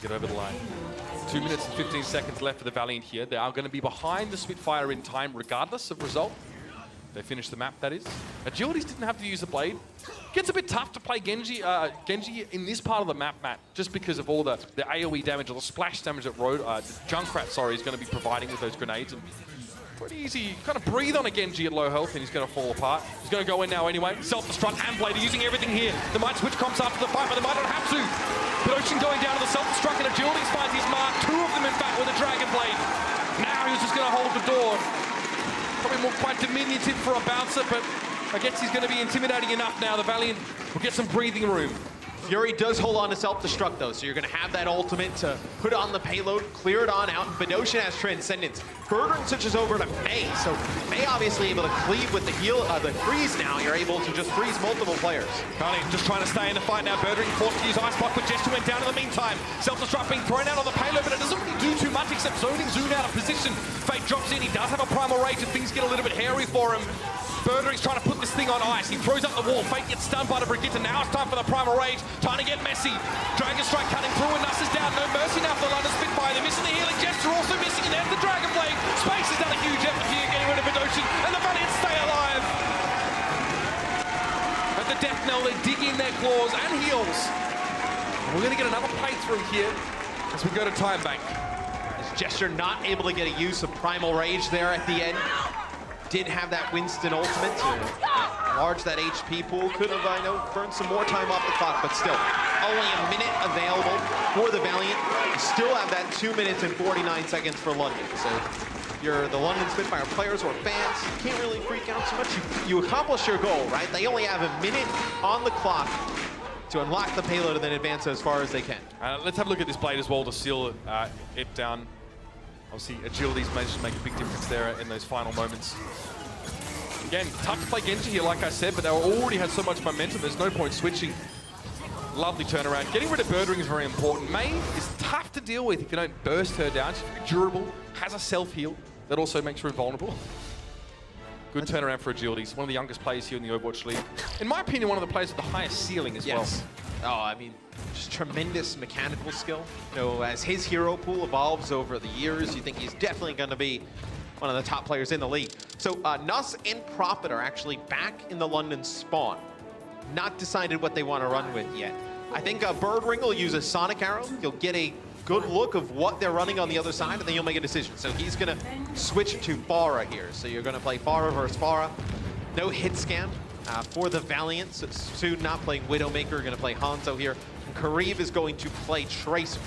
Get over the line. 2 minutes and 15 seconds left for the Valiant here. They are going to be behind the Spitfire in time regardless of result. They finished the map, that is. Agilities didn't have to use the blade. Gets a bit tough to play Genji in this part of the map, Matt, just because of all the AoE damage or the splash damage that Junkrat, is going to be providing with those grenades. And pretty easy. Kind of breathe on a Genji at low health and he's going to fall apart. He's going to go in now anyway. Self-destruct and blade, using everything here. They might switch comps after the fight, but they might not have to. Benocean going down to the self-destruct and Agilities finds his mark. 2 of them, in fact, with a Dragon Blade. Now he's just going to hold the door. Probably more quite diminutive for a bouncer, but I guess he's going to be intimidating enough now. The Valiant will get some breathing room. Fury does hold on to self-destruct though, so you're going to have that ultimate to put on the payload, clear it on out. Benocean has Transcendence. Birdering switches over to Mei, so Mei obviously able to cleave with the heal, the freeze now. You're able to just freeze multiple players. Carly just trying to stay in the fight now. Birdering forced to use Ice Block, but Jester went down in the meantime. Self-destruct being thrown out on the payload, but it doesn't really do too much except zoning Zoon out of position. Fate drops in, he does have a Primal Rage and things get a little bit hairy for him. Birdering's trying to put this thing on ice. He throws up the wall. Fate gets stunned by the Brigitte. Now it's time for the Primal Rage. Trying to get messy. Dragon Strike cutting through and Nuss is down. No mercy now for the London Spitfire. They're missing the healing. Jester also missing. And there's the Dragon Blade. Space has done a huge effort here getting rid of Benocean. And the Valiant stay alive. At the death knell, they dig in their claws and heals. And we're going to get another playthrough here as we go to time bank. Is Jester not able to get a use of Primal Rage there at the end? Did have that Winston ultimate to enlarge that HP pool. Could have, I know, burned some more time off the clock, but still, only a minute available for the Valiant. You still have that 2 minutes and 49 seconds for London. So if you're the London Spitfire players or fans, you can't really freak out so much. You accomplish your goal, right? They only have a minute on the clock to unlock the payload and then advance as far as they can. Let's have a look at this blade as well to seal it down. Obviously, Agilities managed to make a big difference there in those final moments. Again, tough to play Genji here, like I said, but they already had so much momentum, there's no point switching. Lovely turnaround. Getting rid of Birdering is very important. Mei is tough to deal with if you don't burst her down. She's very durable, has a self-heal that also makes her invulnerable. Good turnaround for Agilities. One of the youngest players here in the Overwatch League. In my opinion, one of the players with the highest ceiling as well. Oh, I mean, just tremendous mechanical skill. You know, as his hero pool evolves over the years, you think he's definitely going to be one of the top players in the league. So Nuss and Prophet are actually back in the London spawn. Not decided what they want to run with yet. I think Birdering will use a Sonic Arrow. He'll get a good look of what they're running on the other side, and then you'll make a decision. So he's going to switch to Pharah here. So you're going to play Pharah versus Pharah. No hit scan for the Valiant. So soon not playing Widowmaker, going to play Hanzo here. And Kareev is going to play Tracer.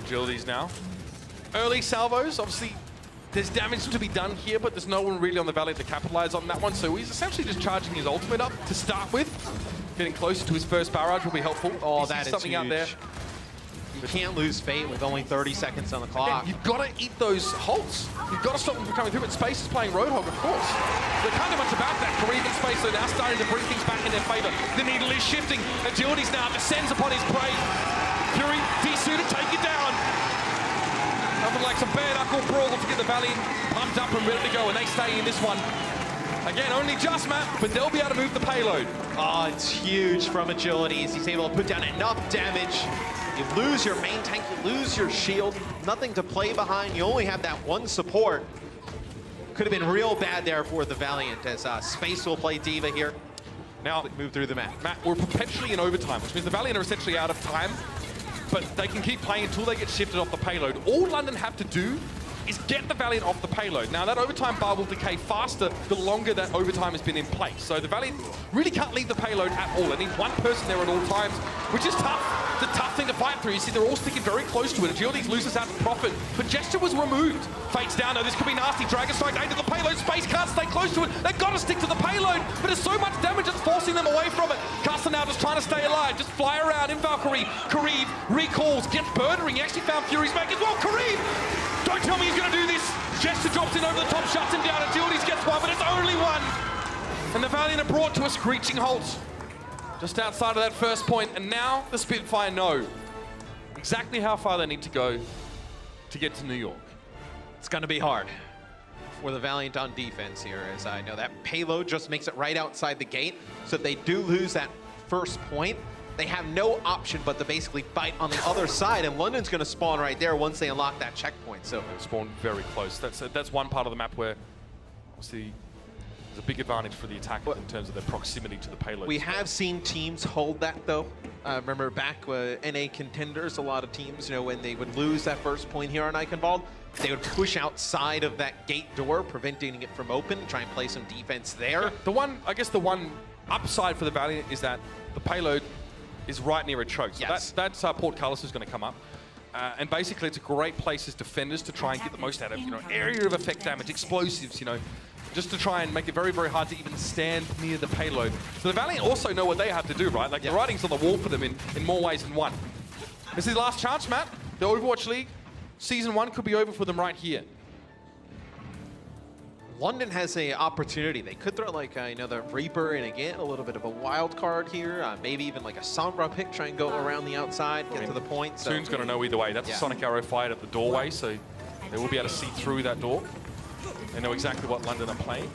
Agilities now. Early salvos, obviously there's damage to be done here, but there's no one really on the Valiant to capitalize on that one, so he's essentially just charging his ultimate up to start with. Getting closer to his first barrage will be helpful. Oh, that is something huge. out there. You can't lose Fate with only 30 seconds on the clock. Again, you've got to eat those halts. You've got to stop them from coming through, but Space is playing Roadhog, of course. They can't do much about that. Kareev and Space are now starting to bring things back in their favor. The needle is shifting. Agilities now descends upon his prey. Fury, desuited, take it down. Nothing like some bare knuckle brawl to get the Valiant pumped up and ready to go, and they stay in this one. Again, only just map, but they'll be able to move the payload. Oh, it's huge from Agilities. He's able to put down enough damage. You lose your main tank, you lose your shield, nothing to play behind. You only have that one support. Could have been real bad there for the Valiant as Space will play D.Va here. Now move through the map. Matt, we're perpetually in overtime, which means the Valiant are essentially out of time, but they can keep playing until they get shifted off the payload. All London have to do is get the Valiant off the payload. Now, that overtime bar will decay faster the longer that overtime has been in place. So the Valiant really can't leave the payload at all. They need one person there at all times, which is tough. It's a tough thing to fight through. You see, they're all sticking very close to it. Agilities loses out to Profit, but Gesture was removed. Fate's down, though. This could be nasty. Dragon Strike aimed at the payload. Space can't stay close to it. They've got to stick to the payload, but there's so much damage it's forcing them away from it. Caster now just trying to stay alive. Just fly around in Valkyrie. Kareev recalls, gets Birdering. He actually found Fury's back as well. Kareev! Don't tell me he's going to do this. Gesture drops in over the top, shuts him down. Agilities gets one, but it's only one. And the Valiant are brought to a screeching halt just outside of that first point. And now the Spitfire know exactly how far they need to go to get to New York. It's going to be hard for the Valiant on defense here, as I know that payload just makes it right outside the gate. So if they do lose that first point, they have no option but to basically fight on the other side, and London's going to spawn right there once they unlock that checkpoint. So they spawn very close. That's one part of the map where obviously there's a big advantage for the attacker in terms of their proximity to the payload. We have seen teams hold that though. Remember back NA contenders, a lot of teams, you know, when they would lose that first point here on Eichenwald, they would push outside of that gate door, preventing it from open, try and play some defense there. Yeah, I guess the one upside for the Valiant is that the payload is right near a choke. So yes. that's Portcullis is going to come up. And basically it's a great place as defenders to try and get the most out of, you know, area of effect damage, explosives, you know, just to try and make it very, very hard to even stand near the payload. So the Valiant also know what they have to do, right? Like the writing's on the wall for them in more ways than one. This is the last chance, Matt. The Overwatch League, Season 1 could be over for them right here. London has an opportunity. They could throw like another Reaper and again a little bit of a wild card here. Maybe even like a Sombra pick, try and go around the outside, get to the point. So. Soon's going to know either way. That's a Sonic Arrow fired at the doorway, so they will be able to see through that door. They know exactly what London are playing.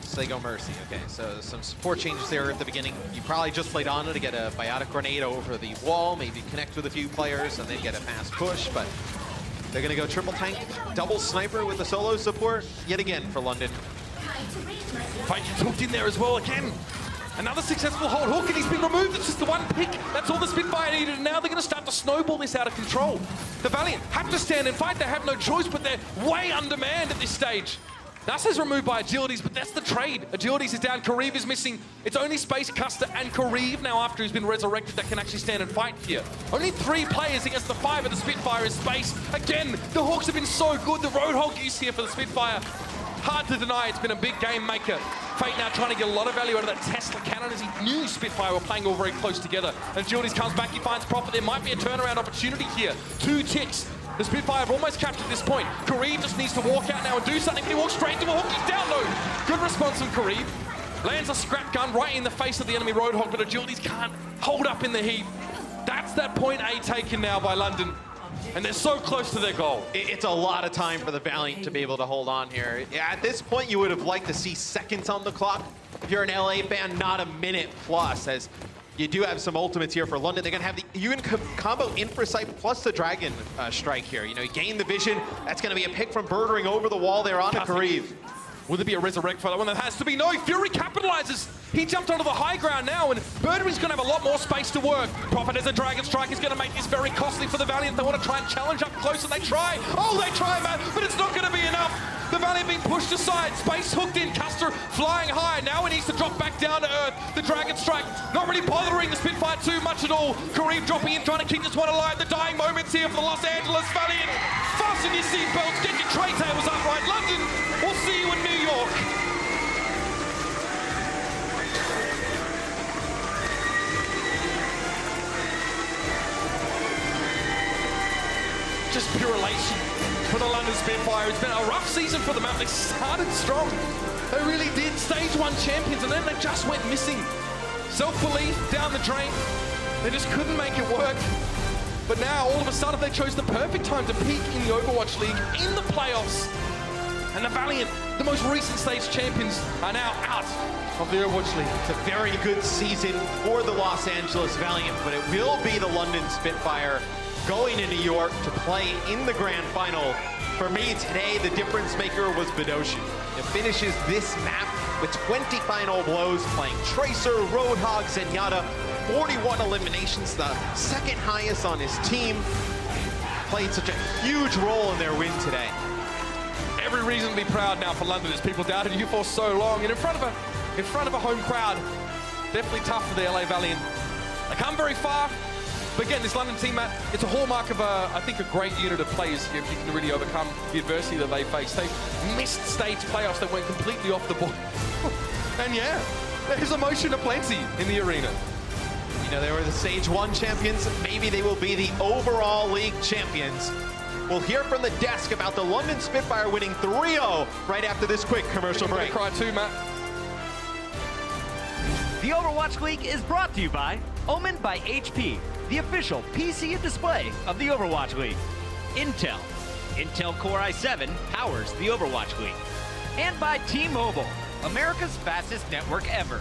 So they go Mercy. Okay, so some support changes there at the beginning. You probably just played Ana to get a Biotic Grenade over the wall, maybe connect with a few players, and then get a fast push, but they're going to go triple tank, double sniper with the solo support, yet again for London. Fate hooked in there as well again. Another successful hold hook, and he's been removed. It's just the one pick. That's all the Spitfire needed, and now they're going to start to snowball this out of control. The Valiant have to stand and fight. They have no choice, but they're way undermanned at this stage. Nasa's removed by Agilities, but that's the trade. Agilities is down, Kareev is missing. It's only Space, Custer, and Kareev now after he's been resurrected that can actually stand and fight here. Only 3 players against the 5 of the Spitfire in Space. Again, the Hawks have been so good. The Roadhog use here for the Spitfire. Hard to deny, it's been a big game maker. Fate now trying to get a lot of value out of that Tesla cannon as he knew Spitfire were playing all very close together. And Agilities comes back, he finds Profit. There might be a turnaround opportunity here. 2 ticks. The Spitfire have almost captured this point. Kareev just needs to walk out now and do something. He walks straight to a hook. He's down low. Good response from Kareev. Lands a scrap gun right in the face of the enemy Roadhog, but Agilities can't hold up in the heat. That's that point A taken now by London. And they're so close to their goal. It's a lot of time for the Valiant to be able to hold on here. At this point, you would have liked to see seconds on the clock. If you're an LA fan, not a minute plus, as you do have some ultimates here for London. They're going to have the, you can combo Infrasight plus the Dragon Strike here. You know, you gain the vision. That's going to be a pick from Birdering over the wall there onto Kareev. Will there be a resurrect for that one? That has to be. No, Fury capitalizes. He jumped onto the high ground now, and Birdwing's going to have a lot more space to work. Prophet as a Dragon Strike is going to make this very costly for the Valiant. They want to try and challenge up close, and they try. Oh, they try, man, but it's not going to be enough. The Valiant being pushed aside. Space hooked in. Custer flying high. Now he needs to drop back down to earth. The Dragon Strike not really bothering the Spitfire too much at all. Kareem dropping in, trying to keep this one alive. The dying moments here for the Los Angeles Valiant. Fasten your seatbelts. Get your tray tables upright. London, we'll see you in New York. Just pure elation for the London Spitfire. It's been a rough season for them out. They started strong. They really did. Stage 1 champions, and then they just went missing. Self-belief down the drain. They just couldn't make it work. But now, all of a sudden, they chose the perfect time to peak in the Overwatch League, in the playoffs. And the Valiant, the most recent stage champions, are now out of the Overwatch League. It's a very good season for the Los Angeles Valiant, but it will be the London Spitfire going to New York to play in the grand final. For me today, the difference maker was Bedosian. It finishes this map with 20 final blows, playing Tracer, Roadhog, Zenyatta, 41 eliminations, the second highest on his team. Played such a huge role in their win today. Every reason to be proud now for London, as people doubted you for so long, and in front of a home crowd. Definitely tough for the LA Valiant. They come very far. But again, this London team, Matt, it's a hallmark of, I think, a great unit of players if you can really overcome the adversity that they face. They missed stage playoffs that went completely off the board. And yeah, there's emotion aplenty in the arena. You know, they were the Stage 1 champions. Maybe they will be the overall league champions. We'll hear from the desk about the London Spitfire winning 3-0 right after this quick commercial break. Cry too, Matt. The Overwatch League is brought to you by Omen by HP, the official PC and display of the Overwatch League. Intel. Intel Core i7 powers the Overwatch League. And by T-Mobile, America's fastest network ever.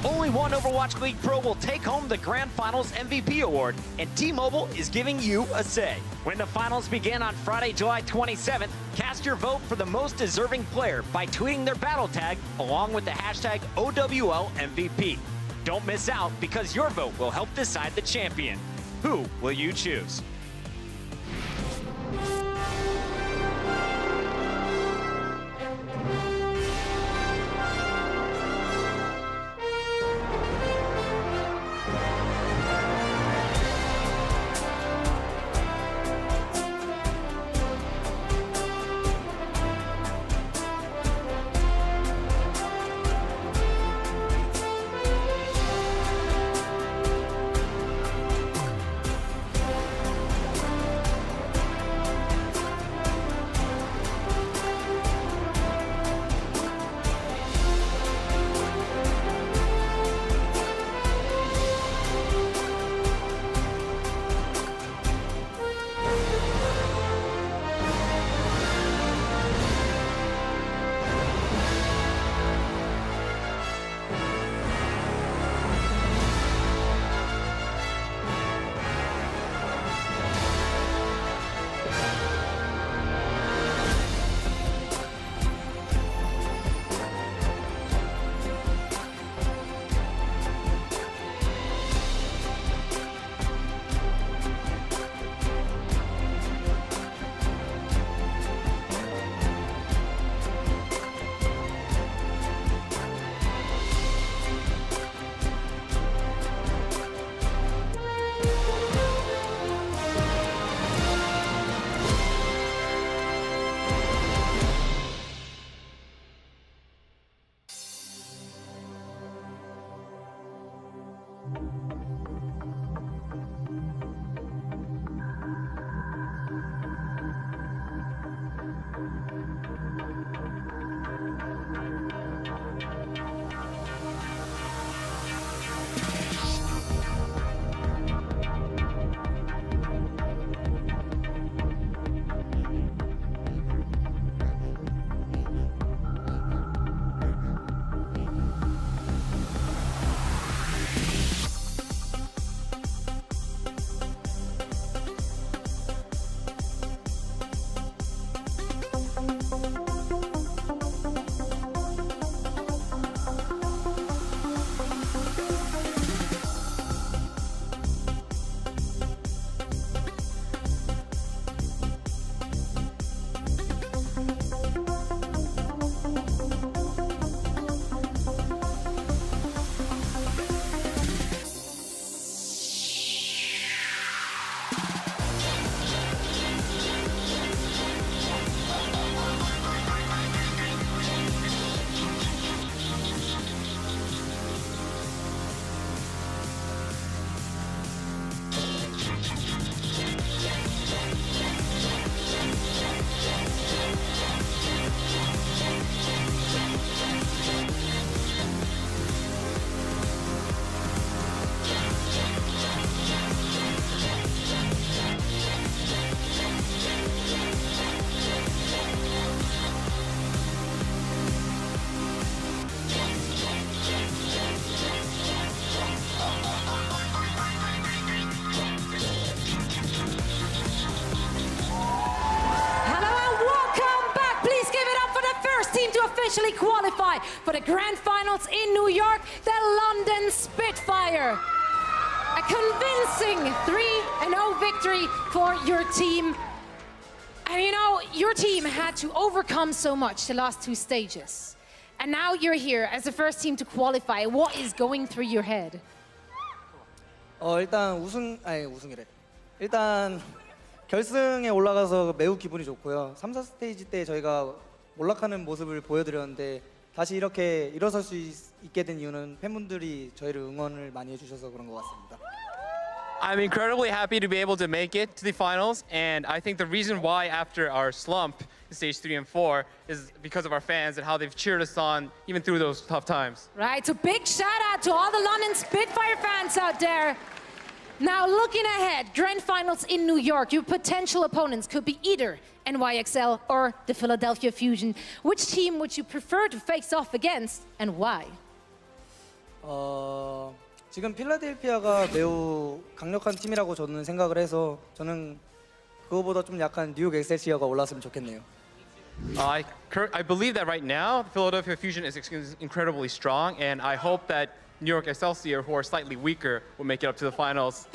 Only one Overwatch League pro will take home the Grand Finals MVP award, and T-Mobile is giving you a say. When the finals begin on Friday, July 27th, cast your vote for the most deserving player by tweeting their battle tag along with the hashtag OWLMVP. Don't miss out, because your vote will help decide the champion. Who will you choose? officially qualify for the grand finals in New York, the London Spitfire. A convincing 3-0 victory for your team. And you know, your team had to overcome so much the last two stages. And now you're here as the first team to qualify. What is going through your head? 일단 우승이래. 일단 결승에 올라가서 매우 기분이 좋고요. 3, 4스테이지 때 저희가 몰락하는 모습을 보여드렸는데 다시 이렇게 일어설 수 있게 된 이유는 팬분들이 저희를 응원을 많이 해주셔서 그런 것 같습니다. I'm incredibly happy to be able to make it to the finals, and I think the reason why after our slump in stage 3 and 4 is because of our fans and how they've cheered us on even through those tough times. Right, so big shout out to all the London Spitfire fans out there. Now looking ahead, grand finals in New York, your potential opponents could be either NYXL or the Philadelphia Fusion. Which team would you prefer to face off against and why? 지금 필라델피아가 매우 강력한 팀이라고 저는 생각을 해서 저는 그거보다 좀 약한 뉴욕 엑셀시어가 올랐으면 좋겠네요. I believe that right now, the Philadelphia Fusion is incredibly strong, and I hope that New York Excelsior, who are slightly weaker, will make it up to the finals.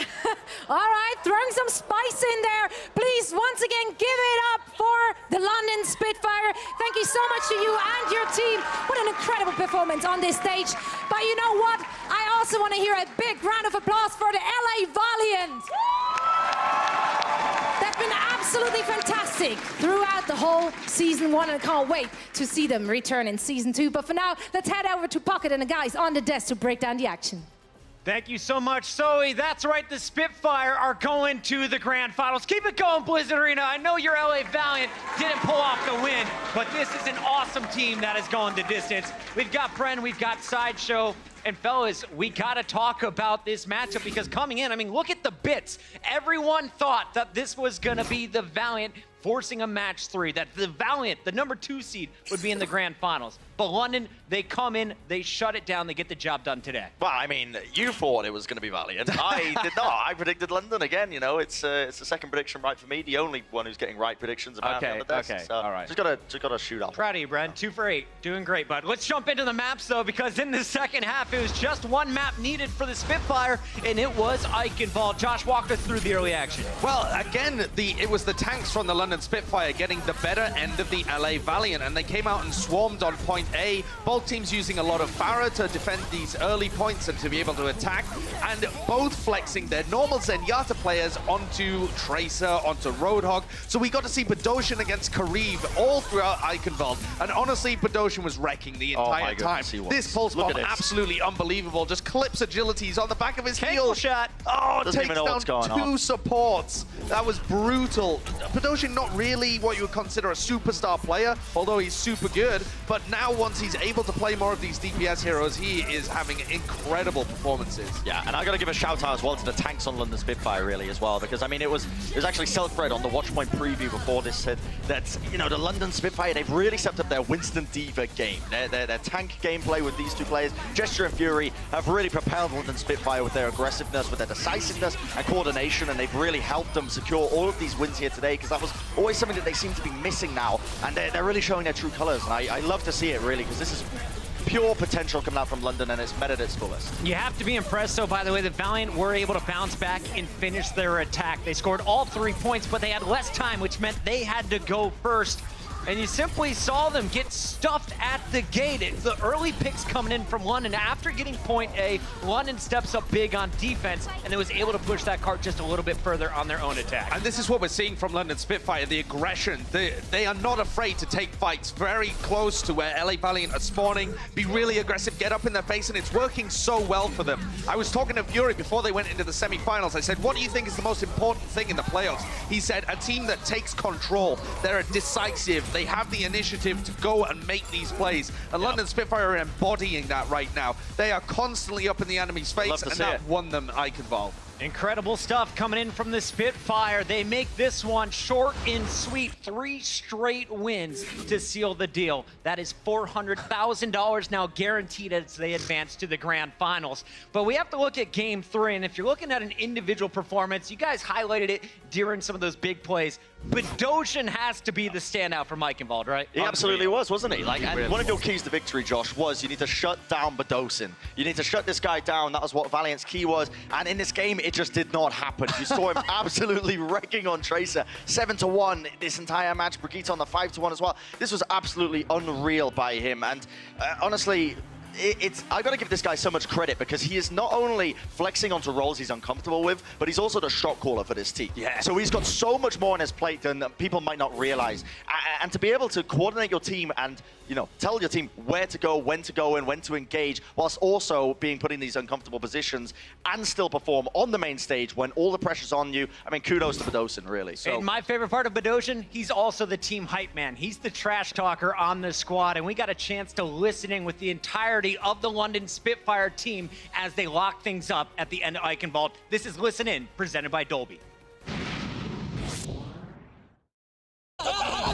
All right, throwing some spice in there. Please, once again, give it up for the London Spitfire. Thank you so much to you and your team. What an incredible performance on this stage. But you know what? I also want to hear a big round of applause for the LA Valiant. They've been absolutely fantastic throughout the whole season 1, and I can't wait to see them return in season 2. But for now, let's head over to Pocket and the guys on the desk to break down the action. Thank you so much, Zoe. That's right, the Spitfire are going to the grand finals. Keep it going, Blizzard Arena. I know your LA Valiant didn't pull off the win, but this is an awesome team that is going the distance. We've got Bren, we've got Sideshow, and fellas, we gotta talk about this matchup because coming in, I mean, look at the bits. Everyone thought that this was gonna be the Valiant forcing a match 3, that the Valiant, the number 2 seed, would be in the grand finals. But London, they come in, they shut it down, they get the job done today. Well, I mean, you thought it was going to be Valiant. I did not. I predicted London again. You know, it's the second prediction right for me. The only one who's getting right predictions about on the desk. Okay, so all right. Just gotta shoot out. Proud of you, Bren. 2 for 8. Doing great, bud. Let's jump into the maps, though, because in the second half, it was just one map needed for the Spitfire, and it was Eichenwald. Josh, walk us through the early action. Well, again, it was the tanks from the London Spitfire getting the better end of the LA Valiant, and they came out and swarmed on point A. Both teams using a lot of Pharah to defend these early points and to be able to attack, and both flexing their normal Zenyatta players onto Tracer, onto Roadhog. So we got to see Badoshan against Karib all throughout Eichenwald, and honestly, Badoshan was wrecking the entire time. This pulse bomb, absolutely unbelievable. Just clips agilities on the back of his heel. Shot. Oh, Doesn't takes even know down what's going 2 on. supports. That was brutal. Badoshan not really what you would consider a superstar player, although he's super good, but now once he's able to play more of these DPS heroes, he is having incredible performances. Yeah, and I got to give a shout out as well to the tanks on London Spitfire really as well, because I mean it was actually Silkbread on the Watchpoint preview before this said that, you know, the London Spitfire, they've really stepped up their Winston Diva game. Their tank gameplay with these two players, Gesture and Fury, have really propelled London Spitfire with their aggressiveness, with their decisiveness and coordination, and they've really helped them secure all of these wins here today, because that was always something that they seem to be missing now, and they're really showing their true colors, and I love to see it really, because this is pure potential coming out from London, and it's met at its fullest. You have to be impressed, though, by the way, the Valiant were able to bounce back and finish their attack. They scored all 3 points, but they had less time, which meant they had to go first. And you simply saw them get stuffed at the gate. The early picks coming in from London. After getting point A, London steps up big on defense and then was able to push that cart just a little bit further on their own attack. And this is what we're seeing from London Spitfire, the aggression. They are not afraid to take fights very close to where LA Valiant are spawning, be really aggressive, get up in their face, and it's working so well for them. I was talking to Fury before they went into the semifinals. I said, what do you think is the most important thing in the playoffs? He said, a team that takes control. They're decisive. They have the initiative to go and make these plays. And London Spitfire are embodying that right now. They are constantly up in the enemy's face, and that won them Eichenwald. Incredible stuff coming in from the Spitfire. They make this one short and sweet. 3 straight wins to seal the deal. That is $400,000 now guaranteed as they advance to the grand finals. But we have to look at game 3, and if you're looking at an individual performance, you guys highlighted it during some of those big plays. But Dojin has to be the standout for Meikenwald, right? He absolutely was, wasn't he? Like, and one of your keys to victory, Josh, was you need to shut down Badosin. You need to shut this guy down. That was what Valiant's key was. And in this game, it just did not happen. You saw him absolutely wrecking on Tracer. 7-1 this entire match. Brigitte on the 5-1 as well. This was absolutely unreal by him. And honestly, I got to give this guy so much credit because he is not only flexing onto roles he's uncomfortable with, but he's also the shot caller for this team. Yeah. So he's got so much more on his plate than people might not realize. And to be able to coordinate your team and, you know, tell your team where to go, and when to engage, whilst also being put in these uncomfortable positions and still perform on the main stage when all the pressure's on you. I mean, kudos to Badosin, really. So. And my favorite part of Badosin, he's also the team hype man. He's the trash talker on the squad, and we got a chance to listen in with the entirety of the London Spitfire team as they lock things up at the end of Eichenwald. This is Listen In, presented by Dolby.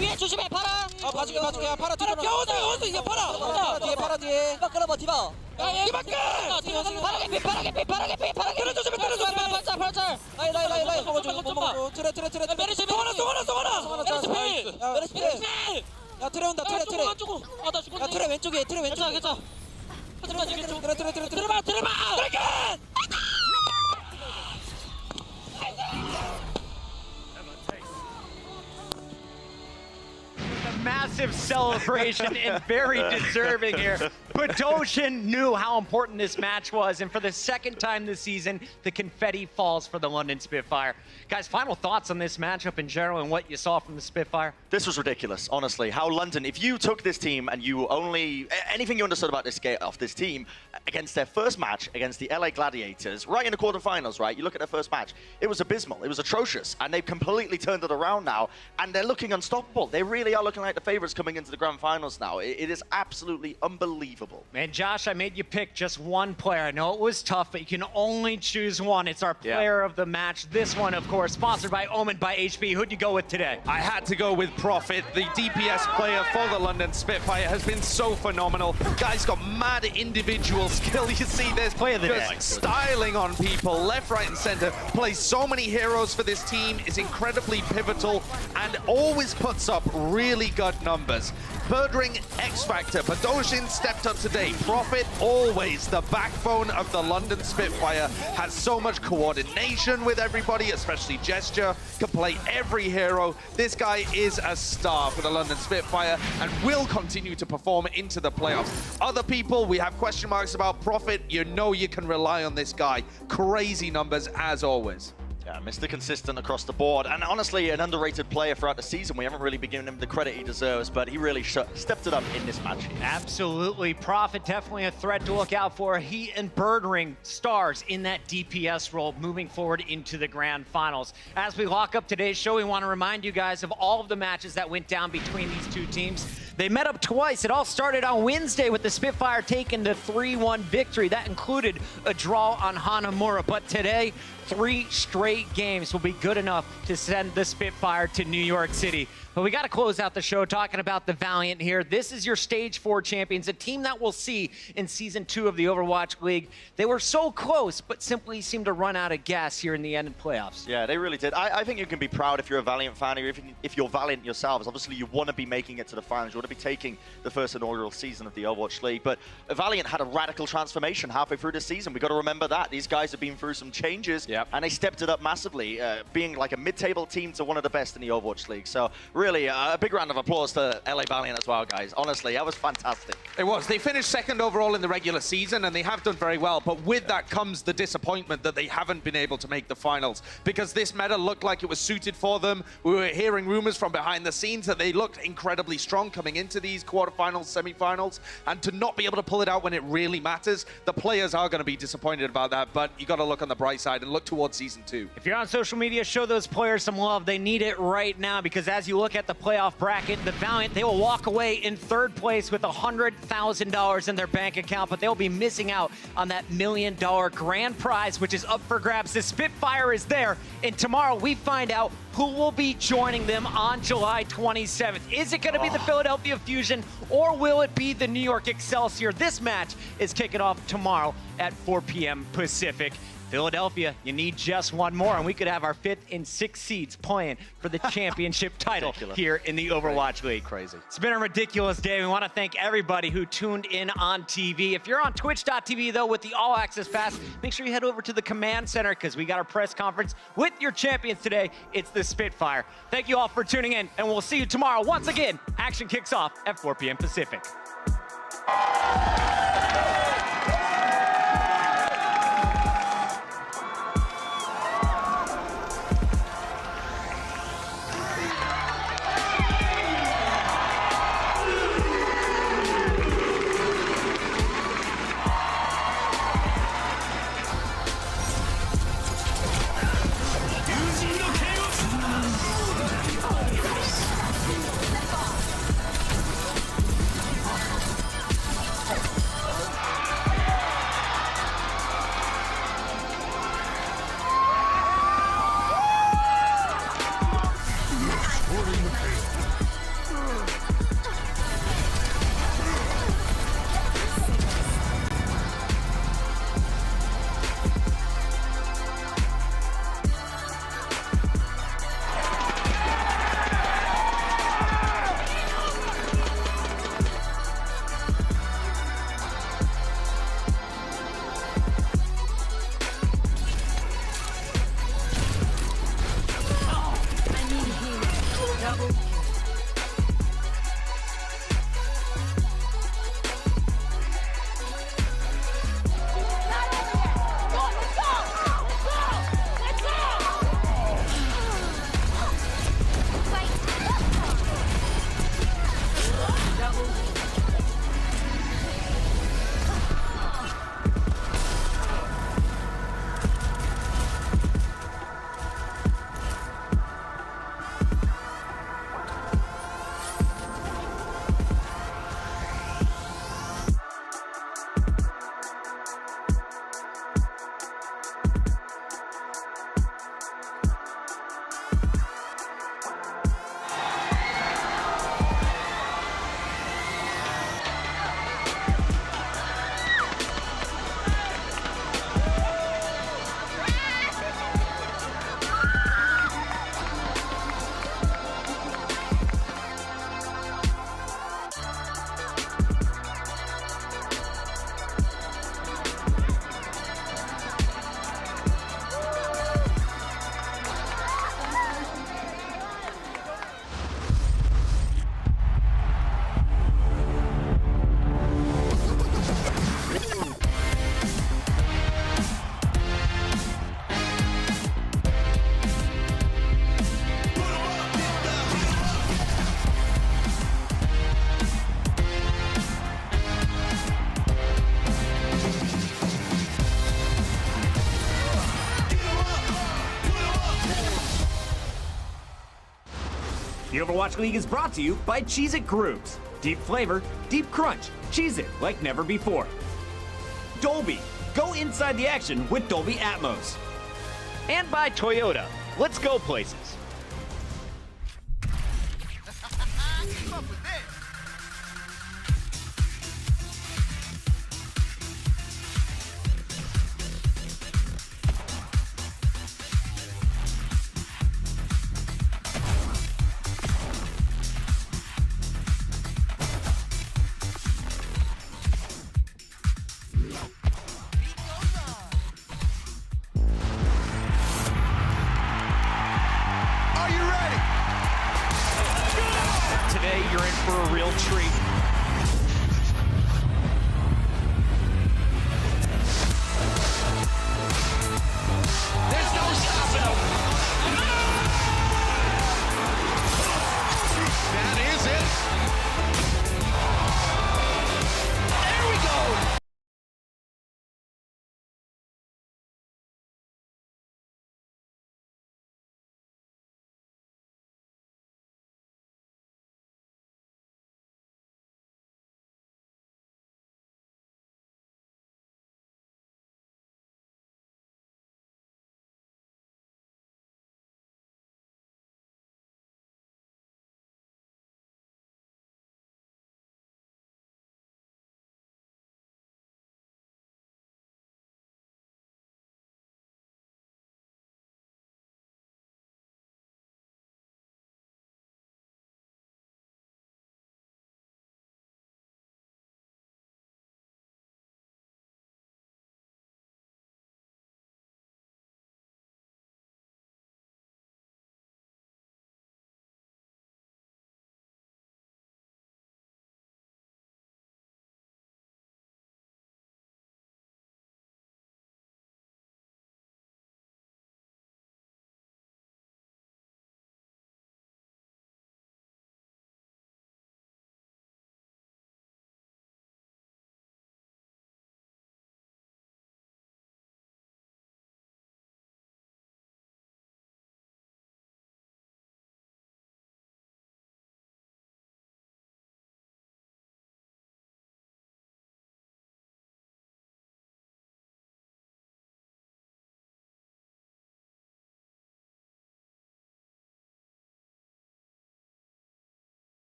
위에 조심해 파라 봐줄게 파라 뒤로 겨우서 이제 파라 뒤에 파라 뒤에 끌어봐 디바 이 밖에 파라 그래 조심해 팔자 라이 먹어줘 트레 메르시 송하나 메르시 야 트레 온다 트레 야 트레 왼쪽에 괜찮아 들어봐 Massive celebration and very deserving here. Badosin knew how important this match was, and for the second time this season, the confetti falls for the London Spitfire. Guys, final thoughts on this matchup in general and what you saw from the Spitfire? This was ridiculous, honestly. How London, if you took this team and you only, anything you understood about this team against their first match against the LA Gladiators, right in the quarterfinals, right? You look at their first match, it was abysmal, it was atrocious, and they've completely turned it around now, and they're looking unstoppable. They really are looking like the favorites coming into the grand finals now. It is absolutely unbelievable. Man, Josh, I made you pick just one player. I know it was tough, but you can only choose one. It's our player of the match. This one, of course, sponsored by Omen by HB. Who'd you go with today? I had to go with Profit. The DPS player for the London Spitfire has been so phenomenal. Guy's got mad individual skill. You see this play of the day. Styling on people, left, right, and center. Plays so many heroes for this team, is incredibly pivotal, and always puts up really good numbers. Birdring X Factor. Badosin stepped up today. Profit, always the backbone of the London Spitfire, has so much coordination with everybody, especially Gesture, can play every hero. This guy is a star for the London Spitfire and will continue to perform into the playoffs. Other people, we have question marks about. Profit, you know you can rely on this guy. Crazy numbers as always. Yeah, Mr. Consistent across the board, and honestly, an underrated player throughout the season. We haven't really been giving him the credit he deserves, but he really stepped it up in this match here. Absolutely. Profit definitely a threat to look out for. He and Birdring stars in that DPS role moving forward into the grand finals. As we lock up today's show, we want to remind you guys of all of the matches that went down between these two teams. They met up twice. It all started on Wednesday with the Spitfire taking the 3-1 victory. That included a draw on Hanamura. But today, 3 straight games will be good enough to send the Spitfire to New York City. But we got to close out the show talking about the Valiant here. This is your Stage 4 champions, a team that we'll see in Season 2 of the Overwatch League. They were so close, but simply seemed to run out of gas here in the end of playoffs. Yeah, they really did. I think you can be proud if you're a Valiant fan, or if you're Valiant yourselves. Obviously, you want to be making it to the finals. You want to be taking the first inaugural season of the Overwatch League. But Valiant had a radical transformation halfway through the season. We've got to remember that. These guys have been through some changes, and they stepped it up massively, being like a mid-table team to one of the best in the Overwatch League. So really, a big round of applause to LA Valiant as well, guys. Honestly, that was fantastic. It was. They finished second overall in the regular season, and they have done very well. But with that comes the disappointment that they haven't been able to make the finals, because this meta looked like it was suited for them. We were hearing rumors from behind the scenes that they looked incredibly strong coming into these quarterfinals, semifinals, and to not be able to pull it out when it really matters, the players are going to be disappointed about that, but you got to look on the bright side and look towards Season 2. If you're on social media, show those players some love. They need it right now, because as you look at the playoff bracket, the Valiant, they will walk away in third place with $100,000 in their bank account, but they'll be missing out on that $1 million grand prize, which is up for grabs. The Spitfire is there, and tomorrow we find out who will be joining them on July 27th. Is it going to be the Philadelphia Fusion, or will it be the New York Excelsior? This match is kicking off tomorrow at 4 p.m. Pacific. Philadelphia, you need just one more, and we could have our 5th and 6th seeds playing for the championship title here in the Overwatch League. Crazy. It's been a ridiculous day. We want to thank everybody who tuned in on TV. If you're on twitch.tv, though, with the All Access Pass, make sure you head over to the Command Center, because we got our press conference with your champions today. It's the Spitfire. Thank you all for tuning in, and we'll see you tomorrow. Once again, action kicks off at 4 p.m. Pacific. The Overwatch League is brought to you by Cheez-It Grooves. Deep flavor, deep crunch. Cheez-It like never before. Dolby. Go inside the action with Dolby Atmos. And by Toyota. Let's go places. Are you ready? Today, you're in for a real treat.